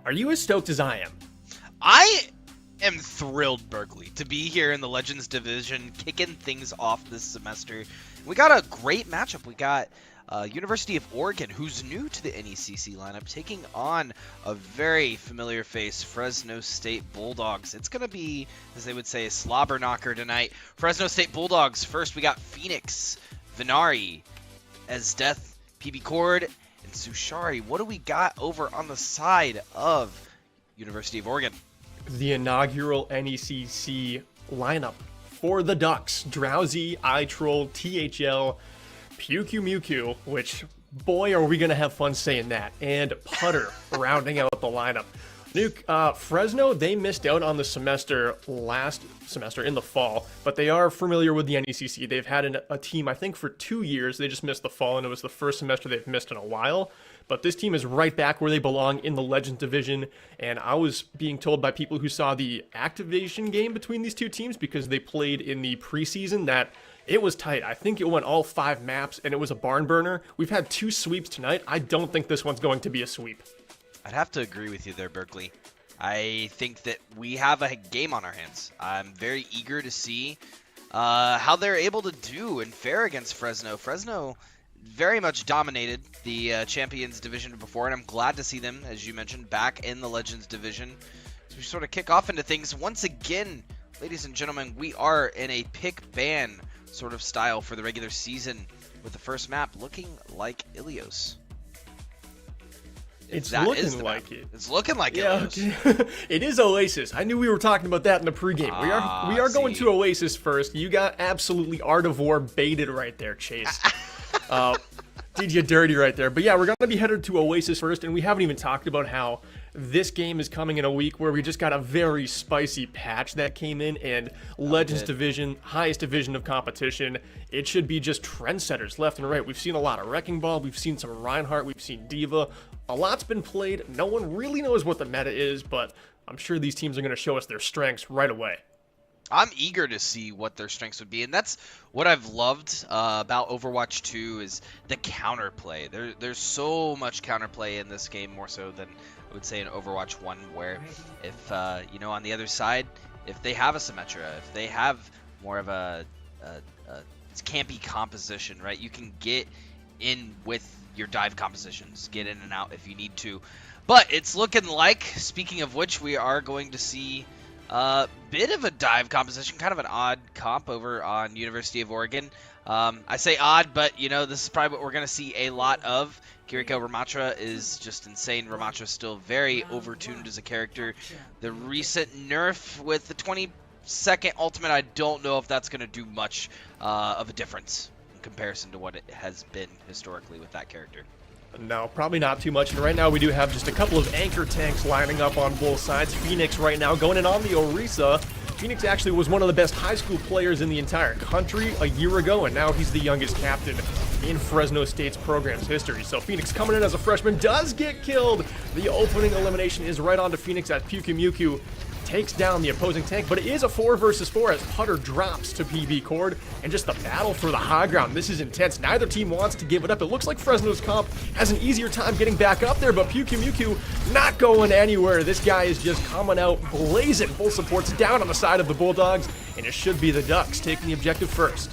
are you as stoked as I am? I am thrilled, Berkeley, to be here in the Legends Division, kicking things off this semester. We got a great matchup. We got University of Oregon, who's new to the NECC lineup, taking on a very familiar face, Fresno State Bulldogs. It's going to be, as they would say, a slobber knocker tonight. Fresno State Bulldogs, first we got Phoenix, Venari, Esdeath, PB Cord, and Sushari. What do we got over on the side of University of Oregon? The inaugural NECC lineup for the Ducks. Drowsy, iTroll, THL, Puku, which, boy, are we going to have fun saying that, and Putter rounding out the lineup. Nuke, Fresno, they missed out on the semester last semester in the fall, but they are familiar with the NECC. They've had a team, I think, for 2 years. They just missed the fall, and it was the first semester they've missed in a while. But this team is right back where they belong in the Legends Division, and I was being told by people who saw the activation game between these two teams, because they played in the preseason, that it was tight. I think it went all 5 maps, and it was a barn burner. We've had 2 sweeps tonight. I don't think this one's going to be a sweep. I'd have to agree with you there, Berkeley. I think that we have a game on our hands. I'm very eager to see how they're able to do and fare against Fresno. Fresno very much dominated the Champions Division before, and I'm glad to see them, as you mentioned, back in the Legends Division. As we sort of kick off into things, once again, ladies and gentlemen, we are in a pick-ban sort of style for the regular season, with the first map looking like Ilios. It's looking like it. It's looking like Ilios. Okay. It is Oasis. I knew we were talking about that in the pregame. We are going to Oasis first. You got absolutely Art of War baited right there, Chase. Did you dirty right there. But yeah, we're going to be headed to Oasis first, and we haven't even talked about how this game is coming in a week where we just got a very spicy patch that came in, and Legends Division, highest division of competition, it should be just trendsetters left and right. We've seen a lot of Wrecking Ball, we've seen some Reinhardt, we've seen Diva. A lot's been played. No one really knows what the meta is, but I'm sure these teams are going to show us their strengths right away. I'm eager to see what their strengths would be, and that's what I've loved about Overwatch 2 is the counterplay. There's so much counterplay in this game, more so than I would say in Overwatch 1, where if, on the other side, if they have a Symmetra, if they have more of a campy composition, right, you can get in with your dive compositions, get in and out if you need to. But it's looking like, speaking of which, we are going to see a bit of a dive composition, kind of an odd comp over on University of Oregon. I say odd, but, this is probably what we're going to see a lot of. Kiriko Ramatra is just insane. Ramatra is still very overtuned as a character. The recent nerf with the 20-second ultimate, I don't know if that's going to do much of a difference in comparison to what it has been historically with that character. No, probably not too much. And right now we do have just a couple of anchor tanks lining up on both sides. Phoenix right now going in on the Orisa. Phoenix actually was one of the best high school players in the entire country a year ago, and now he's the youngest captain in Fresno State's program's history. So Phoenix coming in as a freshman does get killed. The opening elimination is right onto Phoenix as Puku takes down the opposing tank, but it is a 4 versus 4 as Putter drops to PB Cord, and just the battle for the high ground. This is intense. Neither team wants to give it up. It looks like Fresno's comp has an easier time getting back up there, but Puku not going anywhere. This guy is just coming out blazing. Full supports down on the side of the Bulldogs, and it should be the Ducks taking the objective first.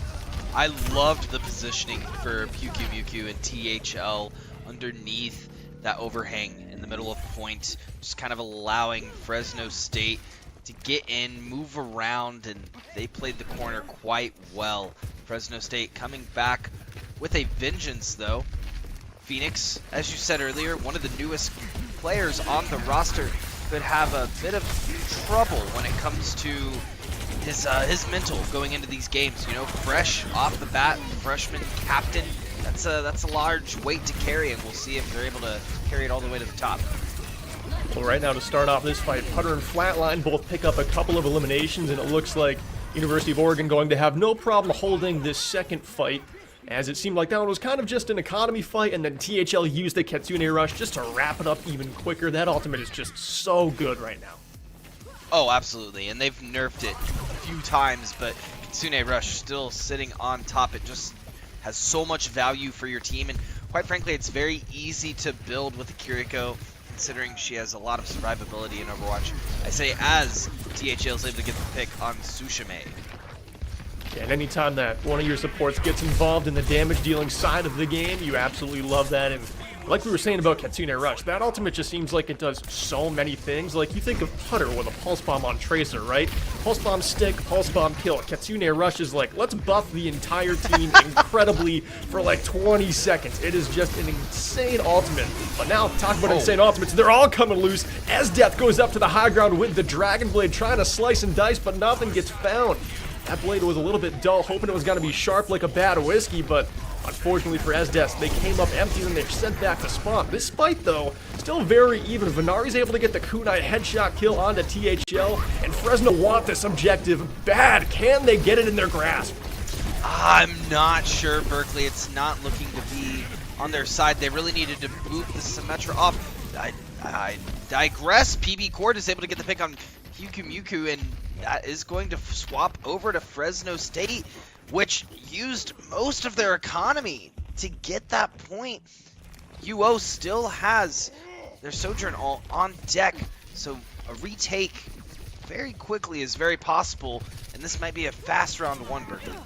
I loved the positioning for Puku and THL underneath that overhang in the middle of point, just kind of allowing Fresno State to get in, move around, and they played the corner quite well. Fresno State coming back with a vengeance, though. Phoenix, as you said earlier, one of the newest players on the roster, could have a bit of trouble when it comes to his mental going into these games. Fresh off the bat, freshman captain. That's a large weight to carry, and we'll see if they're able to carry it all the way to the top. Well, right now to start off this fight, Putter and Flatline both pick up a couple of eliminations, and it looks like University of Oregon going to have no problem holding this second fight. as it seemed like that one was kind of just an economy fight, and then THL used the Kitsune Rush just to wrap it up even quicker. That ultimate is just so good right now. Oh, absolutely, and they've nerfed it a few times, but Kitsune Rush still sitting on top. It just has so much value for your team, and quite frankly, it's very easy to build with the Kiriko, considering she has a lot of survivability in Overwatch. I say as THL is able to get the pick on Tsushime. And anytime that one of your supports gets involved in the damage dealing side of the game, you absolutely love that. And like we were saying about Kitsune Rush, that ultimate just seems like it does so many things. Like you think of Putter with a Pulse Bomb on Tracer, right? Pulse Bomb stick, Pulse Bomb kill. Kitsune Rush is like, let's buff the entire team incredibly for like 20 seconds. It is just an insane ultimate. But now, talk about insane ultimates, they're all coming loose. Esdeath goes up to the high ground with the Dragon Blade, trying to slice and dice, but nothing gets found. That blade was a little bit dull, hoping it was going to be sharp like a bad whiskey, but unfortunately for Esdeath, they came up empty and they're sent back to spawn. This fight, though, still very even. Venari's able to get the kunai headshot kill onto THL, and Fresno want this objective bad. Can they get it in their grasp? I'm not sure, Berkeley. It's not looking to be on their side. They really needed to boot the Symmetra off. I digress. PB Cord is able to get the pick on Hyukumuku, and that is going to swap over to Fresno State, which used most of their economy to get that point. UO still has their Sojourn all on deck, so a retake very quickly is very possible, and this might be a fast round one, Berkeley.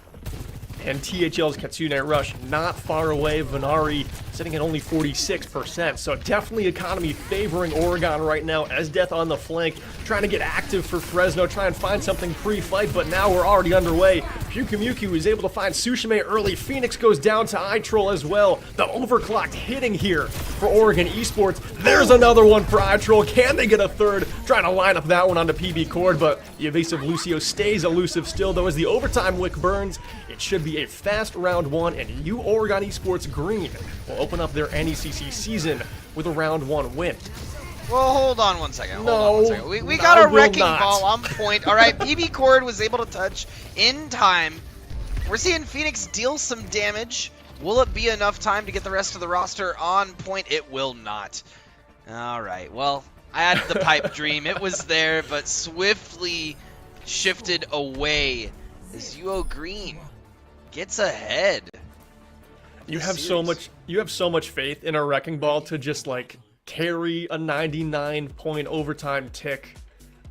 And THL's Kitsune Rush not far away. Venari sitting at only 46%. So definitely economy favoring Oregon right now. Esdeath on the flank, trying to get active for Fresno, try and find something pre-fight, but now we're already underway. Hyukumuku is able to find Tsushime early. Phoenix goes down to iTroll as well. The overclocked hitting here for Oregon Esports. There's another one for iTroll. Can they get a third? Trying to line up that one onto PB Cord, but the evasive Lucio stays elusive still, though, as the overtime wick burns. It should be a fast round one, and you Oregon Esports Green will open up their NECC season with a round one win. Well, hold on one second. Hold No, on one second. We I got a will wrecking not. ball on point. All right, PB Cord was able to touch in time. We're seeing Phoenix deal some damage. Will it be enough time to get the rest of the roster on point? It will not. All right, well, I had the pipe dream. It was there, but swiftly shifted away as UO Green gets ahead. You have so much faith in a wrecking ball to just like carry a 99-point overtime tick,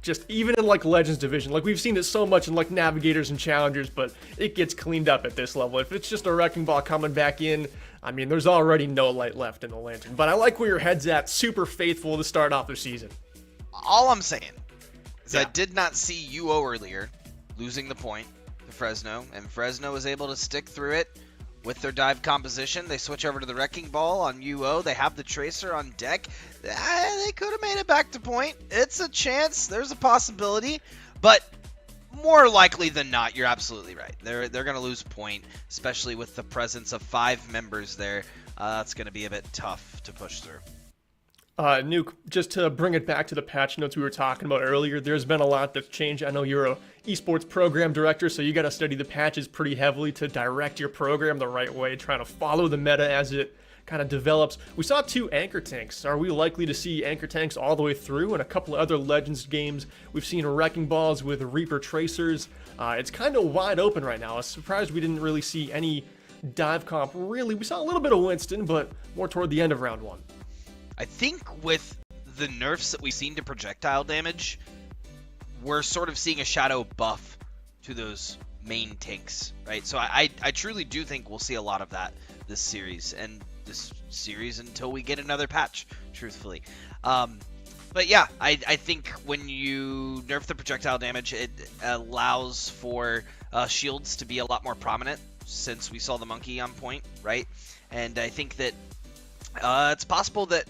just even in like Legends Division. Like we've seen it so much in like Navigators and Challengers, but it gets cleaned up at this level. If it's just a wrecking ball coming back in, I mean, there's already no light left in the lantern. But I like where your head's at. Super faithful to start off the season. All I'm saying is I did not see UO earlier losing the point to Fresno, and Fresno was able to stick through it with their dive composition. They switch over to the wrecking ball on UO. They have the Tracer on deck. They could have made it back to point. It's a chance. There's a possibility, but more likely than not, you're absolutely right. They're going to lose point, especially with the presence of 5 members there. That's going to be a bit tough to push through. Nuke, just to bring it back to the patch notes we were talking about earlier, there's been a lot that's changed. I know you're a esports program director, so you got to study the patches pretty heavily to direct your program the right way, trying to follow the meta as it kind of develops. We saw 2 anchor tanks. Are we likely to see anchor tanks all the way through? And a couple of other Legends games, we've seen wrecking balls with Reaper Tracers. It's kind of wide open right now. I was surprised we didn't really see any dive comp. Really, we saw a little bit of Winston, but more toward the end of round 1. I think with the nerfs that we've seen to projectile damage, we're sort of seeing a shadow buff to those main tanks, right? So I truly do think we'll see a lot of that this series, and this series until we get another patch, truthfully. But yeah, I think when you nerf the projectile damage, it allows for shields to be a lot more prominent, since we saw the monkey on point, right? And I think that it's possible that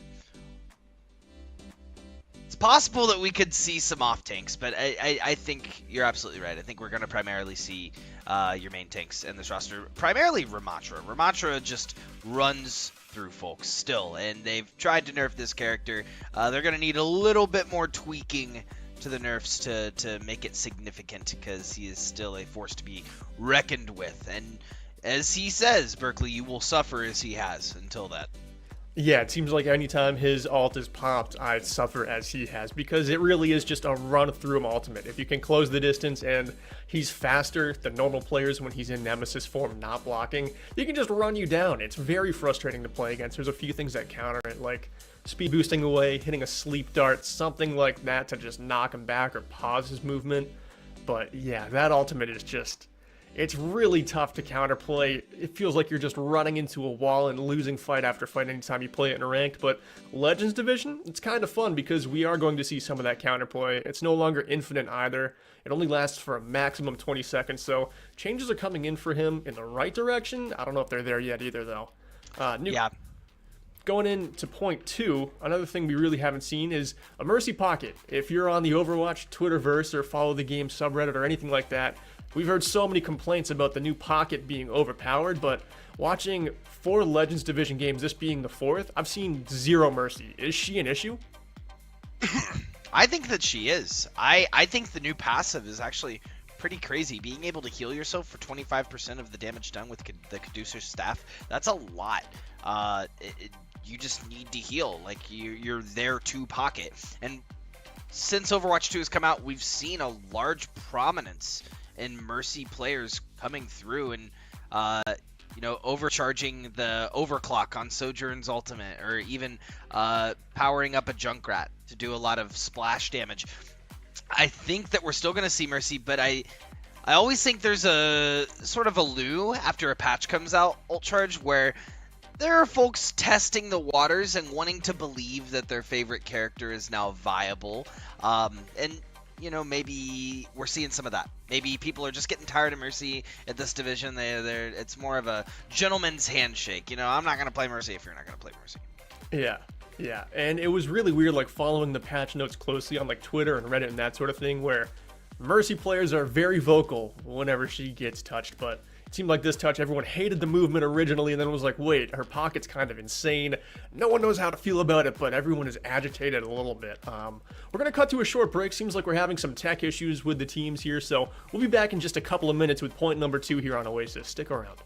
we could see some off tanks, but I think you're absolutely right. I think we're going to primarily see your main tanks in this roster, primarily Ramatra. Ramatra just runs through folks still, and they've tried to nerf this character. They're going to need a little bit more tweaking to the nerfs to make it significant, because he is still a force to be reckoned with. And as he says, Berkeley, you will suffer as he has until that. Yeah, it seems like anytime his ult is popped, I suffer as he has, because it really is just a run-through him ultimate. If you can close the distance and he's faster than normal players when he's in Nemesis form not blocking, he can just run you down. It's very frustrating to play against. There's a few things that counter it, like speed boosting away, hitting a sleep dart, something like that to just knock him back or pause his movement. But yeah, that ultimate is just... it's really tough to counterplay. It feels like you're just running into a wall and losing fight after fight anytime you play it in ranked, but Legends Division, it's kind of fun because we are going to see some of that counterplay. It's no longer infinite either. It only lasts for a maximum 20 seconds, so changes are coming in for him in the right direction. I don't know if they're there yet either, though. Yeah. Going into point 2, another thing we really haven't seen is a Mercy Pocket. If you're on the Overwatch Twitterverse or follow the game subreddit or anything like that, we've heard so many complaints about the new Pocket being overpowered, but watching 4 Legends Division games, this being the 4th, I've seen 0 Mercy. Is she an issue? I think that she is. I think the new passive is actually pretty crazy. Being able to heal yourself for 25% of the damage done with the Caducer's staff, that's a lot. You just need to heal. Like, you're there to pocket. And since Overwatch 2 has come out, we've seen a large prominence in Mercy players coming through and, overcharging the overclock on Sojourn's ultimate, or even powering up a Junkrat to do a lot of splash damage. I think that we're still going to see Mercy, but I always think there's a sort of a lull after a patch comes out, ult charge, where there are folks testing the waters and wanting to believe that their favorite character is now viable. Maybe we're seeing some of that. Maybe people are just getting tired of Mercy at this division. It's more of a gentleman's handshake. I'm not going to play Mercy if you're not going to play Mercy. Yeah. And it was really weird, like, following the patch notes closely on, like, Twitter and Reddit and that sort of thing, where Mercy players are very vocal whenever she gets touched, but it seemed like this touch, everyone hated the movement originally and then was like, wait, her pocket's kind of insane. No one knows how to feel about it, but everyone is agitated a little bit. We're going to cut to a short break. Seems like we're having some tech issues with the teams here, so we'll be back in just a couple of minutes with point number 2 here on Oasis. Stick around.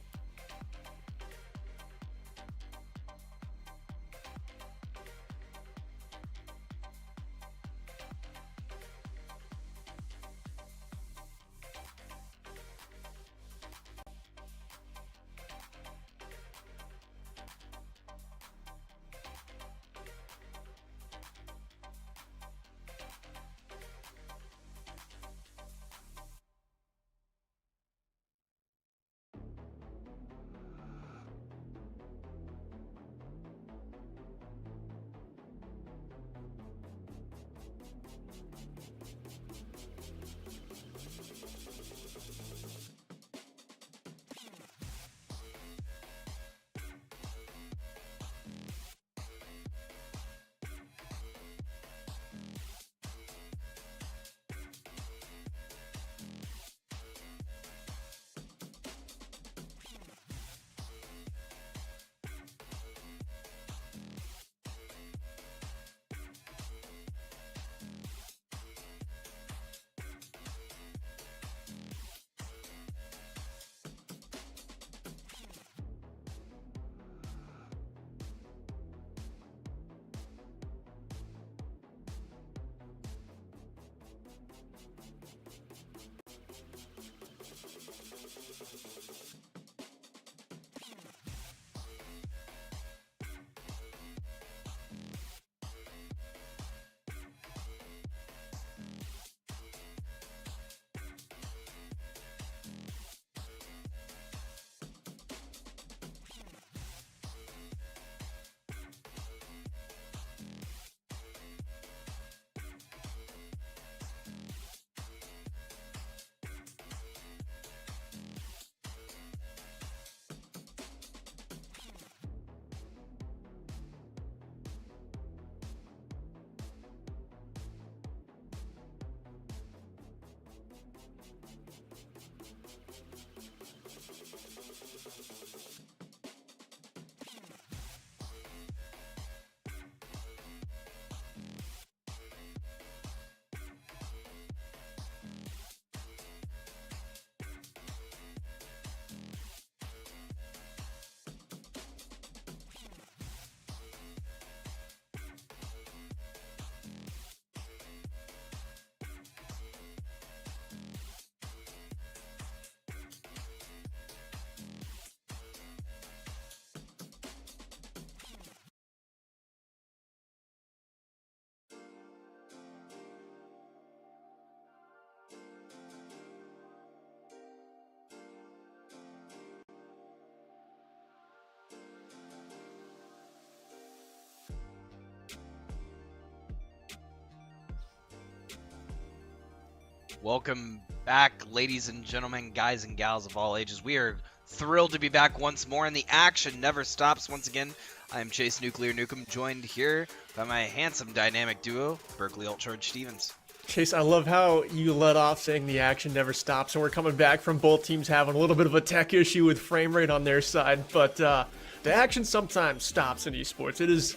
Welcome back, ladies and gentlemen, guys and gals of all ages. We are thrilled to be back once more, and the action never stops. Once again, I am Chase Nuclear Nukem, joined here by my handsome dynamic duo, Berkeley Ultcharge Stevens. Chase, I love how you let off saying the action never stops, and we're coming back from both teams having a little bit of a tech issue with frame rate on their side, but the action sometimes stops in esports. It is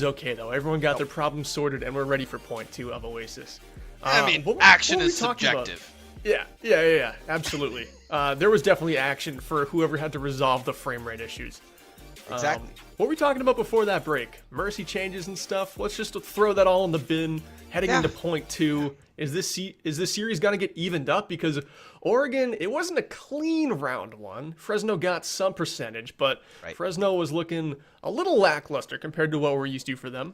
okay, though. Everyone got their problems sorted, and we're ready for point 2 of Oasis. I mean, action is subjective. Yeah, absolutely. There was definitely action for whoever had to resolve the frame rate issues. Exactly. What were we talking about before that break? Mercy changes and stuff. Let's just throw that all in the bin. Heading into point 2, is this series gonna get evened up? Because Oregon, it wasn't a clean round 1. Fresno got some percentage, but Fresno was looking a little lackluster compared to what we're used to for them.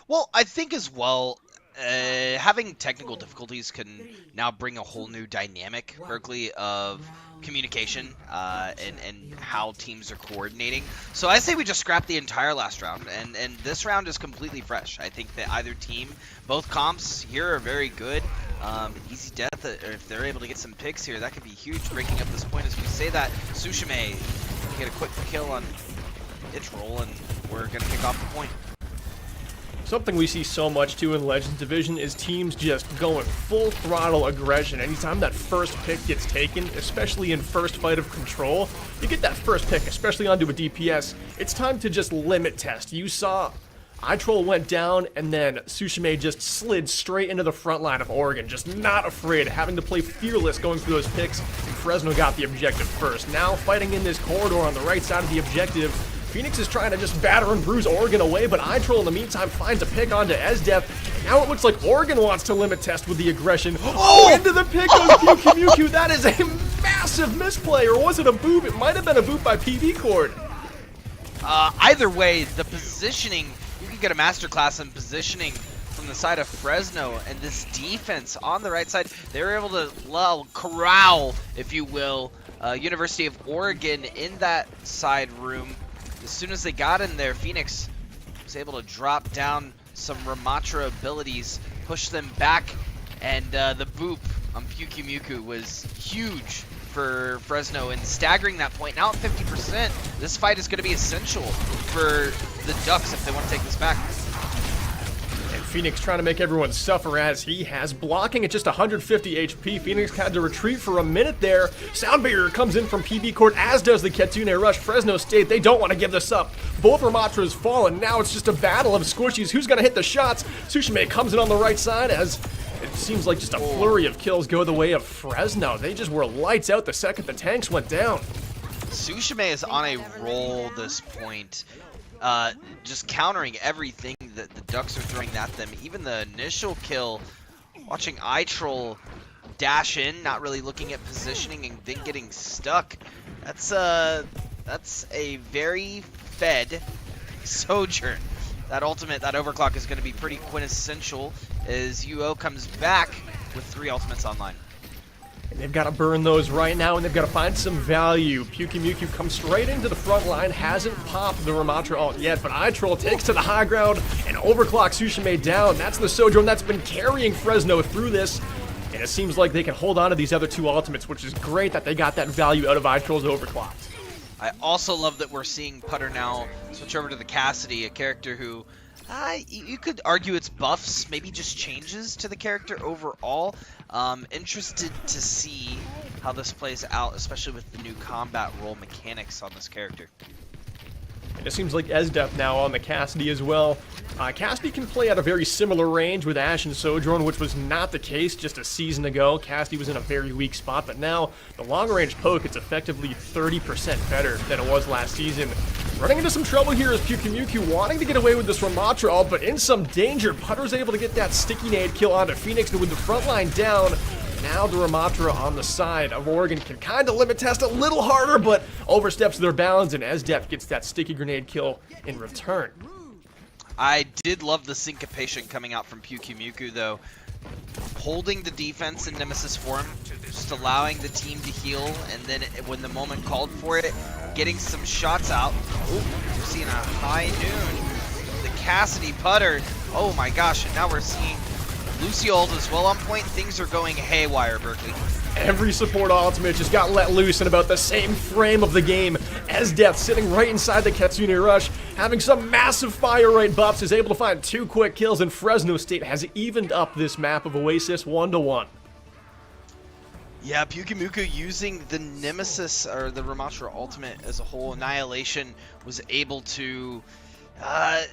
Well, I think as well, having technical difficulties can now bring a whole new dynamic, Berkeley, of communication and how teams are coordinating. So I say we just scrap the entire last round, and this round is completely fresh. I think that either team, both comps here are very good. Easy death, if they're able to get some picks here, that could be huge, breaking up this point. As we say that, Tsushime get a quick kill on its roll, and we're going to kick off the point. Something we see so much too in Legends Division is teams just going full throttle aggression. Anytime that first pick gets taken, especially in first fight of control, you get that first pick, especially onto a DPS, it's time to just limit test. You saw iTroll went down, and then Tsushime just slid straight into the front line of Oregon, just not afraid, having to play fearless going through those picks, and Fresno got the objective first. Now fighting in this corridor on the right side of the objective, Phoenix is trying to just batter and bruise Oregon away, but iTroll in the meantime finds a pick onto Esdeath. Now it looks like Oregon wants to limit test with the aggression. Oh, into the pick goes Pyukymuku. That is a massive misplay, or was it a boop? It might have been a boop by PB Cord. Either way, the positioning, you can get a masterclass in positioning from the side of Fresno, and this defense on the right side, they were able to corral, if you will, University of Oregon in that side room. As soon as they got in there, Phoenix was able to drop down some Ramatra abilities, push them back, and the boop on Pyukymuku was huge for Fresno in staggering that point. Now at 50%, this fight is going to be essential for the Ducks if they want to take this back. And Phoenix trying to make everyone suffer as he has, blocking at just 150 HP. Phoenix had to retreat for a minute there. Sound barrier comes in from PB Court, as does the Ketsune Rush. Fresno State, they don't want to give this up. Both Ramatras fall, and now it's just a battle of squishies. Who's going to hit the shots? Tsushime comes in on the right side as it seems like just a flurry of kills go the way of Fresno. They just were lights out the second the tanks went down. Tsushime is on a roll this point. Just countering everything that the Ducks are throwing at them. Even the initial kill, watching iTroll dash in, not really looking at positioning, and then getting stuck. That's a very fed Sojourn. That ultimate, that overclock is going to be pretty quintessential as UO comes back with 3 ultimates online. And they've got to burn those right now, and they've got to find some value. Pyukymuku comes straight into the front line, hasn't popped the Ramatra ult yet, but iTroll takes to the high ground and overclocks Tsushime down. That's the Sojourn that's been carrying Fresno through this, and it seems like they can hold on to these other 2 ultimates, which is great that they got that value out of iTroll's overclock. I also love that we're seeing Putter now switch over to the Cassidy, a character who you could argue it's buffs, maybe just changes to the character overall. Interested to see how this plays out, especially with the new combat role mechanics on this character. And it seems like Esdeath now on the Cassidy as well. Cassidy can play at a very similar range with Ashe and Sojourn, which was not the case just a season ago. Cassidy was in a very weak spot, but now the long-range poke, it's effectively 30% better than it was last season. Running into some trouble here is Pyukymuku wanting to get away with this Ramatra ult, but in some danger. Putter's able to get that sticky nade kill onto Phoenix, and with the front line down, now the Ramatra on the side of Oregon can kind of limit test a little harder, but oversteps their bounds, and Esdeath gets that sticky grenade kill in return. I did love the syncopation coming out from Pyukymuku, though. Holding the defense in Nemesis form, just allowing the team to heal, and then when the moment called for it, getting some shots out. Ooh, we're seeing a high noon. The Cassidy Putter. Oh my gosh, and now we're seeing Lucio ult as well on point. Things are going haywire, Berkeley. Every support ultimate just got let loose in about the same frame of the game. As Death sitting right inside the Kitsune Rush, having some massive fire rate buffs, is able to find 2 quick kills, and Fresno State has evened up this map of Oasis 1-1. Yeah, Pyukimuku using the Nemesis, or the Ramatra ultimate as a whole, Annihilation, was able to, I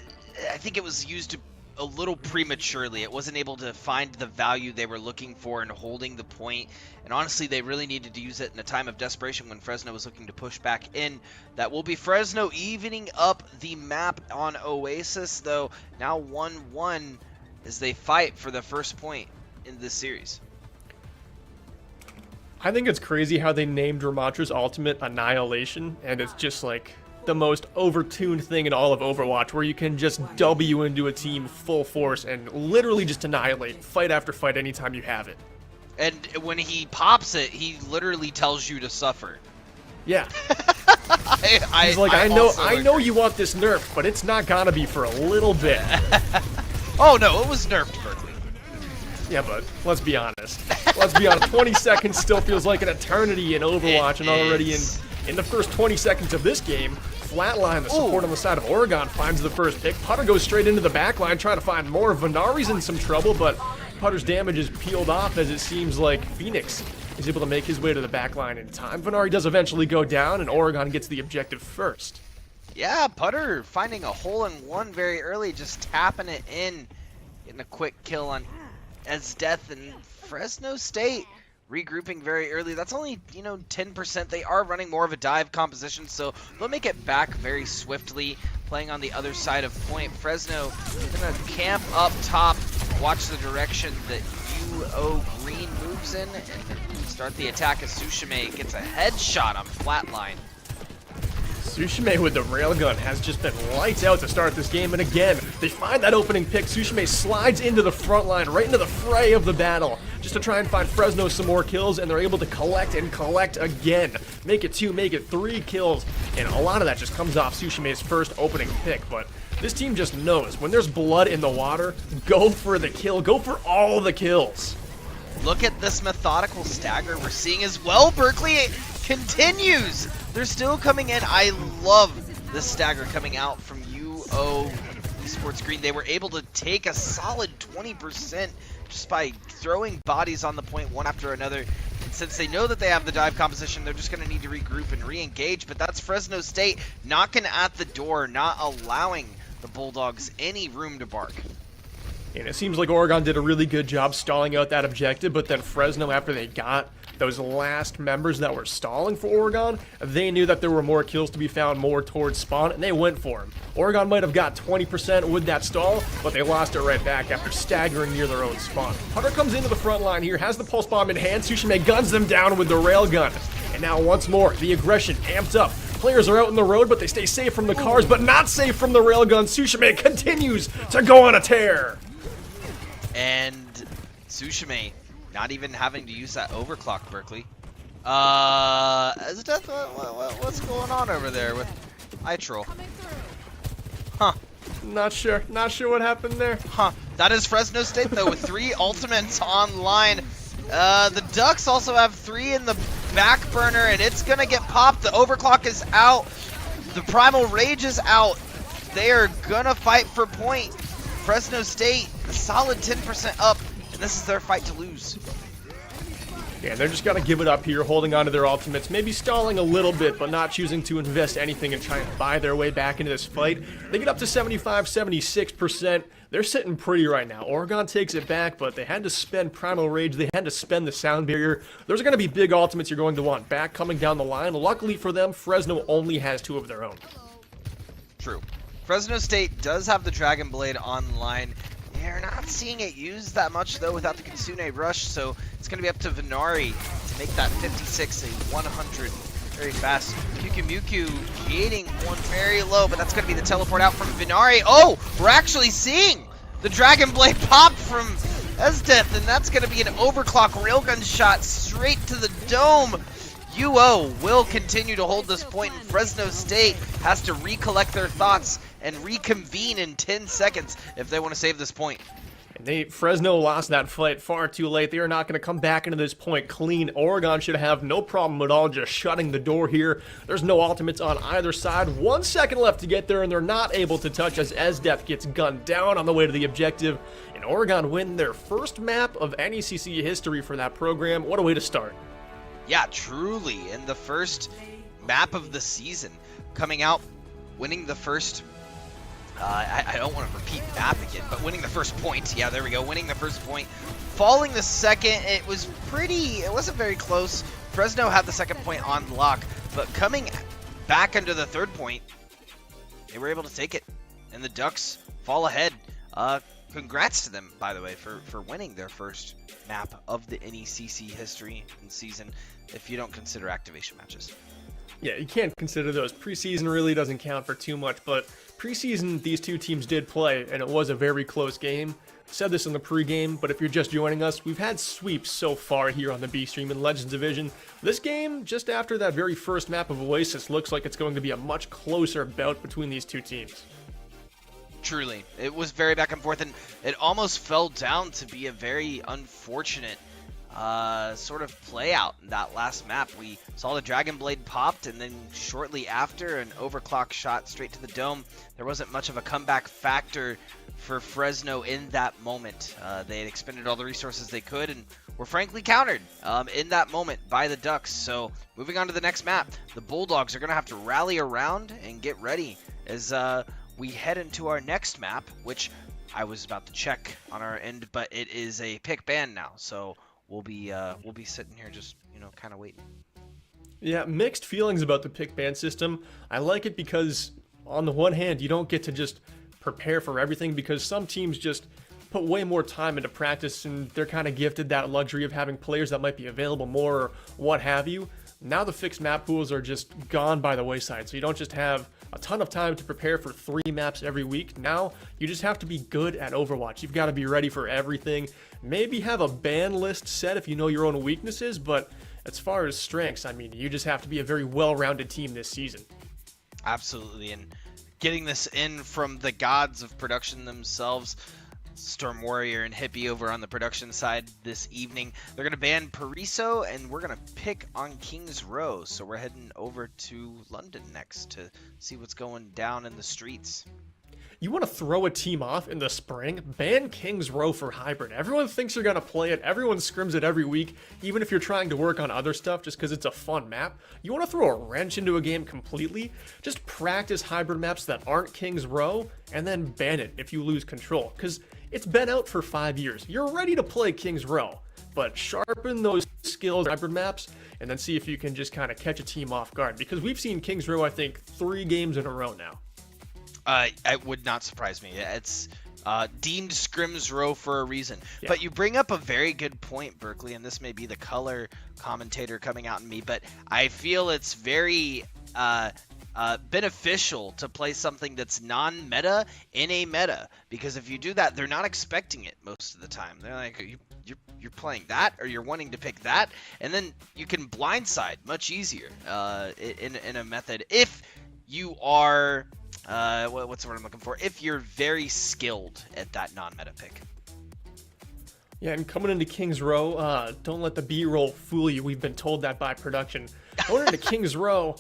think it was used a little prematurely. It wasn't able to find the value they were looking for in holding the point, and honestly, they really needed to use it in a time of desperation when Fresno was looking to push back in. That will be Fresno evening up the map on Oasis, though, now 1-1 as they fight for the first point in this series. I think it's crazy how they named Ramatra's ultimate Annihilation, and it's just like the most overtuned thing in all of Overwatch, where you can just W into a team full force and literally just annihilate fight after fight anytime you have it. And when he pops it, he literally tells you to suffer. Yeah. I He's like, I also know agree. you want this nerf, but it's not gonna be for a little bit. Oh no, it was nerfed, Berkeley. Yeah, but let's be honest. Let's be honest. 20 seconds still feels like an eternity in Overwatch, and already in the first 20 seconds of this game, Flatline, the support on the side of Oregon, finds the first pick. Putter goes straight into the backline, trying to find more. Venari's in some trouble, but Putter's damage is peeled off as it seems like Phoenix is able to make his way to the backline in time. Venari does eventually go down, and Oregon gets the objective first. Yeah, Putter finding a hole in one very early, just tapping it in, getting a quick kill on Death, and Fresno State regrouping very early. That's only, 10%. They are running more of a dive composition, so they'll make it back very swiftly, playing on the other side of point. Fresno gonna camp up top, watch the direction that UO Green moves in, and start the attack as Sushime gets a headshot on Flatline. Sushime with the railgun has just been lights out to start this game, and again, they find that opening pick. Sushime slides into the front line, right into the fray of the battle, just to try and find Fresno some more kills, and they're able to collect and collect again. Make it 2, make it 3 kills, and a lot of that just comes off Sushime's first opening pick, but this team just knows when there's blood in the water, go for the kill, go for all the kills. Look at this methodical stagger we're seeing as well. Berkeley, it continues. They're still coming in. I love this stagger coming out from UO Esports Green. They were able to take a solid 20% just by throwing bodies on the point one after another. And since they know that they have the dive composition, they're just going to need to regroup and re-engage. But that's Fresno State knocking at the door, not allowing the Bulldogs any room to bark. And it seems like Oregon did a really good job stalling out that objective, but then Fresno, after they got those last members that were stalling for Oregon, they knew that there were more kills to be found more towards spawn, and they went for them. Oregon might have got 20% with that stall, but they lost it right back after staggering near their own spawn. Hunter comes into the front line here, has the pulse bomb in hand. Sushime guns them down with the railgun. And now once more, the aggression amped up. Players are out in the road, but they stay safe from the cars, but not safe from the railgun. Sushime continues to go on a tear. And Sushime not even having to use that overclock, Berkeley. Death, what's going on over there with iTroll? Huh. Not sure what happened there. Huh. That is Fresno State, though, with 3 ultimates online. The Ducks also have 3 in the back burner, and it's going to get popped. The overclock is out. The Primal Rage is out. They are going to fight for point. Fresno State, a solid 10% up, and this is their fight to lose. Yeah, they're just going to give it up here, holding on to their ultimates, maybe stalling a little bit, but not choosing to invest anything and try and buy their way back into this fight. They get up to 75, 76%. They're sitting pretty right now. Oregon takes it back, but they had to spend Primal Rage. They had to spend the Sound Barrier. There's going to be big ultimates you're going to want back coming down the line. Luckily for them, Fresno only has 2 of their own. True. Fresno State does have the Dragon Blade online. They're not seeing it used that much, though, without the Kitsune Rush, so it's going to be up to Venari to make that 56 a 100 very fast. Pyukimuku gating one very low, but that's going to be the teleport out from Venari. Oh, we're actually seeing the Dragon Blade pop from Esdeath, and that's going to be an overclock railgun shot straight to the dome. UO will continue to hold this point, and Fresno State has to recollect their thoughts and reconvene in 10 seconds if they want to save this point. And Fresno lost that fight far too late. They are not going to come back into this point clean. Oregon should have no problem at all just shutting the door here. There's no ultimates on either side. 1 second left to get there, and they're not able to touch as Esdef gets gunned down on the way to the objective. And Oregon win their first map of NECC history for that program. What a way to start. Yeah, truly. And the first map of the season coming out, winning the first... I don't want to repeat map again, but winning the first point. Yeah, there we go. Winning the first point. Falling the second, it wasn't very close. Fresno had the second point on lock, but coming back into the third point, they were able to take it. And the Ducks fall ahead. Congrats to them, by the way, for winning their first map of the NECC history and season, if you don't consider activation matches. Yeah, you can't consider those. Preseason really doesn't count for too much, but preseason, these two teams did play, and it was a very close game. Said this in the pregame, but if you're just joining us, we've had sweeps so far here on the B Stream in Legends Division. This game, just after that very first map of Oasis, looks like it's going to be a much closer bout between these two teams. Truly. It was very back and forth, and it almost fell down to be a very unfortunate sort of play out in that last map. We saw the Dragon Blade popped, and then shortly after, an overclock shot straight to the dome. There wasn't much of a comeback factor for Fresno in that moment. They had expended all the resources they could and were frankly countered in that moment by the Ducks. So moving on to the next map, the Bulldogs are going to have to rally around and get ready as we head into our next map, which I was about to check on our end, but it is a pick ban now. So we'll be sitting here just, kind of waiting. Yeah, mixed feelings about the pick ban system. I like it because on the one hand, you don't get to just prepare for everything, because some teams just put way more time into practice and they're kind of gifted that luxury of having players that might be available more or what have you. Now the fixed map pools are just gone by the wayside, so you don't just have a ton of time to prepare for 3 maps every week. Now you just have to be good at Overwatch. You've got to be ready for everything. Maybe have a ban list set if you know your own weaknesses, but as far as strengths, I mean, you just have to be a very well-rounded team this season. Absolutely, and getting this in from the gods of production themselves, Storm Warrior and Hippie over on the production side this evening. They're going to ban Pariso, and we're going to pick on Kings Row. So we're heading over to London next to see what's going down in the streets. You want to throw a team off in the spring? Ban Kings Row for Hybrid. Everyone thinks you're going to play it. Everyone scrims it every week, even if you're trying to work on other stuff just because it's a fun map. You want to throw a wrench into a game completely? Just practice Hybrid maps that aren't Kings Row, and then ban it if you lose control, because it's been out for 5 years. You're ready to play Kings Row, but sharpen those skills, Hybrid maps, and then see if you can just kind of catch a team off guard, because we've seen Kings Row, I think, 3 games in a row now. It would not surprise me. It's deemed Scrims Row for a reason. Yeah. But you bring up a very good point, Berkeley, and this may be the color commentator coming out in me, but I feel it's very beneficial to play something that's non-meta in a meta, because if you do that, they're not expecting it most of the time. They're like, you're playing that, or you're wanting to pick that, and then you can blindside much easier in a method if you are what's the word I'm looking for? If you're very skilled at that non-meta pick. Yeah, and coming into Kings Row, don't let the B-roll fool you. We've been told that by production. Going into Kings Row,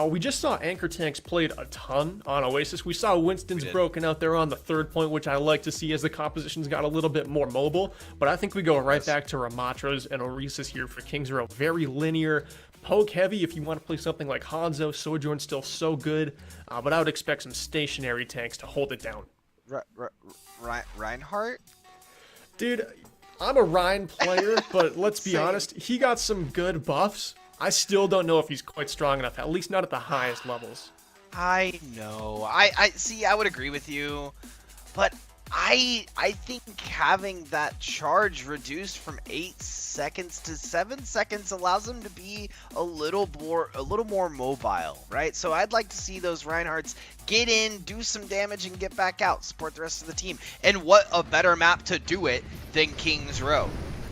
we just saw Anchor Tanks played a ton on Oasis. We saw Winston's broken out there on the 3rd point, which I like to see as the compositions got a little bit more mobile. But I think we go right back to Ramatras and Orisa's here for Kings Row. Very linear, poke heavy if you want to play something like Hanzo. Sojourn's still so good, but I would expect some stationary tanks to hold it down. Reinhardt? Dude, I'm a Ryan player, but let's be honest, he got some good buffs. I still don't know if he's quite strong enough, at least not at the highest levels. I know. I see, I would agree with you, but I think having that charge reduced from 8 seconds to 7 seconds allows him to be a little more mobile, right? So I'd like to see those Reinhardts get in, do some damage, and get back out, support the rest of the team. And what a better map to do it than Kings Row.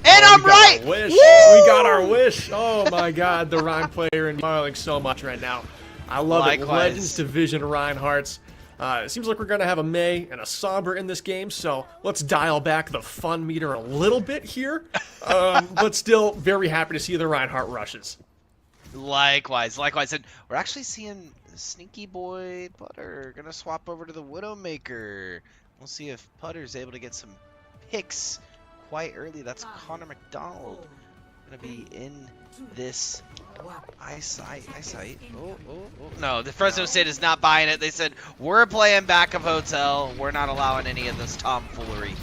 And I'm right! We got our wish. Oh my god, the Ryan player and smiling so much right now. I love it. Legends Division Reinhardts. It seems like we're going to have a Mei and a Sombra in this game, so let's dial back the fun meter a little bit here. But still very happy to see the Reinhardt rushes. Likewise. And we're actually seeing Sneaky Boy Putter gonna swap over to the Widowmaker. We'll see if Putter's able to get some picks quite early. That's Connor McDonald gonna be in this eyesight. Oh. No, the Fresno State is not buying it. They said, we're playing backup hotel. We're not allowing any of this tomfoolery.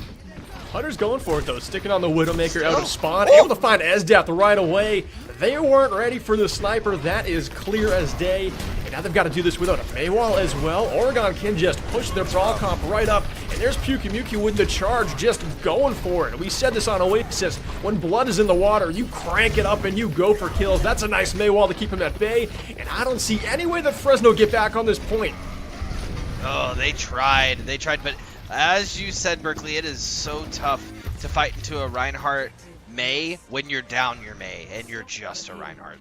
Putter's going for it, though, sticking on the Widowmaker out of spawn, able to find Esdeath right away. They weren't ready for the sniper. That is clear as day. And now they've got to do this without a Maywall as well. Oregon can just push their brawl comp right up. And there's Pyukumuku with the charge, just going for it. We said this on Oasis. When blood is in the water, you crank it up and you go for kills. That's a nice Maywall to keep him at bay. And I don't see any way that Fresno get back on this point. Oh, they tried, but as you said, Berkeley, it is so tough to fight into a Reinhardt Mei when you're down your Mei and you're just a Reinhardt.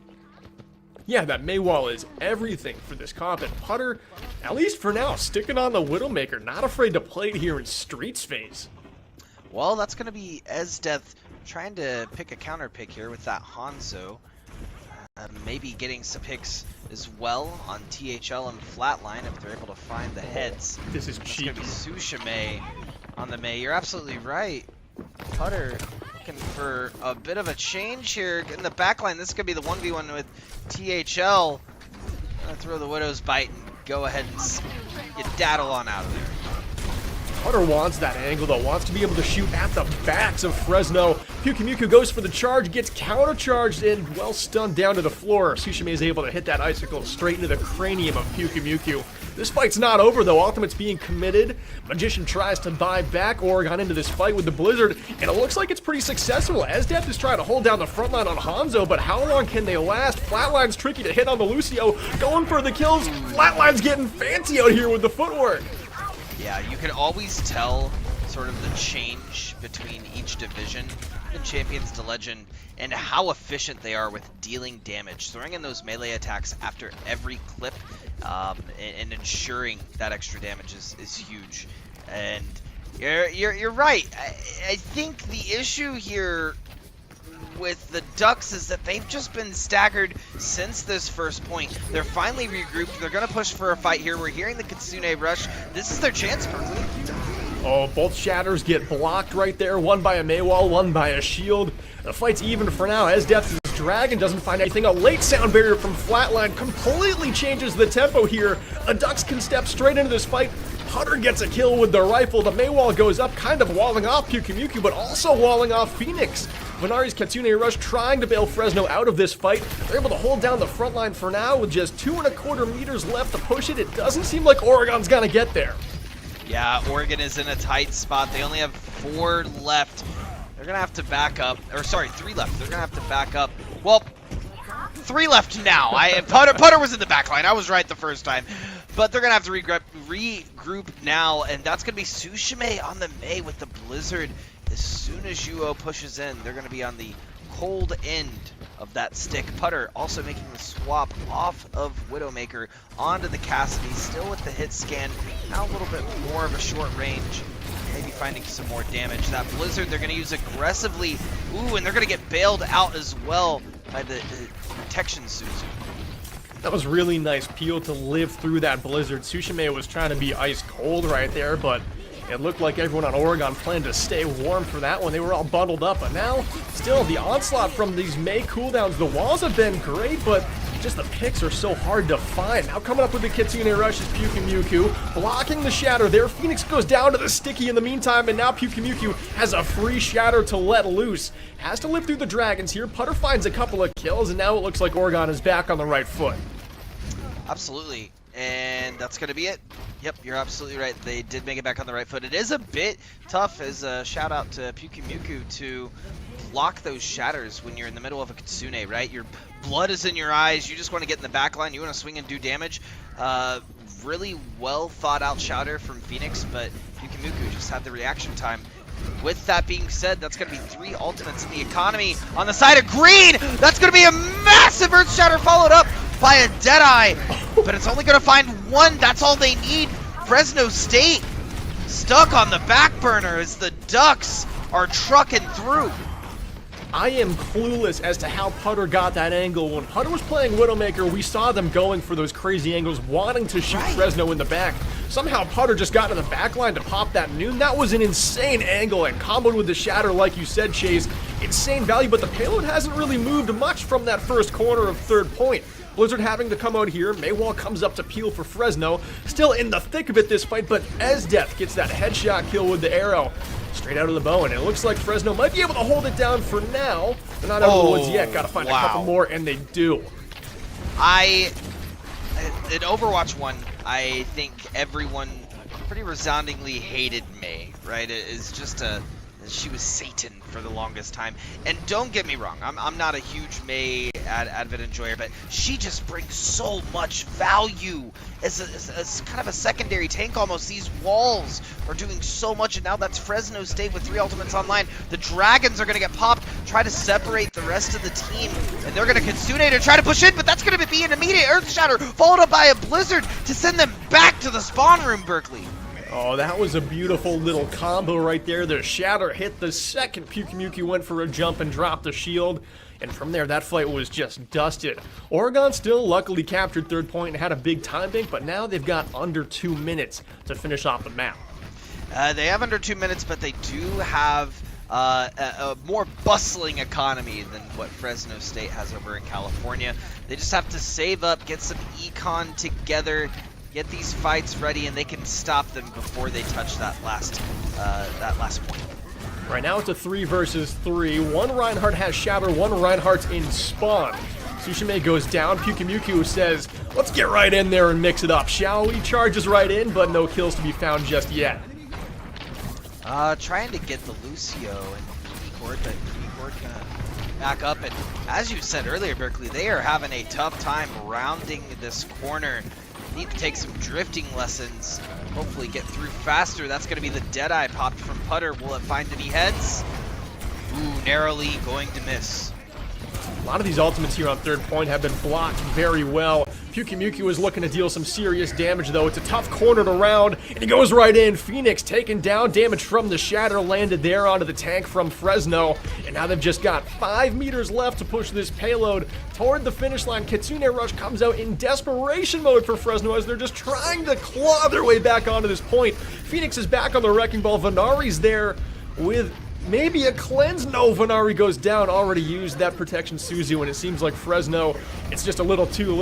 Yeah, that Maywall is everything for this comp, and Putter, at least for now, sticking on the Widowmaker, not afraid to play it here in Streets phase. Well, that's going to be Esdeath trying to pick a counter pick here with that Hanzo. Maybe getting some picks as well on THL and Flatline if they're able to find the heads. This is It's cheap. going to be Susha Mei on the Mei. You're absolutely right. Putter looking for a bit of a change here in the backline. This could be the 1v1 with THL. Gonna throw the Widow's Bite and go ahead and get daddle on out of there. Putter wants that angle, though, wants to be able to shoot at the backs of Fresno. Pyukumuku goes for the charge, gets counter-charged and, well, stunned down to the floor. Sushime is able to hit that icicle straight into the cranium of Pyukumuku. This fight's not over, though. Ultimate's being committed. Magician tries to buy back Oregon into this fight with the Blizzard, and it looks like it's pretty successful. Esdeath is trying to hold down the front line on Hanzo, but how long can they last? Flatline's tricky to hit on the Lucio, going for the kills. Flatline's getting fancy out here with the footwork. Yeah, you can always tell sort of the change between each division, the Champions to Legend, and how efficient they are with dealing damage. Throwing in those melee attacks after every clip and ensuring that extra damage is huge. And you're right. I think the issue here with the Ducks is that they've just been staggered since this first point. They're finally regrouped. They're going to push for a fight here. We're hearing the Kitsune rush. This is their chance, Berkeley. Oh, both shatters get blocked right there. One by a Maywall, one by a shield. The fight's even for now. Esdeath's Dragon doesn't find anything. A late sound barrier from Flatline completely changes the tempo here. The Ducks can step straight into this fight. Putter gets a kill with the rifle. The Maywall goes up, kind of walling off Pyukumuku, but also walling off Phoenix. Venari's Kitsune Rush trying to bail Fresno out of this fight. They're able to hold down the front line for now with just 2.25 meters left to push it. It doesn't seem like Oregon's gonna get there. Yeah, Oregon is in a tight spot. They only have 4 left. They're going to have to back up. Or, sorry, 3 left. They're going to have to back up. Well, 3 left now. Putter was in the back line. I was right the first time. But they're going to have to regroup now. And that's going to be Sushime on the Mei with the Blizzard. As soon as Yuo pushes in, they're going to be on the cold end of that stick. Putter also making the swap off of Widowmaker onto the Cassidy, still with the hit scan, now a little bit more of a short range, maybe finding some more damage. That Blizzard they're going to use aggressively, ooh, and they're going to get bailed out as well by the protection Suzu. That was really nice peel to live through that Blizzard. Sushime was trying to be ice cold right there, but it looked like everyone on Oregon planned to stay warm for that one. They were all bundled up, but now, still, the onslaught from these Mei cooldowns. The walls have been great, but just the picks are so hard to find. Now coming up with the Kitsune Rush is Pyukumuku, blocking the Shatter there. Phoenix goes down to the Sticky in the meantime, and now Pyukumuku has a free Shatter to let loose. Has to live through the Dragons here. Putter finds a couple of kills, and now it looks like Oregon is back on the right foot. Absolutely. And that's going to be it. Yep, you're absolutely right. They did make it back on the right foot. It is a bit tough, as a shout out to Pyukumuku, to block those shatters when you're in the middle of a Kitsune, right? Your blood is in your eyes. You just want to get in the back line. You want to swing and do damage. Really well thought out shatter from Phoenix, but Pyukumuku just had the reaction time. With that being said, that's going to be 3 ultimates in the economy on the side of green. That's going to be a massive Earth Shatter followed up by a Deadeye, but it's only going to find 1. That's all they need Fresno State stuck on the back burner as the Ducks are trucking through. I am clueless as to how Putter got that angle. When Putter was playing Widowmaker, we saw them going for those crazy angles, wanting to shoot Fresno in the back. Somehow Putter just got to the back line to pop that noon. That was an insane angle, and comboed with the Shatter, like you said, Chase. Insane value, but the payload hasn't really moved much from that first corner of third point. Blizzard having to come out here. Maywall comes up to peel for Fresno. Still in the thick of it this fight, but Esdeath gets that headshot kill with the arrow. Straight out of the bow, and it looks like Fresno might be able to hold it down for now. They're not out of the woods yet. Got to find a couple more, and they do. In Overwatch 1, I think everyone pretty resoundingly hated Mei, right? It's just she was Satan for the longest time. And don't get me wrong, I'm not a huge Mei Advent enjoyer, but she just brings so much value as kind of a secondary tank almost. These walls are doing so much, and now that's Fresno State with 3 ultimates online. The Dragons are going to get popped, try to separate the rest of the team, and they're going to Kitsune and try to push in, but that's going to be an immediate Earth Shatter, followed up by a Blizzard to send them back to the spawn room, Berkeley. Oh, that was a beautiful little combo right there. The Shatter hit the second. Pyukumuki went for a jump and dropped the shield. And from there, that fight was just dusted. Oregon still luckily captured third point and had a big time bank, but now they've got under 2 minutes to finish off the map. They have under 2 minutes, but they do have a more bustling economy than what Fresno State has over in California. They just have to save up, get some econ together, get these fights ready, and they can stop them before they touch that last point. Right now it's a 3 versus 3. One Reinhardt has Shatter, one Reinhardt's in spawn. Tsushime goes down. Pyukumuki says, let's get right in there and mix it up, shall we? Charges right in, but no kills to be found just yet. Trying to get the Lucio and Keyboard, but Keyboard gonna back up. And as you said earlier, Berkeley, they are having a tough time rounding this corner. Need to take some drifting lessons, hopefully get through faster. That's going to be the Deadeye popped from Putter. Will it find any heads? Ooh, narrowly going to miss. A lot of these ultimates here on third point have been blocked very well. Pyukumuki was looking to deal some serious damage, though. It's a tough corner to round, and he goes right in. Phoenix taken down. Damage from the Shatter landed there onto the tank from Fresno, and now they've just got 5 meters left to push this payload toward the finish line. Kitsune Rush comes out in desperation mode for Fresno as they're just trying to claw their way back onto this point. Phoenix is back on the wrecking ball. Venari's there with maybe a cleanse. No, Venari goes down. Already used that protection Suzu, and it seems like Fresno, it's just a little too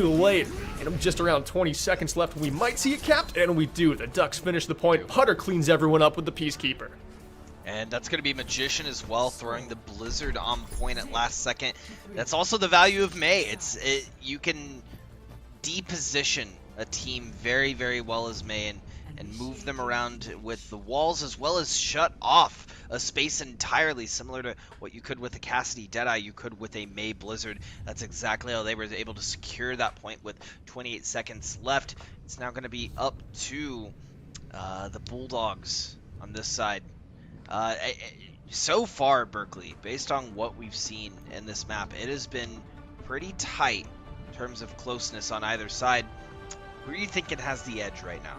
late. And just around 20 seconds left. We might see it capped, and we do. The Ducks finish the point. Putter cleans everyone up with the Peacekeeper. And that's going to be Magician as well, throwing the Blizzard on point at last second. That's also the value of Mei. You can deposition a team very, very well as Mei and move them around with the walls, as well as shut off a space entirely, similar to what you could with a Cassidy Deadeye, you could with a Mei Blizzard. That's exactly how they were able to secure that point with 28 seconds left. It's now going to be up to the Bulldogs on this side. So far, Berkeley, based on what we've seen in this map, it has been pretty tight in terms of closeness on either side. Who are you thinking has the edge right now?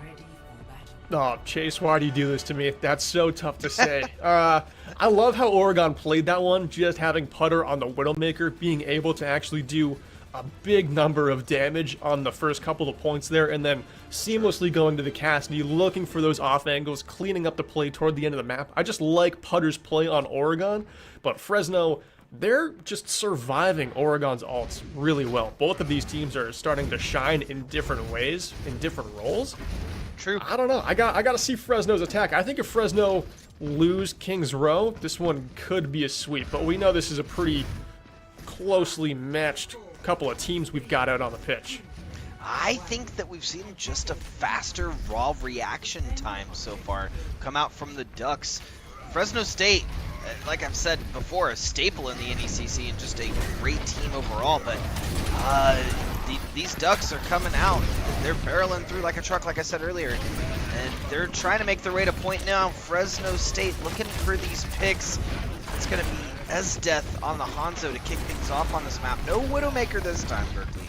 Oh, Chase, why do you do this to me? That's so tough to say. I love how Oregon played that one, just having Putter on the Widowmaker, being able to actually do a big number of damage on the first couple of points there, and then seamlessly going to the Cassidy, looking for those off angles, cleaning up the play toward the end of the map. I just like Putter's play on Oregon, but Fresno, they're just surviving Oregon's ults really well. Both of these teams are starting to shine in different ways, in different roles. True. I don't know. I got to see Fresno's attack. I think if Fresno lose Kings Row, this one could be a sweep, but we know this is a pretty closely matched couple of teams we've got out on the pitch. I think that we've seen just a faster raw reaction time so far come out from the Ducks. Fresno State, like I've said before, a staple in the NECC and just a great team overall, but these Ducks are coming out. They're barreling through like a truck, like I said earlier, and they're trying to make their way to point now. Fresno State looking for these picks. It's going to be Esdeath on the Hanzo to kick things off on this map. No Widowmaker this time, Berkeley.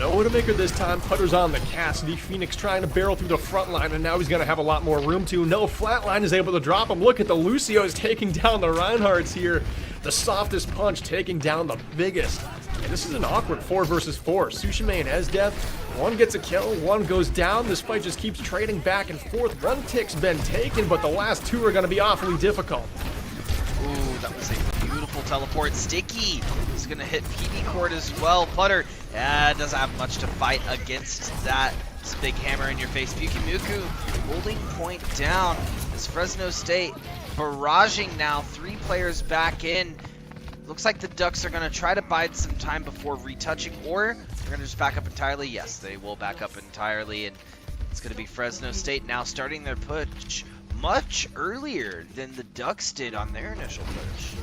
No Widowmaker this time. Putter's on the Cassidy. Phoenix trying to barrel through the front line, and now he's going to have a lot more room to. No, Flatline is able to drop him. Look at the Lucios taking down the Reinhardts here. The softest punch taking down the biggest. And this is an awkward 4 versus 4. Tsushima and Esdeath, one gets a kill, one goes down. This fight just keeps trading back and forth. One tick's been taken, but the last 2 are going to be awfully difficult. Ooh, that was a beautiful teleport. Sticky is going to hit PB Court as well. Putter doesn't have much to fight against that. This big hammer in your face. Pyukumuku holding point down as Fresno State barraging now. 3 players back in. Looks like the Ducks are going to try to bide some time before retouching, or they're going to just back up entirely. Yes, they will back up entirely, and it's going to be Fresno State now starting their push much earlier than the Ducks did on their initial push.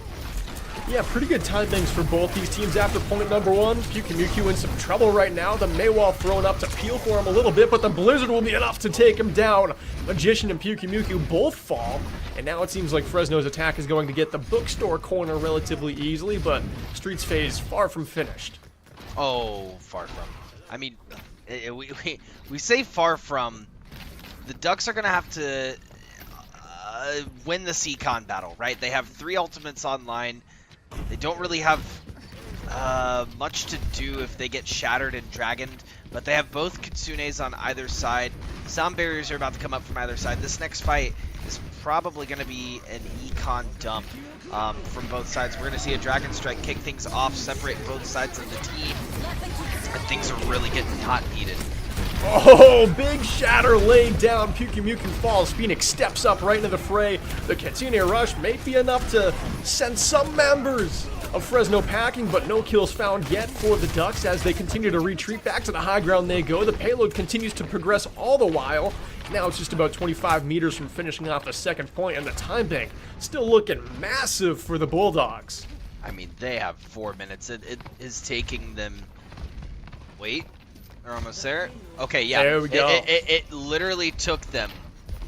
Yeah, pretty good timings for both these teams after point number 1. Pyukumuku in some trouble right now. The Maywall thrown up to peel for him a little bit, but the Blizzard will be enough to take him down. Magician and Pyukumuku both fall, and now it seems like Fresno's attack is going to get the bookstore corner relatively easily, but Streets phase far from finished. Oh, far from. I mean, we say far from. The Ducks are going to have to win the Seacon battle, right? They have 3 ultimates online. They don't really have much to do if they get shattered and dragoned, but they have both Kitsunes on either side. Sound barriers are about to come up from either side. This next fight is probably going to be an econ dump from both sides. We're going to see a Dragon Strike kick things off, separate both sides of the team, and things are really getting hot and heated. Oh, big shatter laid down. Pyukumuku falls. Phoenix steps up right into the fray. The Kitsune Rush may be enough to send some members of Fresno packing, but no kills found yet for the Ducks as they continue to retreat. Back to the high ground they go. The payload continues to progress all the while. Now it's just about 25 meters from finishing off the second point, and the time bank still looking massive for the Bulldogs. I mean, they have 4 minutes. It is taking them... Wait. They're almost there. Okay, yeah. There we go. It literally took them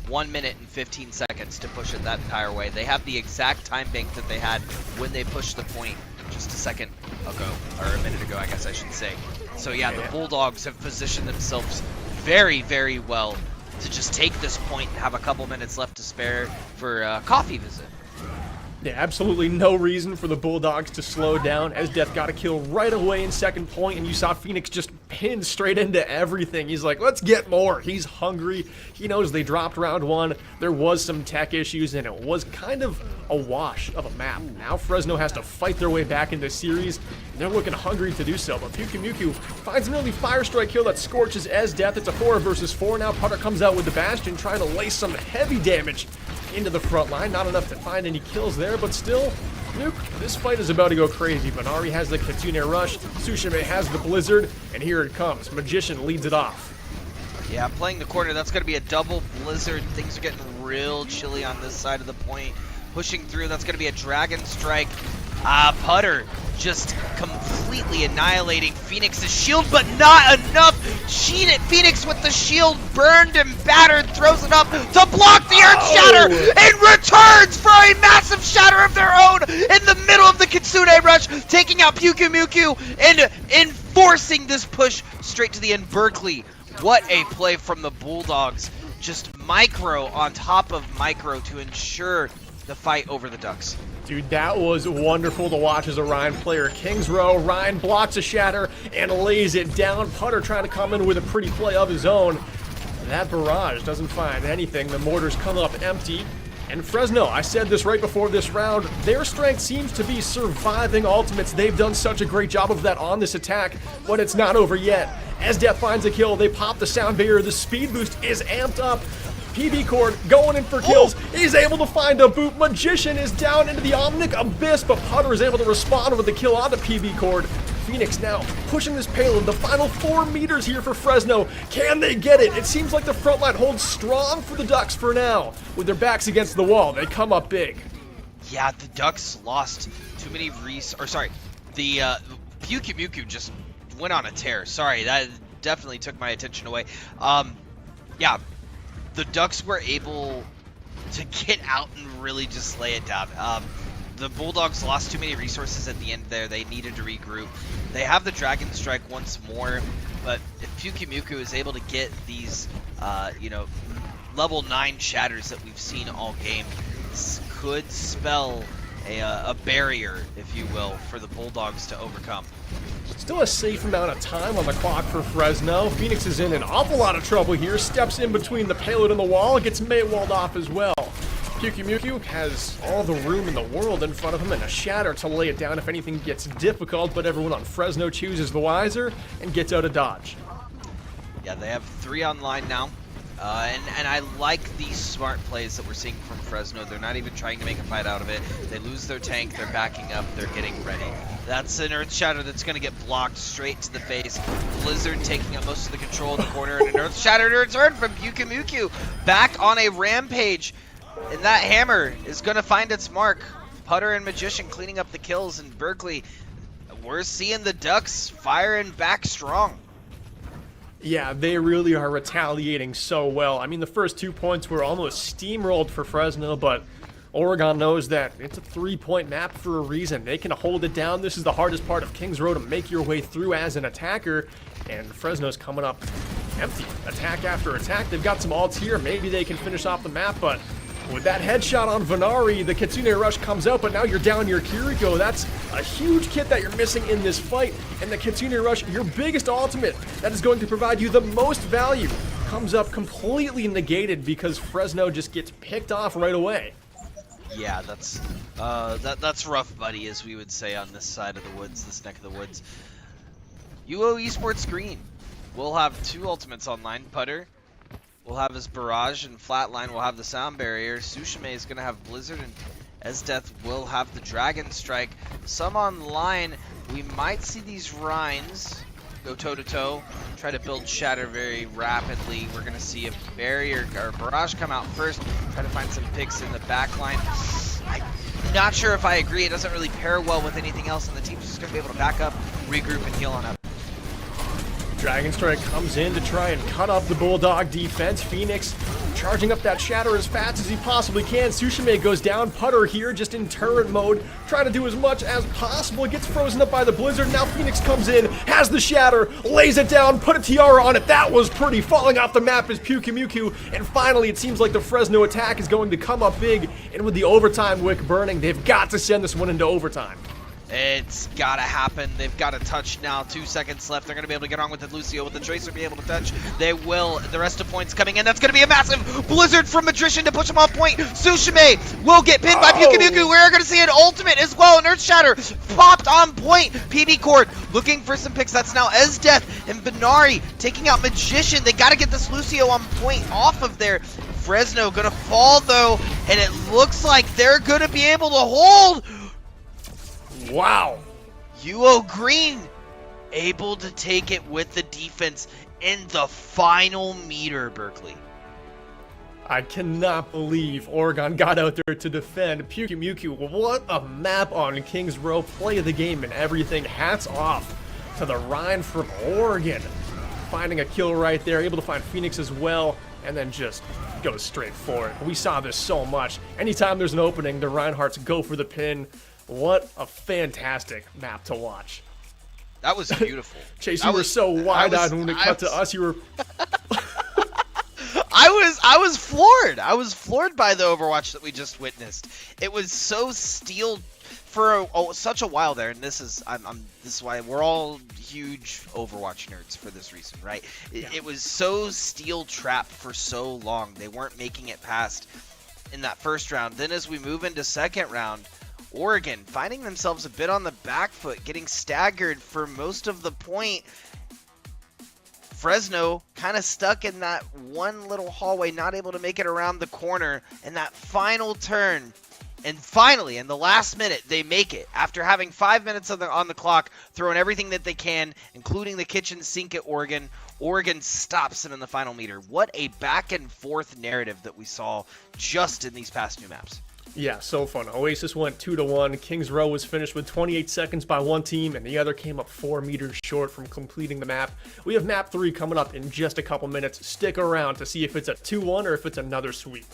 1 minute and 15 seconds to push it that entire way. They have the exact time bank that they had when they pushed the point just a second ago, or a minute ago, I guess I should say. So yeah, the Bulldogs have positioned themselves very, very well to just take this point and have a couple minutes left to spare for a coffee visit. Yeah, absolutely no reason for the Bulldogs to slow down. Esdeath got a kill right away in second point, and you saw Phoenix just pin straight into everything. He's like, let's get more. He's hungry. He knows they dropped round 1. There was some tech issues, and it was kind of a wash of a map. Now Fresno has to fight their way back in this series. They're looking hungry to do so, but Pyukumuku finds an early Fire Strike kill that scorches Esdeath. It's a 4 versus 4. Now Putter comes out with the Bastion, trying to lay some heavy damage into the front line. Not enough to find any kills there, but still, Nuke, this fight is about to go crazy. Benari has the Kitsune Rush, Tsushima has the Blizzard, and here it comes. Magician leads it off. Yeah, playing the corner, that's going to be a double Blizzard. Things are getting real chilly on this side of the point. Pushing through, that's going to be a Dragon Strike. Putter just completely annihilating Phoenix's shield, but not enough. Cheated Phoenix with the shield, burned and battered, throws it up to block the Earth Shatter, and returns for a massive shatter of their own in the middle of the Kitsune Rush, taking out Pyukumuku and enforcing this push straight to the end. Berkeley, what a play from the Bulldogs. Just micro on top of micro to ensure the fight over the Ducks. Dude, that was wonderful to watch as a Ryan player. Kings Row, Ryan blocks a shatter and lays it down. Putter trying to come in with a pretty play of his own. That barrage doesn't find anything. The mortars come up empty. And Fresno, I said this right before this round, their strength seems to be surviving ultimates. They've done such a great job of that on this attack, but it's not over yet. Esdeath finds a kill, they pop the sound barrier, the speed boost is amped up. PB Cord going in for kills. He's able to find a boot. Magician is down into the Omnic Abyss, but Putter is able to respond with the kill on the PB Cord. Phoenix now pushing this payload. The final 4 meters here for Fresno. Can they get it? It seems like the front line holds strong for the Ducks for now. With their backs against the wall, they come up big. Yeah, the Ducks lost too many the Pyukumuku just went on a tear. Sorry, that definitely took my attention away. Yeah, the Ducks were able to get out and really just lay it down. the Bulldogs lost too many resources at the end there. They needed to regroup. They have the Dragon Strike once more, but if Pyukumuku is able to get these, level 9 shatters that we've seen all game, this could spell a barrier, if you will, for the Bulldogs to overcome. Still a safe amount of time on the clock for Fresno. Phoenix is in an awful lot of trouble here. Steps in between the payload and the wall. Gets walled off as well. Pyukumuku has all the room in the world in front of him and a shatter to lay it down if anything gets difficult, but everyone on Fresno chooses the wiser and gets out of dodge. Yeah, they have 3 online now. And I like these smart plays that we're seeing from Fresno. They're not even trying to make a fight out of it. They lose their tank, they're backing up, they're getting ready. That's an Earth Shatter that's going to get blocked straight to the face. Blizzard taking up most of the control in the corner, and an Earth Shatter return from Pyukumuku. Back on a rampage, and that hammer is going to find its mark. Putter and Magician cleaning up the kills, and Berkeley, we're seeing the Ducks firing back strong. Yeah, they really are retaliating so well. I mean, the first 2 points were almost steamrolled for Fresno, but Oregon knows that it's a 3-point map for a reason. They can hold it down. This is the hardest part of Kings Row, to make your way through as an attacker, and Fresno's coming up empty. Attack after attack. They've got some ults here. Maybe they can finish off the map, but with that headshot on Venari, the Kitsune Rush comes out, but now you're down your Kiriko. That's a huge kit that you're missing in this fight. And the Kitsune Rush, your biggest ultimate, that is going to provide you the most value, comes up completely negated because Fresno just gets picked off right away. Yeah, that's rough, buddy, as we would say on this side of the woods, this neck of the woods. UO Esports Green will have 2 ultimates online. Putter will have his Barrage, and Flatline will have the Sound Barrier. Sushime is going to have Blizzard, and Esdeath will have the Dragon Strike. Some online, we might see these Rhines go toe-to-toe, try to build Shatter very rapidly. We're going to see a Barrier or Barrage come out first, try to find some picks in the back line. I'm not sure if I agree. It doesn't really pair well with anything else, and the team's just going to be able to back up, regroup, and heal on up. Dragon Strike comes in to try and cut up the Bulldog defense. Phoenix charging up that Shatter as fast as he possibly can. Sushime goes down. Putter here just in turret mode, trying to do as much as possible. Gets frozen up by the Blizzard. Now Phoenix comes in, has the Shatter, lays it down, put a Tiara on it. That was pretty. Falling off the map is Pyukumuku. And finally, it seems like the Fresno attack is going to come up big. And with the overtime wick burning, they've got to send this one into overtime. It's gotta happen. They've got to touch now. 2 seconds left. They're gonna be able to get on with it. Lucio with the Tracer be able to touch. They will. The rest of points coming in. That's gonna be a massive Blizzard from Magician to push him off point. Sushime will get pinned by Pyukumuku. We're gonna see an ultimate as well. An Earth Shatter popped on point. PB Cord looking for some picks. That's now Esdeath and Benari taking out Magician. They gotta get this Lucio on point off of there. Fresno gonna fall though, and it looks like they're gonna be able to hold. Wow. UO Green able to take it with the defense in the final meter, Berkeley. I cannot believe Oregon got out there to defend Pyukumuku. What a map on Kings Row. Play of the game and everything. Hats off to the Rhine from Oregon. Finding a kill right there, able to find Phoenix as well, and then just goes straight for it. We saw this so much. Anytime there's an opening, the Reinhardts go for the pin. What a fantastic map to watch. That was beautiful. Chase, you were so wide-eyed when it cut to us. You were... I was floored. I was floored by the Overwatch that we just witnessed. It was so steel for such a while there, and this is why we're all huge Overwatch nerds for this reason, right? It was so steel trapped for so long. They weren't making it past in that first round. Then as we move into second round, Oregon finding themselves a bit on the back foot, getting staggered for most of the point. Fresno kind of stuck in that one little hallway, not able to make it around the corner, and that final turn. And finally, in the last minute, they make it. After having 5 minutes on the clock, throwing everything that they can, including the kitchen sink at Oregon, Oregon stops them in the final meter. What a back and forth narrative that we saw just in these past 2 maps. Yeah, so fun. Oasis went 2-1. Kings Row was finished with 28 seconds by one team, and the other came up 4 meters short from completing the map. We have map 3 coming up in just a couple minutes. Stick around to see if it's a 2-1 or if it's another sweep.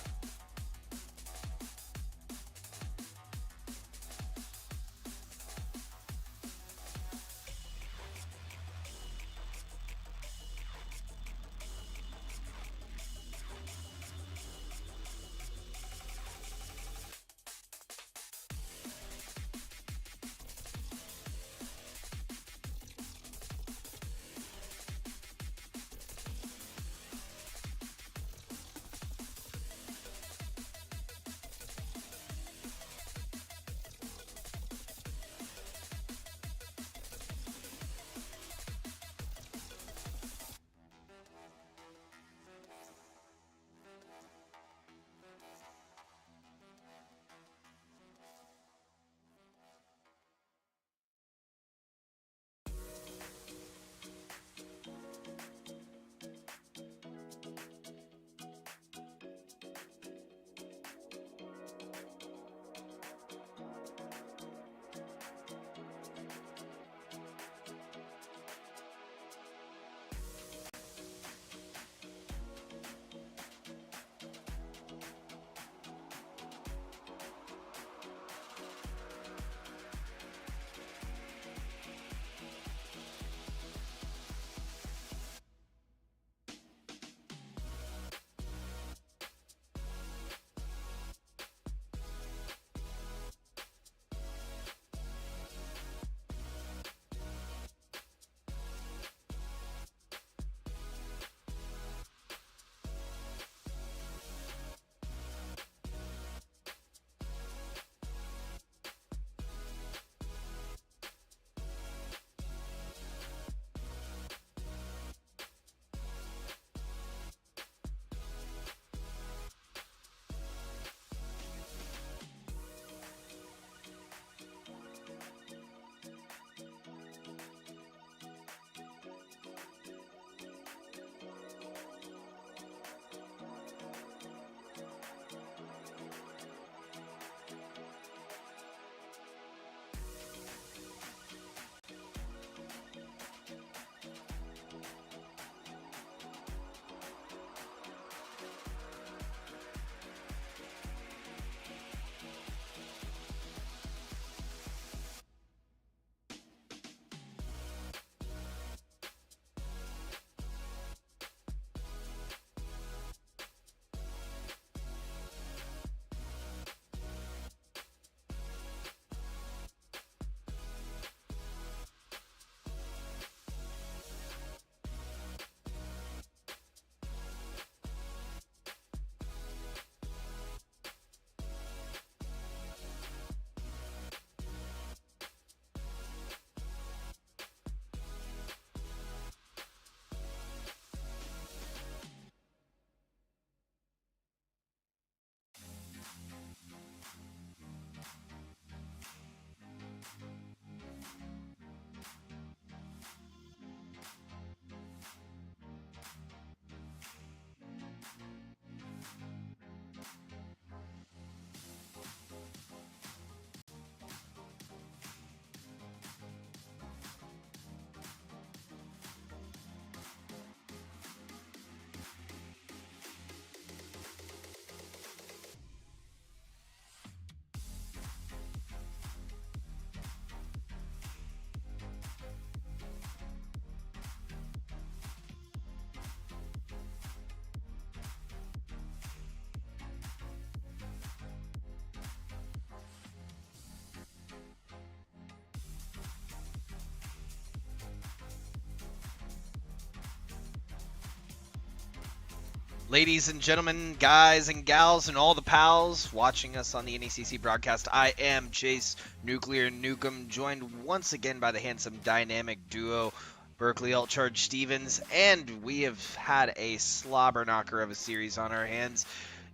Ladies and gentlemen, guys and gals, and all the pals watching us on the NECC broadcast, I am Chase Nuclear Nukem, joined once again by the handsome dynamic duo Berkeley Altcharge Stevens, and we have had a slobber knocker of a series on our hands.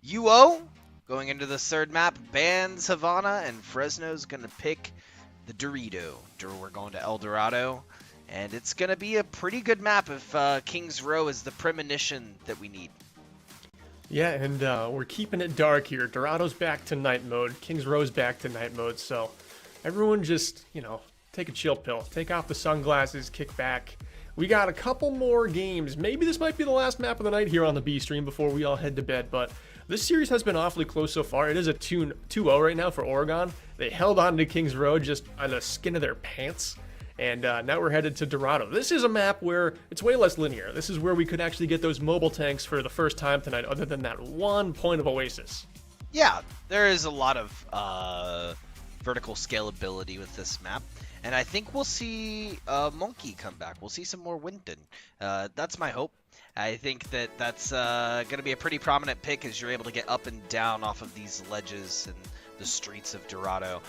UO going into the third map, bans Havana, and Fresno's going to pick the Dorito. We're going to El Dorado, and it's going to be a pretty good map if King's Row is the premonition that we need. Yeah, and we're keeping it dark here. Dorado's back to night mode. King's Row's back to night mode. So everyone just, take a chill pill. Take off the sunglasses, kick back. We got a couple more games. Maybe this might be the last map of the night here on the B stream before we all head to bed. But this series has been awfully close so far. It is a 2-0 right now for Oregon. They held on to King's Row just on the skin of their pants. And now we're headed to Dorado. This is a map where it's way less linear. This is where we could actually get those mobile tanks for the first time tonight, other than that one point of Oasis. Yeah, there is a lot of vertical scalability with this map. And I think we'll see Monkey come back. We'll see some more Winton. That's my hope. I think that's going to be a pretty prominent pick as you're able to get up and down off of these ledges and the streets of Dorado.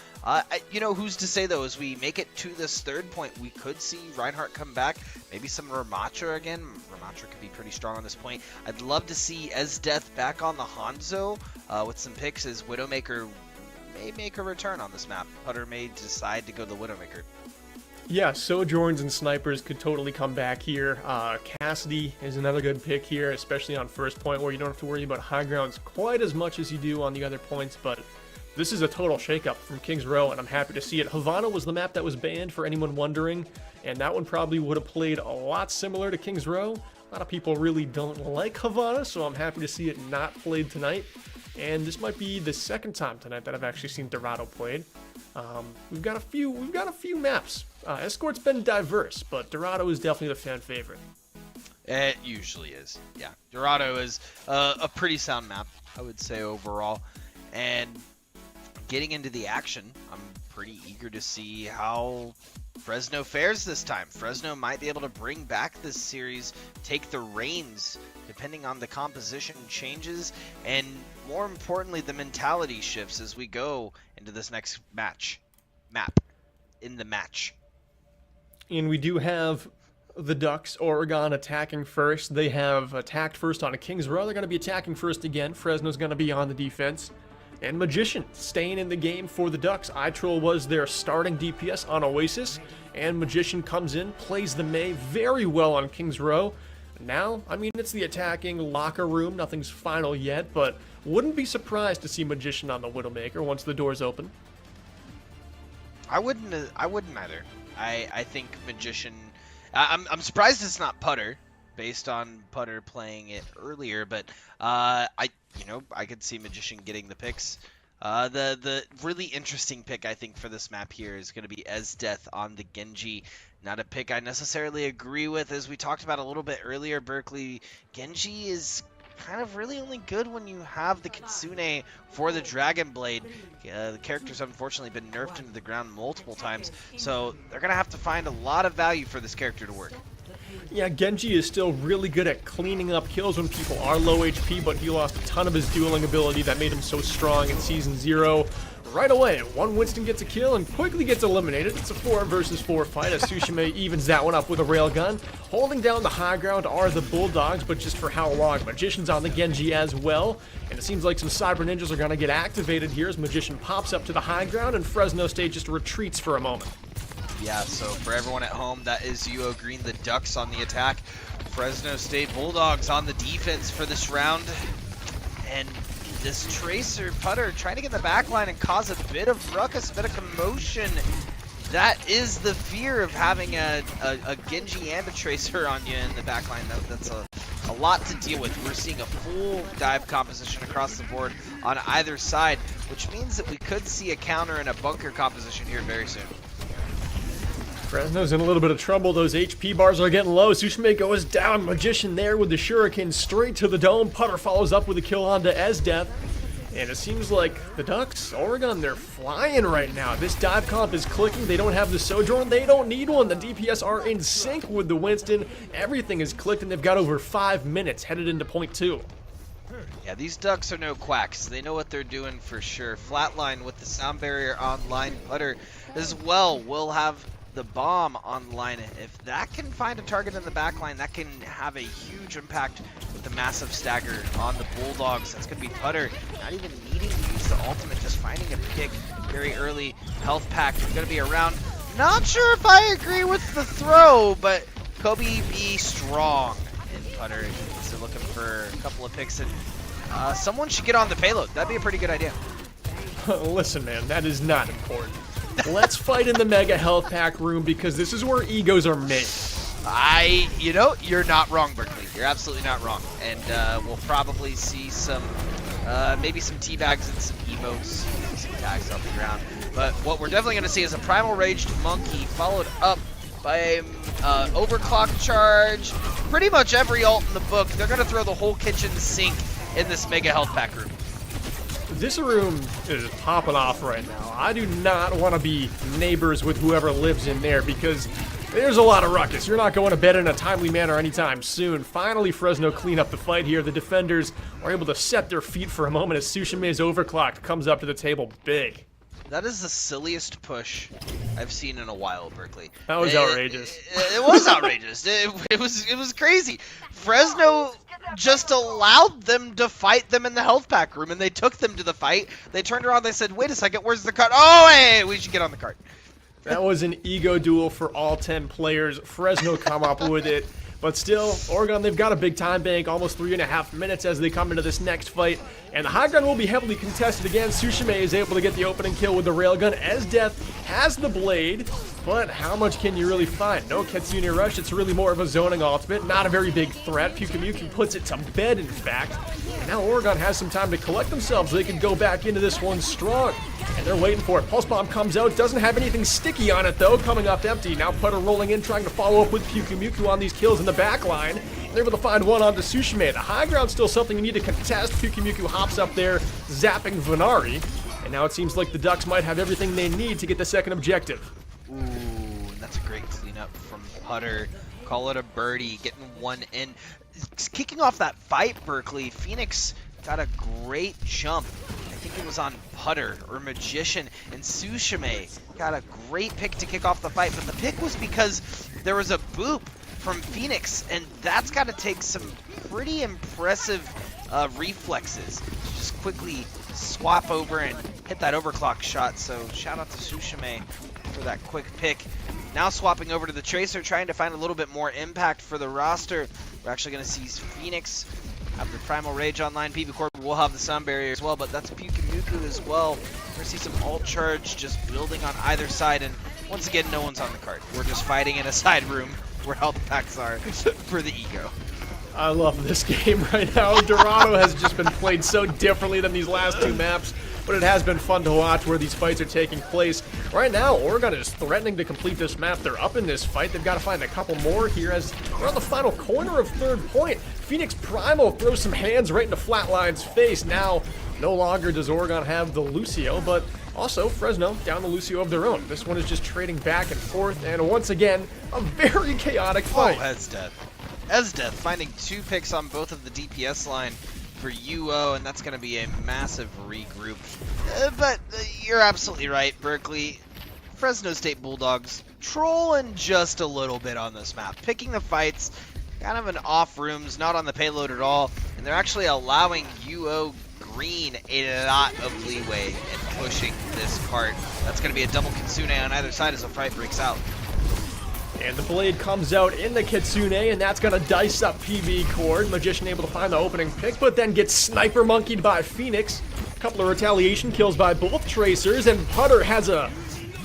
Who's to say, though, as we make it to this third point, we could see Reinhardt come back. Maybe some Ramatra again. Ramatra could be pretty strong on this point. I'd love to see Esdeath back on the Hanzo with some picks as Widowmaker may make a return on this map. Putter may decide to go the Widowmaker. Yeah, Sojourns and Snipers could totally come back here. Cassidy is another good pick here, especially on first point where you don't have to worry about high grounds quite as much as you do on the other points, but this is a total shakeup from King's Row, and I'm happy to see it. Havana was the map that was banned, for anyone wondering, and that one probably would have played a lot similar to King's Row. A lot of people really don't like Havana, so I'm happy to see it not played tonight. And this might be the second time tonight that I've actually seen Dorado played. We've got a few maps. Escort's been diverse, but Dorado is definitely the fan favorite. It usually is. Yeah, Dorado is a pretty sound map, I would say, overall. And getting into the action, I'm pretty eager to see how Fresno fares this time. Fresno might be able to bring back this series, take the reins, depending on the composition changes, and more importantly, the mentality shifts as we go into this next map. And we do have the Ducks, Oregon, attacking first. They have attacked first on a King's Row. They're going to be attacking first again. Fresno's going to be on the defense. And Magician staying in the game for the Ducks. iTroll was their starting DPS on Oasis. And Magician comes in, plays the Mei very well on King's Row. Now, it's the attacking locker room. Nothing's final yet, but wouldn't be surprised to see Magician on the Widowmaker once the doors open. I wouldn't either. I think Magician. I'm surprised it's not Putter, based on Putter playing it earlier, but I could see Magician getting the picks. The really interesting pick, I think, for this map here is going to be Esdeath on the Genji. Not a pick I necessarily agree with, as we talked about a little bit earlier, Berkeley. Genji is kind of really only good when you have the Kitsune for the Dragon Blade. The character's unfortunately been nerfed into the ground multiple times, so they're going to have to find a lot of value for this character to work. Yeah, Genji is still really good at cleaning up kills when people are low HP, but he lost a ton of his dueling ability that made him so strong in Season 0. Right away, one Winston gets a kill and quickly gets eliminated. It's a 4 versus 4 fight as Tsushima evens that one up with a railgun. Holding down the high ground are the Bulldogs, but just for how long? Magician's on the Genji as well, and it seems like some Cyber Ninjas are going to get activated here as Magician pops up to the high ground and Fresno State just retreats for a moment. Yeah, so for everyone at home, that is UO Green, the Ducks on the attack. Fresno State Bulldogs on the defense for this round. And this Tracer Putter trying to get in the back line and cause a bit of ruckus, a bit of commotion. That is the fear of having a Genji and a Tracer on you in the back line. That's a lot to deal with. We're seeing a full dive composition across the board on either side, which means that we could see a counter and a bunker composition here very soon. Fresno's in a little bit of trouble. Those HP bars are getting low. Tsushima goes down. Magician there with the Shuriken straight to the dome. Putter follows up with a kill onto Esdeath. And it seems like the Ducks, Oregon, they're flying right now. This dive comp is clicking. They don't have the Sojourn. They don't need one. The DPS are in sync with the Winston. Everything is clicked, and they've got over 5 minutes headed into point 2. Yeah, these ducks are no quacks. They know what they're doing for sure. Flatline with the sound barrier online. Putter as well will have the bomb online. If that can find a target in the backline, that can have a huge impact with the massive stagger on the Bulldogs. That's going to be Putter not even needing to use the ultimate, just finding a pick very early. Health pack is going to be around. Not sure if I agree with the throw, but Kobe be strong. And Putter is looking for a couple of picks, and someone should get on the payload. That'd be a pretty good idea. Listen, man, that is not important. Let's fight in the Mega Health Pack room because this is where egos are made. You know, you're not wrong, Berkeley. You're absolutely not wrong. And we'll probably see some, maybe some teabags and some emotes, some tags off the ground. But what we're definitely going to see is a Primal Raged Monkey followed up by an overclock charge. Pretty much every ult in the book. They're going to throw the whole kitchen sink in this Mega Health Pack room. This room is popping off right now. I do not want to be neighbors with whoever lives in there because there's a lot of ruckus. You're not going to bed in a timely manner anytime soon. Finally, Fresno clean up the fight here. The defenders are able to set their feet for a moment as Sushime's overclocked comes up to the table big. That is the silliest push I've seen in a while, Berkeley. That was outrageous. It was outrageous. It was crazy. Fresno just allowed them to fight them in the health pack room, and they took them to the fight. They turned around, they said, wait a second, where's the cart? Oh, hey, we should get on the cart. That was an ego duel for all 10 players. Fresno come up with it. But still, Oregon, they've got a big time bank, almost 3.5 minutes as they come into this next fight. And the high ground will be heavily contested again. Sushime is able to get the opening kill with the railgun. Death has the blade, but how much can you really find? No Kitsune Rush, it's really more of a zoning ultimate. Not a very big threat. Pyukimuki puts it to bed, in fact. And now Oregon has some time to collect themselves. They can go back into this one strong. And they're waiting for it. Pulse Bomb comes out, doesn't have anything sticky on it though, coming up empty. Now Putter rolling in, trying to follow up with Pyukimuki on these kills in the back line. They're able to find one onto Sushime. The high ground's still something you need to contest. Pyukimuki hops up there, zapping Venari. And now it seems like the Ducks might have everything they need to get the second objective. Ooh, that's a great cleanup from Putter. Call it a birdie, getting one in. Kicking off that fight, Berkeley, Phoenix got a great jump. I think it was on Putter or Magician, and Sushime got a great pick to kick off the fight, but the pick was because there was a boop from Phoenix, and that's got to take some pretty impressive reflexes to just quickly swap over and hit that overclock shot. So shout out to Sushime for that quick pick. Now swapping over to the Tracer, trying to find a little bit more impact for the roster. We're actually going to see Phoenix have the Primal Rage online. PB Corp will have the sound barrier as well, but that's Pyukimuki as well. We're going to see some ult charge just building on either side, and once again, no one's on the cart. We're just fighting in a side room where health packs are for the ego. I love this game right now. Dorado has just been played so differently than these last two maps, but it has been fun to watch where these fights are taking place. Right now, Oregon is threatening to complete this map. They're up in this fight. They've got to find a couple more here as we're on the final corner of third point. Phoenix Primal throws some hands right into Flatline's face. Now, no longer does Oregon have the Lucio, but also Fresno down the Lucio of their own. This one is just trading back and forth, and once again, a very chaotic fight. Oh, Esdeath finding 2 picks on both of the DPS line for UO, and that's going to be a massive regroup. But you're absolutely right, Berkeley. Fresno State Bulldogs trolling just a little bit on this map, picking the fights, kind of an off rooms, not on the payload at all, and they're actually allowing UO Green a lot of leeway in pushing this cart. That's going to be a double Kitsune on either side as the fight breaks out. And the blade comes out in the Kitsune, and that's going to dice up PB Cord. Magician able to find the opening pick, but then gets sniper monkeyed by Phoenix. A couple of retaliation kills by both Tracers, and Putter has a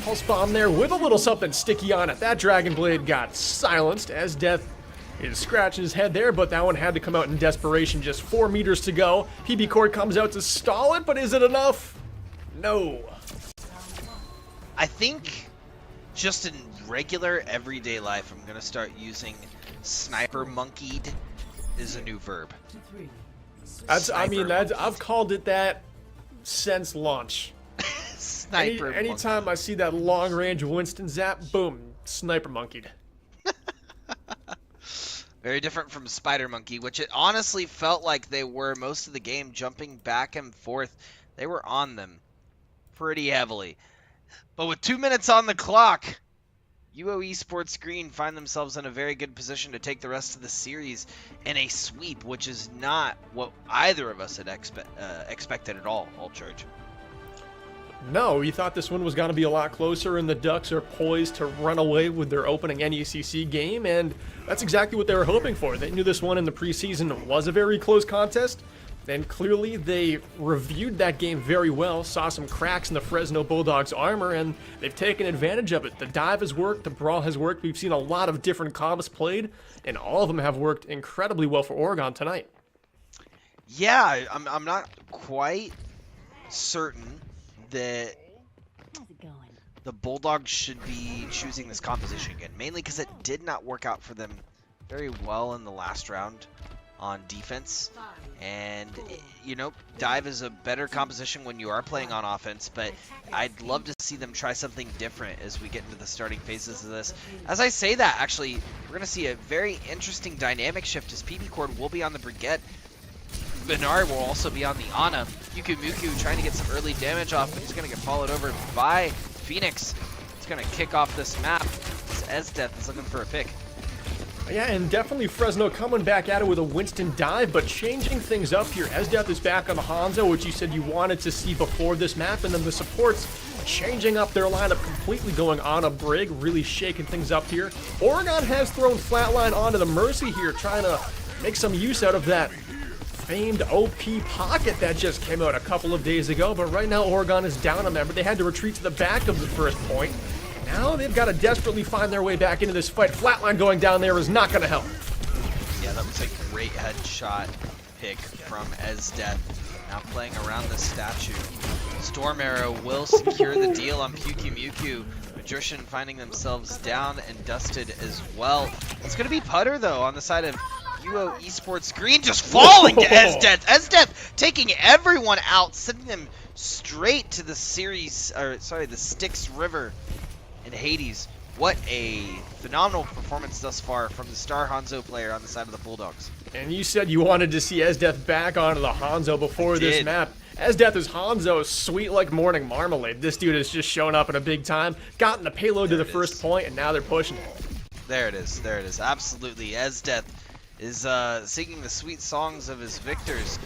pulse bomb there with a little something sticky on it. That Dragon Blade got silenced as Death is scratching his head there, but that one had to come out in desperation. Just 4 meters to go. PB Cord comes out to stall it, but is it enough? No. I think just in regular everyday life, I'm gonna start using sniper monkeyed is a new verb. I've called it that since launch. Sniper Anytime I see that long range Winston zap, boom, sniper monkeyed. Very different from Spider Monkey, which it honestly felt like they were most of the game, jumping back and forth. They were on them pretty heavily. But with 2 minutes on the clock, UO Esports Green find themselves in a very good position to take the rest of the series in a sweep, which is not what either of us had expected at all Charge. No, we thought this one was going to be a lot closer, and the Ducks are poised to run away with their opening NECC game, and that's exactly what they were hoping for. They knew this one in the preseason was a very close contest, and clearly they reviewed that game very well, saw some cracks in the Fresno Bulldogs armor, and they've taken advantage of it. The dive has worked, the brawl has worked. We've seen a lot of different comps played, and all of them have worked incredibly well for Oregon tonight. Yeah, I'm not quite certain that the Bulldogs should be choosing this composition again, mainly because it did not work out for them very well in the last round on defense. And, you know, dive is a better composition when you are playing on offense, but I'd love to see them try something different as we get into the starting phases of this. As I say that, actually, we're going to see a very interesting dynamic shift as PB Cord will be on the Brigette. Benari will also be on the Ana. Muku trying to get some early damage off, but he's going to get followed over by Phoenix. He's going to kick off this map. Esdeath is looking for a pick. Yeah, and definitely Fresno coming back at it with a Winston dive, but changing things up here. Esdeath is back on the Hanzo, which you said you wanted to see before this map, and then the supports changing up their lineup completely, going on a Brig, really shaking things up here. Oregon has thrown Flatline onto the Mercy here, trying to make some use out of that famed OP pocket that just came out a couple of days ago, but right now Oregon is down a member. They had to retreat to the back of the first point. Now they've got to desperately find their way back into this fight. Flatline going down there is not going to help. Yeah, that was a great headshot pick from Esdeath. Now playing around the statue. Storm Arrow will secure the deal on Muku. Magician finding themselves down and dusted as well. It's going to be Putter, though, on the side of UO Esports Green, just falling to Esdeath. Esdeath taking everyone out, sending them straight to the the Styx River in Hades. What a phenomenal performance thus far from the star Hanzo player on the side of the Bulldogs. And you said you wanted to see Esdeath back onto the Hanzo before this map. Esdeath is Hanzo, sweet like morning marmalade. This dude has just shown up in a big time, gotten the payload to the first point, and now they're pushing it. There it is. There it is. Absolutely. Esdeath is singing the sweet songs of his victors.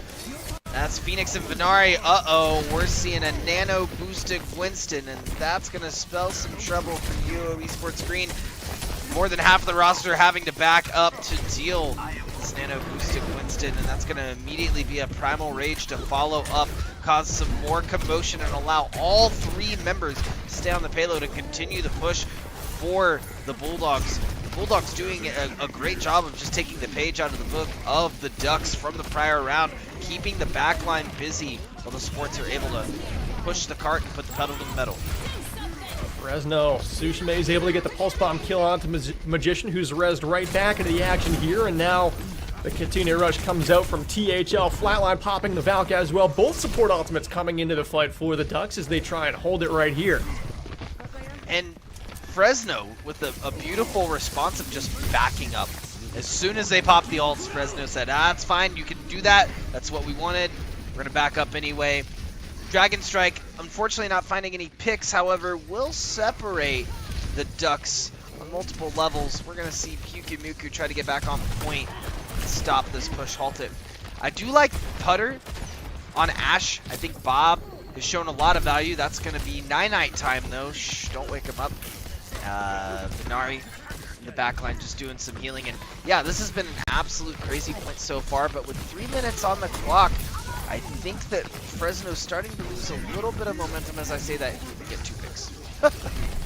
That's Phoenix and Venari. Uh-oh, we're seeing a nano-boosted Winston, and that's going to spell some trouble for UO Esports Green. More than half of the roster having to back up to deal this nano-boosted Winston, and that's going to immediately be a Primal Rage to follow up, cause some more commotion, and allow all three members to stay on the payload and continue the push for the Bulldogs. Bulldogs doing a great job of just taking the page out of the book of the Ducks from the prior round, keeping the backline busy while the sports are able to push the cart and put the pedal to the metal. Fresno, Tsushima is able to get the pulse bomb kill onto Magician, who's rezzed right back into the action here, and now the Katina Rush comes out from THL. Flatline popping the Valk as well. Both support ultimates coming into the fight for the Ducks as they try and hold it right here. And Fresno with a beautiful response of just backing up. As soon as they popped the ults, Fresno said, it's fine, you can do that. That's what we wanted. We're going to back up anyway. Dragon Strike, unfortunately not finding any picks, however, will separate the Ducks on multiple levels. We're going to see Muku try to get back on point and stop this push, halt it. I do like Putter on Ashe. I think Bob has shown a lot of value. That's going to be night time, though. Shh, don't wake him up. Venari in the backline just doing some healing, and yeah, this has been an absolute crazy point so far, but with 3 minutes on the clock, I think that Fresno's starting to lose a little bit of momentum. As I say that, they get 2 picks.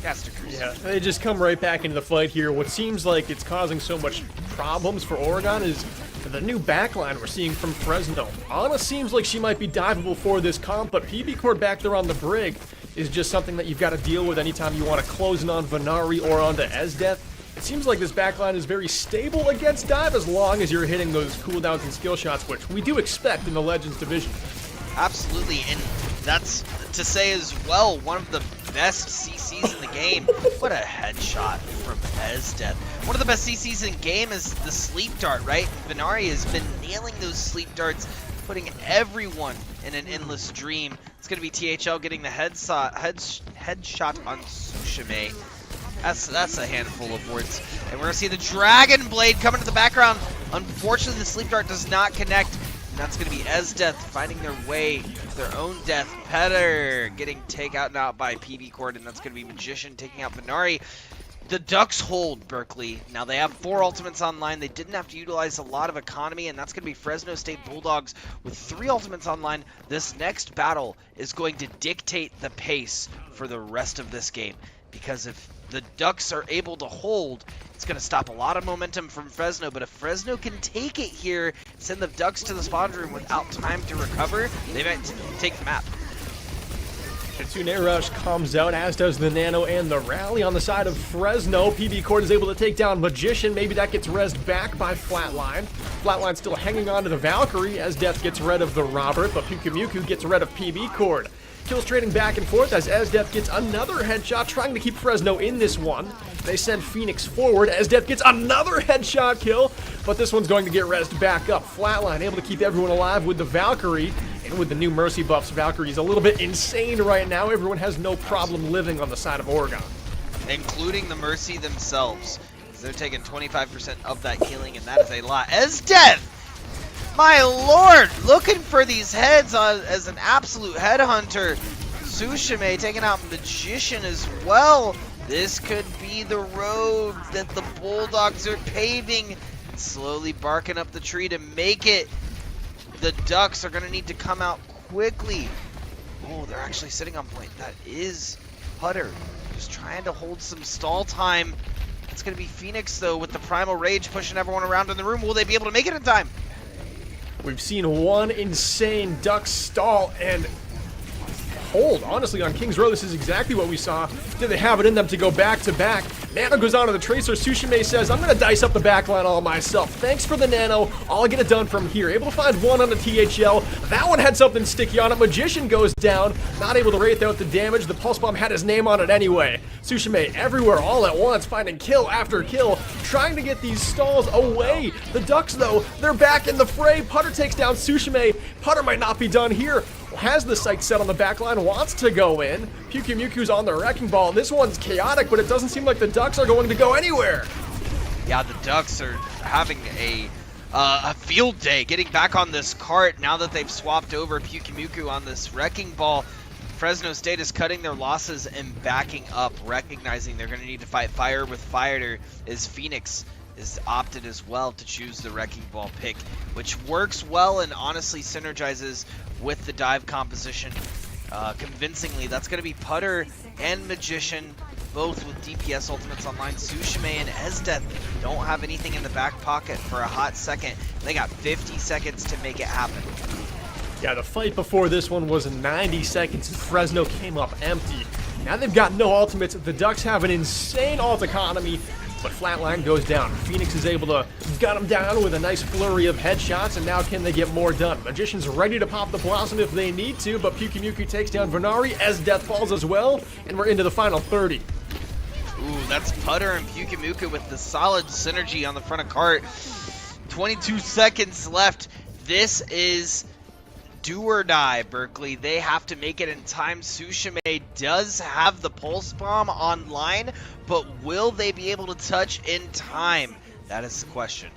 Caster Cruise. Yeah, they just come right back into the fight here. What seems like it's causing so much problems for Oregon is the new backline we're seeing from Fresno. Ana seems like she might be diveable for this comp, but PB Cord back there on the Brig is just something that you've got to deal with anytime you want to close in on Venari or onto Esdeath. It seems like this backline is very stable against dive as long as you're hitting those cooldowns and skill shots, which we do expect in the Legends division. Absolutely, and that's to say as well, one of the best CCs in the game. What a headshot from Ezdeth. One of the best CCs in game is the sleep dart, right? Venari has been nailing those sleep darts, putting everyone in an endless dream. It's going to be THL getting the headshot on Sushime. That's a handful of words. And we're going to see the Dragon Blade coming to the background. Unfortunately, the sleep dart does not connect. And that's going to be Ezdeth finding their way to their own death. Petter getting taken out by PB Cord, and that's going to be Magician taking out Venari. The Ducks hold Berkeley. Now they have 4 ultimates online. They didn't have to utilize a lot of economy, and that's going to be Fresno State Bulldogs with 3 ultimates online. This next battle is going to dictate the pace for the rest of this game, because if the Ducks are able to hold, it's going to stop a lot of momentum from Fresno. But if Fresno can take it here, send the Ducks to the spawn room without time to recover, they might take the map. Kitsune Rush comes out, as does the Nano and the Rally on the side of Fresno. PB Cord is able to take down Magician. Maybe that gets rezzed back by Flatline. Flatline still hanging on to the Valkyrie as Death gets rid of the Robert, but Pyukumuku gets rid of PB Cord. Kills trading back and forth as Ezdeth gets another headshot, trying to keep Fresno in this one. They send Phoenix forward. Ezdeth gets another headshot kill, but this one's going to get rezzed back up. Flatline able to keep everyone alive with the Valkyrie, and with the new Mercy buffs, Valkyrie is a little bit insane right now. Everyone has no problem living on the side of Oregon. Including the Mercy themselves. They're taking 25% of that killing, and that is a lot. Ezdeth! My lord, looking for these heads as an absolute headhunter. Sushime taking out Magician as well. This could be the road that the Bulldogs are paving, slowly barking up the tree to make it. The Ducks are going to need to come out quickly. Oh, they're actually sitting on point. That is Putter, just trying to hold some stall time. It's going to be Phoenix, though, with the Primal Rage pushing everyone around in the room. Will they be able to make it in time? We've seen one insane Duck stall and hold. Honestly, on Kings Row, this is exactly what we saw. Did they have it in them to go back to back? Nano goes on to the Tracer. Sushime says, I'm going to dice up the backline all myself. Thanks for the Nano. I'll get it done from here. Able to find one on the THL. That one had something sticky on it. Magician goes down. Not able to rate out the damage. The Pulse Bomb had his name on it anyway. Sushime everywhere all at once, finding kill after kill, trying to get these stalls away. The Ducks, though, they're back in the fray. Putter takes down Sushime. Putter might not be done here. Has the sight set on the backline, wants to go in. Pyukumuku's on the wrecking ball. This one's chaotic, but it doesn't seem like the Ducks are going to go anywhere. Yeah, the Ducks are having a field day, getting back on this cart now that they've swapped over Pyukumuku on this wrecking ball. Fresno State is cutting their losses and backing up, recognizing they're going to need to fight fire with fire, as Phoenix is opted as well to choose the wrecking ball pick, which works well and honestly synergizes with the dive composition convincingly. That's going to be Putter and Magician, both with DPS ultimates online. Sushime and Ezdeth don't have anything in the back pocket for a hot second. They got 50 seconds to make it happen. Yeah, the fight before this one was 90 seconds and Fresno came up empty. Now they've got no ultimates. The Ducks have an insane ult economy, but Flatline goes down. Phoenix is able to gun him down with a nice flurry of headshots, and now can they get more done? Magician's ready to pop the Blossom if they need to, but Pyukumuku takes down Venari as Death falls as well, and we're into the final 30. Ooh, that's Putter and Pyukumuku with the solid synergy on the front of cart. 22 seconds left. This is do or die, Berkeley. They have to make it in time. Sushime does have the Pulse Bomb online, but will they be able to touch in time? That is the question.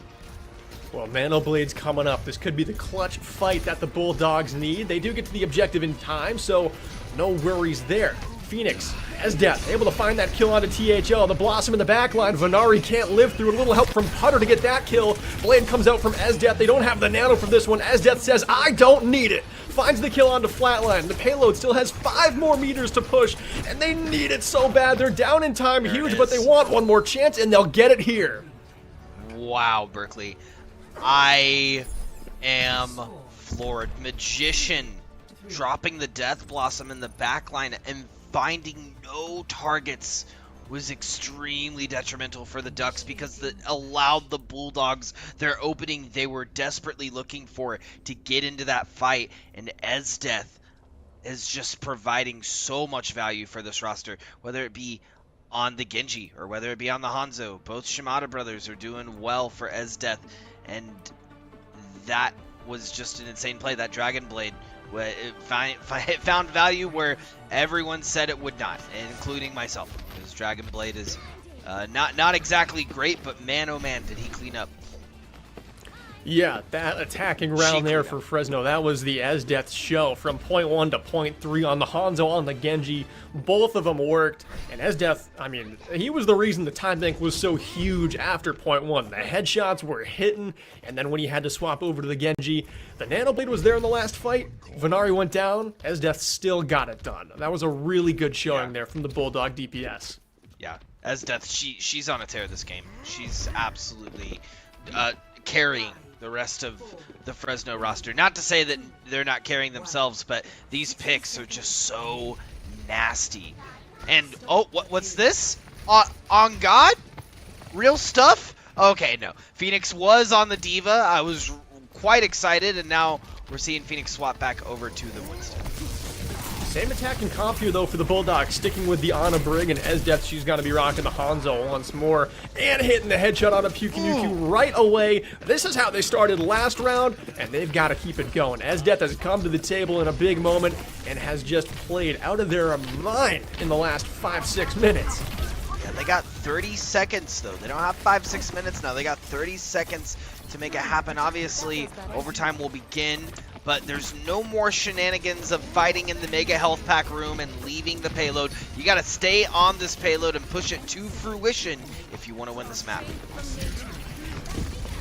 Well, Nano Blade's coming up. This could be the clutch fight that the Bulldogs need. They do get to the objective in time, so no worries there. Phoenix, as Death, able to find that kill onto THL. The Blossom in the backline. Venari can't live through. A little help from Putter to get that kill. Blade comes out from Ezdeth. They don't have the Nano for this one. Ezdeth says, I don't need it. Finds the kill onto Flatline. The payload still has 5 more meters to push, and they need it so bad. They're down in time huge, but they want one more chance, and they'll get it here. Wow, Berkeley. I am floored. Magician dropping the Death Blossom in the backline and finding no targets was extremely detrimental for the Ducks, because it allowed the Bulldogs their opening they were desperately looking for to get into that fight. And Ezdeth is just providing so much value for this roster, whether it be on the Genji or whether it be on the Hanzo. Both Shimada brothers are doing well for Esdeath, and that was just an insane play. That Dragon Blade, it found value where everyone said it would not, including myself, because Dragon Blade is not exactly great, but man, oh man, did he clean up. Yeah, that attacking round there for Fresno, that was the Esdeath show from point 1 to point 3 on the Hanzo, on the Genji. Both of them worked, and Esdeath, I mean, he was the reason the time bank was so huge after point 1. The headshots were hitting, and then when he had to swap over to the Genji, the Nanoblade was there in the last fight. Venari went down, Esdeath still got it done. That was a really good showing there from the Bulldog DPS. Yeah, Esdeath, she's on a tear this game. She's absolutely carrying the rest of the Fresno roster. Not to say that they're not carrying themselves, but these picks are just so nasty. And, oh, what's this? On God? Real stuff? Okay, no. Phoenix was on the Diva. I was quite excited, and now we're seeing Phoenix swap back over to the Winston. Same attack and comp here, though, for the Bulldogs, sticking with the Ana Brig, and Esdeath, she's going to be rocking the Hanzo once more, and hitting the headshot on a Pyukinuku right away. This is how they started last round, and they've got to keep it going. Esdeath has come to the table in a big moment, and has just played out of their mind in the last 5-6 minutes. Yeah, they got 30 seconds, though. They don't have 5-6 minutes now. They got 30 seconds to make it happen. Obviously, overtime will begin, but there's no more shenanigans of fighting in the Mega Health Pack room and leaving the payload. You gotta stay on this payload and push it to fruition if you want to win this map.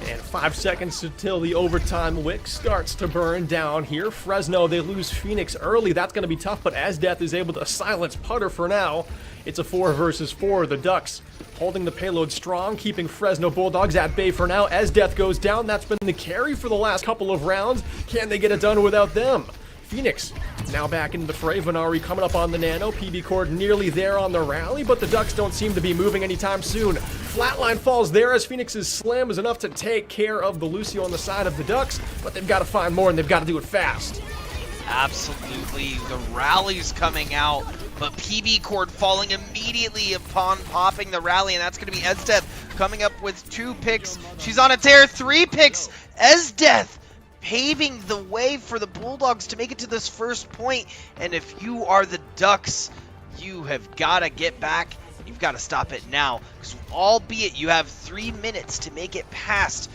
And 5 seconds until the overtime wick starts to burn down here. Fresno, they lose Phoenix early. That's going to be tough, but Esdeath is able to silence Putter for now. It's a 4 versus 4. The Ducks holding the payload strong, keeping Fresno Bulldogs at bay for now. Esdeath goes down. That's been the carry for the last couple of rounds. Can they get it done without them? Phoenix now back into the fray. Venari coming up on the Nano. PB Cord nearly there on the rally, but the Ducks don't seem to be moving anytime soon. Flatline falls there as Phoenix's slam is enough to take care of the Lucio on the side of the Ducks, but they've got to find more and they've got to do it fast. Absolutely. The rally's coming out, but PB Cord falling immediately upon popping the rally, and that's going to be Esdeath coming up with 2 picks. She's on a tear, 3 picks. Esdeath paving the way for the Bulldogs to make it to this first point, and if you are the Ducks, you have got to get back. You've got to stop it now, because albeit you have 3 minutes to make it past,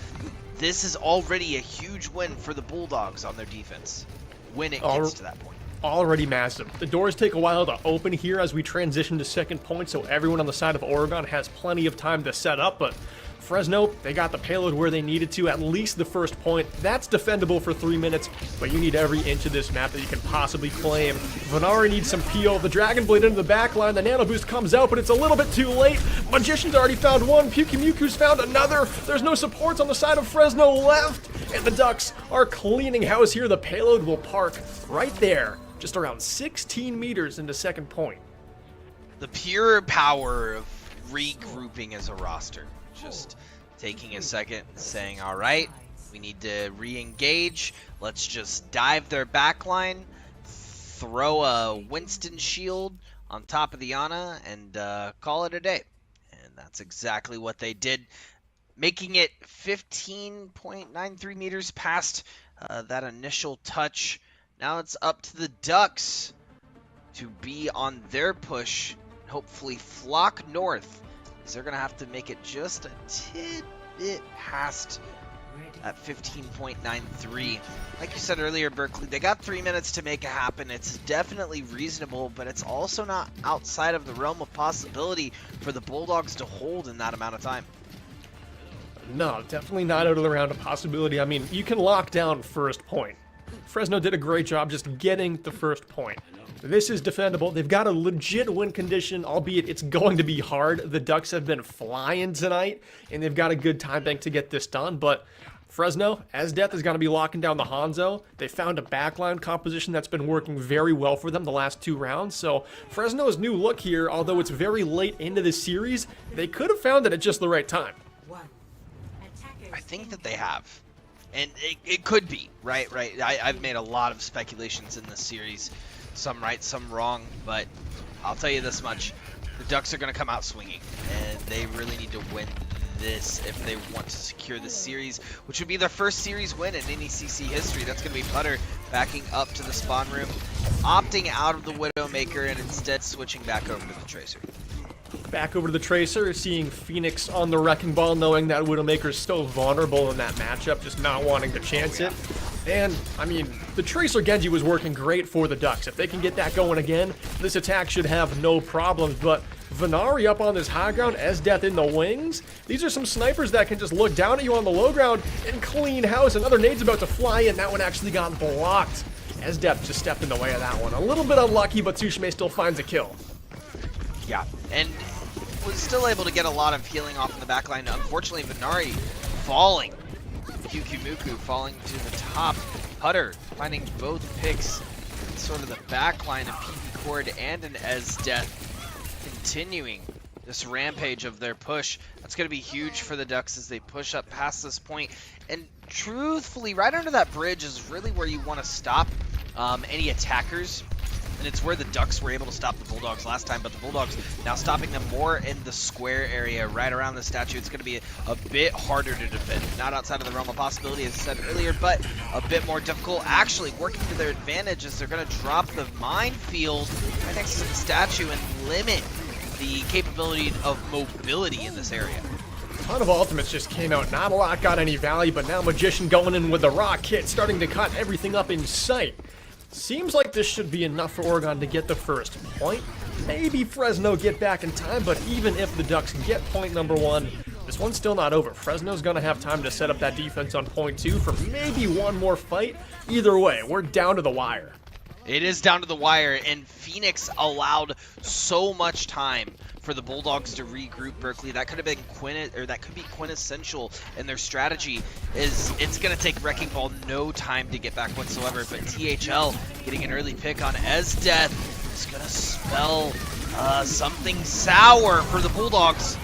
this is already a huge win for the Bulldogs on their defense when it gets to that point. Already massive. The doors take a while to open here as we transition to second point, so everyone on the side of Oregon has plenty of time to set up, but Fresno, they got the payload where they needed to, at least the first point. That's defendable for 3 minutes, but you need every inch of this map that you can possibly claim. Venari needs some peel. The Dragon Blade into the back line. The Nano Boost comes out, but it's a little bit too late. Magician's already found one. Pyukimuku's found another. There's no supports on the side of Fresno left, and the Ducks are cleaning house here. The payload will park right there, just around 16 meters into second point. The pure power of regrouping as a roster. Just taking a second and saying, all right, we need to re-engage. Let's just dive their backline, throw a Winston shield on top of the Ana, and call it a day. And that's exactly what they did, making it 15.93 meters past that initial touch. Now it's up to the Ducks to be on their push, hopefully flock north. They're going to have to make it just a tidbit past at 15.93. Like you said earlier, Berkeley, they got 3 minutes to make it happen. It's definitely reasonable, but it's also not outside of the realm of possibility for the Bulldogs to hold in that amount of time. No, definitely not out of the round of possibility. I mean, you can lock down first point. Fresno did a great job just getting the first point. This is defendable. They've got a legit win condition, albeit it's going to be hard. The Ducks have been flying tonight, and they've got a good time bank to get this done. But Fresno, Esdeath is going to be locking down the Hanzo. They found a backline composition that's been working very well for them the last 2 rounds. So Fresno's new look here, although it's very late into the series, they could have found it at just the right time. I think that they have. And it could be, right? I've made a lot of speculations in this series, some right, some wrong, but I'll tell you this much. The Ducks are going to come out swinging, and they really need to win this if they want to secure the series, which would be their first series win in NECC history. That's going to be Putter backing up to the spawn room, opting out of the Widowmaker, and instead switching back over to the Tracer. Back over to the Tracer, seeing Phoenix on the Wrecking Ball, knowing that Widowmaker is still vulnerable in that matchup, just not wanting to chance it. And, I mean, the Tracer Genji was working great for the Ducks. If they can get that going again, this attack should have no problems. But Venari up on this high ground, Esdeath in the wings. These are some snipers that can just look down at you on the low ground and clean house. Another nade's about to fly in. That one actually got blocked. Esdeath just stepped in the way of that one. A little bit unlucky, but Tsushima still finds a kill. Yeah, and was still able to get a lot of healing off in the backline. Unfortunately, Venari falling. Muku falling to the top. Putter finding both picks in sort of the backline of PP Cord and an Esdeath, continuing this rampage of their push. That's going to be huge for the Ducks as they push up past this point. And truthfully, right under that bridge is really where you want to stop any attackers. And it's where the Ducks were able to stop the Bulldogs last time, but the Bulldogs now stopping them more in the square area right around the statue. It's going to be a bit harder to defend. Not outside of the realm of possibility, as I said earlier, but a bit more difficult. Actually, working to their advantage as they're going to drop the minefield right next to the statue and limit the capability of mobility in this area. A ton of ultimates just came out. Not a lot got any value, but now Magician going in with the rock hit, starting to cut everything up in sight. Seems like this should be enough for Oregon to get the first point. Maybe Fresno get back in time, but even if the Ducks get point number 1, this one's still not over. Fresno's going to have time to set up that defense on point 2 for maybe one more fight. Either way, we're down to the wire. It is down to the wire, and Phoenix allowed so much time for the Bulldogs to regroup Berkeley. That could have been quintessential in their strategy. It's going to take Wrecking Ball no time to get back whatsoever, but THL getting an early pick on Esdeath is going to spell something sour for the Bulldogs.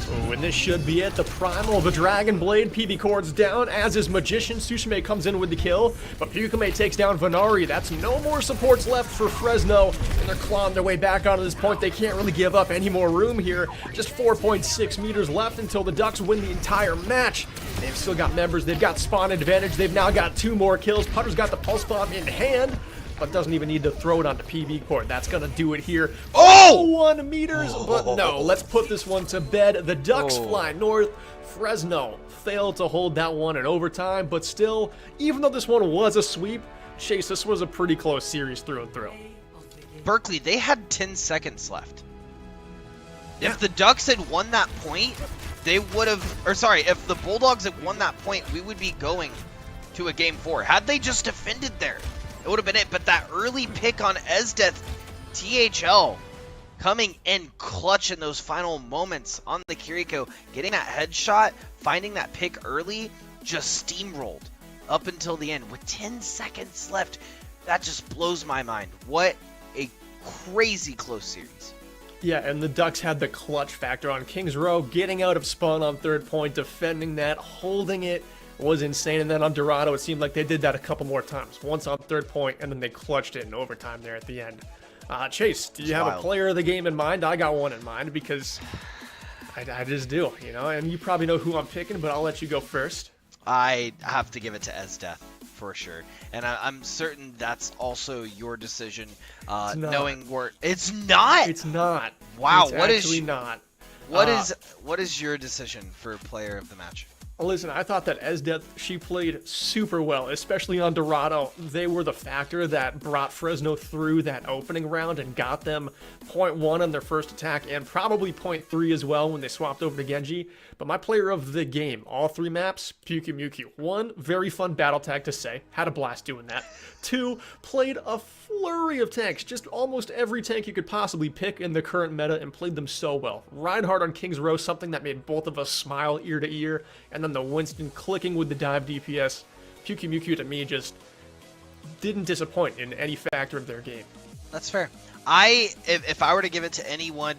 Oh, and this should be it. The primal of the Dragon Blade. PB Cord's down, as is Magician. Tsushima comes in with the kill, but Pyukame takes down Venari. That's no more supports left for Fresno, and they're clawing their way back onto this point. They can't really give up any more room here. Just 4.6 meters left until the Ducks win the entire match. They've still got members. They've got spawn advantage. They've now got 2 more kills. Putter's got the pulse bomb in hand, but doesn't even need to throw it onto PB Cord. That's going to do it here. Oh! 1 meters, but no. Let's put this one to bed. The Ducks fly north. Fresno failed to hold that one in overtime, but still, even though this one was a sweep, Chase, this was a pretty close series through and through. Berkeley, they had 10 seconds left. If the Ducks had won that point, they would have, or sorry, if the Bulldogs had won that point, we would be going to a game 4. Had they just defended there, it would have been it. But that early pick on Esdeath, THL coming in clutch in those final moments on the Kiriko, getting that headshot, finding that pick early, just steamrolled up until the end with 10 seconds left. That just blows my mind. What a crazy close series. Yeah, and the Ducks had the clutch factor on Kings Row, getting out of spawn on 3rd point, defending that, holding it was insane. And then on Dorado, it seemed like they did that a couple more times. Once on 3rd point, and then they clutched it in overtime there at the end. Chase, do you have a player of the game in mind? I got one in mind because I just do, you know, and you probably know who I'm picking, but I'll let you go first. I have to give it to Esdeath for sure, and I'm certain that's also your decision. Knowing where it's not. It's not. Wow, it's not. What is your decision for player of the match? Listen, I thought that Esdeath, she played super well, especially on Dorado. They were the factor that brought Fresno through that opening round and got them point 1 on their first attack and probably point 3 as well when they swapped over to Genji. But my player of the game, all 3 maps, Muku. 1, very fun battle tag to say. Had a blast doing that. 2, played a flurry of tanks, just almost every tank you could possibly pick in the current meta, and played them so well. Reinhardt on King's Row, something that made both of us smile ear to ear, and then the Winston clicking with the dive DPS. Muku to me just didn't disappoint in any factor of their game. That's fair. If I were to give it to anyone,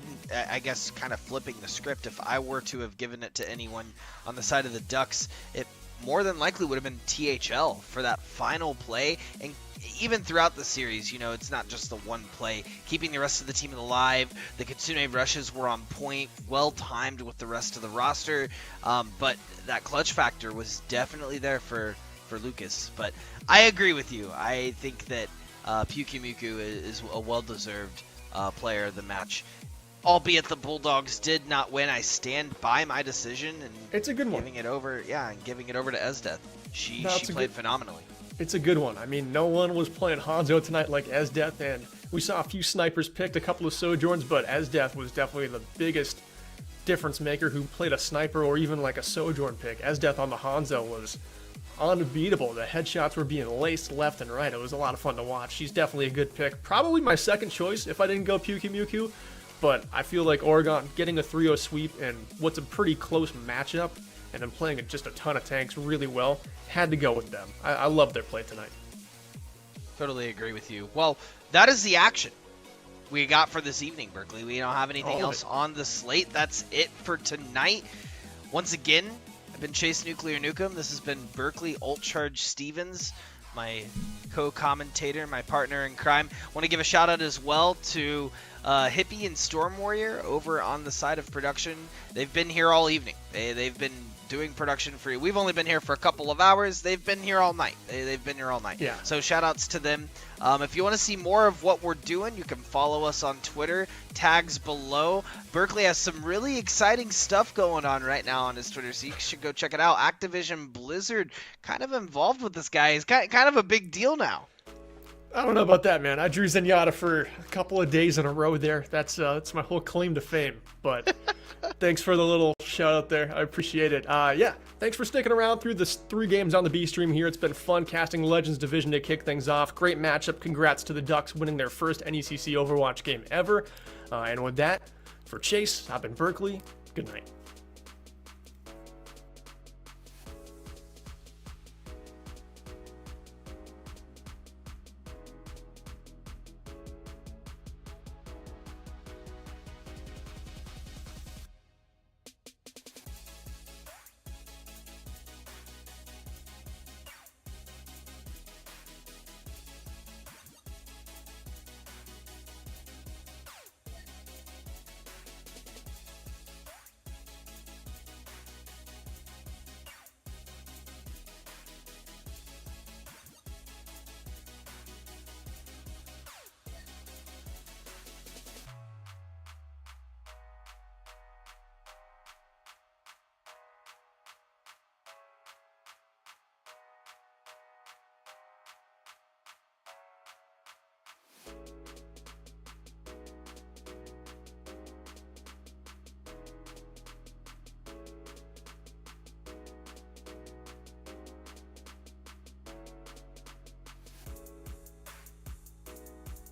I guess kind of flipping the script, if I were to have given it to anyone on the side of the Ducks, it more than likely would have been THL for that final play. And even throughout the series, you know, it's not just the one play. Keeping the rest of the team alive, the Kitsune rushes were on point, well timed with the rest of the roster. But that clutch factor was definitely there for Lucas. But I agree with you. I think that Pyukumuku is a well-deserved player of the match. Albeit the Bulldogs did not win, I stand by my decision and It's a good one. giving it over to Esdeath. She played phenomenally. It's a good one. I mean, no one was playing Hanzo tonight like Esdeath, and we saw a few snipers picked, a couple of Sojourns, but Esdeath was definitely the biggest difference maker who played a sniper or even like a Sojourn pick. Esdeath on the Hanzo was unbeatable. The headshots were being laced left and right. It was a lot of fun to watch. She's definitely a good pick. Probably my second choice if I didn't go Pyukumuku, but I feel like Oregon getting a 3-0 sweep and what's a pretty close matchup and then playing just a ton of tanks really well, had to go with them. I love their play tonight. Totally agree with you. Well, that is the action we got for this evening, Berkeley. We don't have anything else on the slate. That's it for tonight. Once again, I've been Chase Nuclear Nukem. This has been Berkeley Ultcharge Stevens, my co-commentator, my partner in crime. Want to give a shout out as well to Hippie and Storm Warrior over on the side of production. They've been here all evening. They've been doing production for you. We've only been here for a couple of hours. They've been here all night. They've been here all night. Yeah. So shout outs to them. If you want to see more of what we're doing, you can follow us on Twitter. Tags below. Berkeley has some really exciting stuff going on right now on his Twitter, so you should go check it out. Activision Blizzard kind of involved with this guy. He's kind of a big deal now. I don't know about that, man. I drew Zenyatta for a couple of days in a row there. That's my whole claim to fame. But thanks for the little shout out there. I appreciate it. Yeah, thanks for sticking around through the 3 games on the B stream here. It's been fun casting Legends Division to kick things off. Great matchup. Congrats to the Ducks winning their first NECC Overwatch game ever. And with that, for Chase, I've been Berkeley. Good night.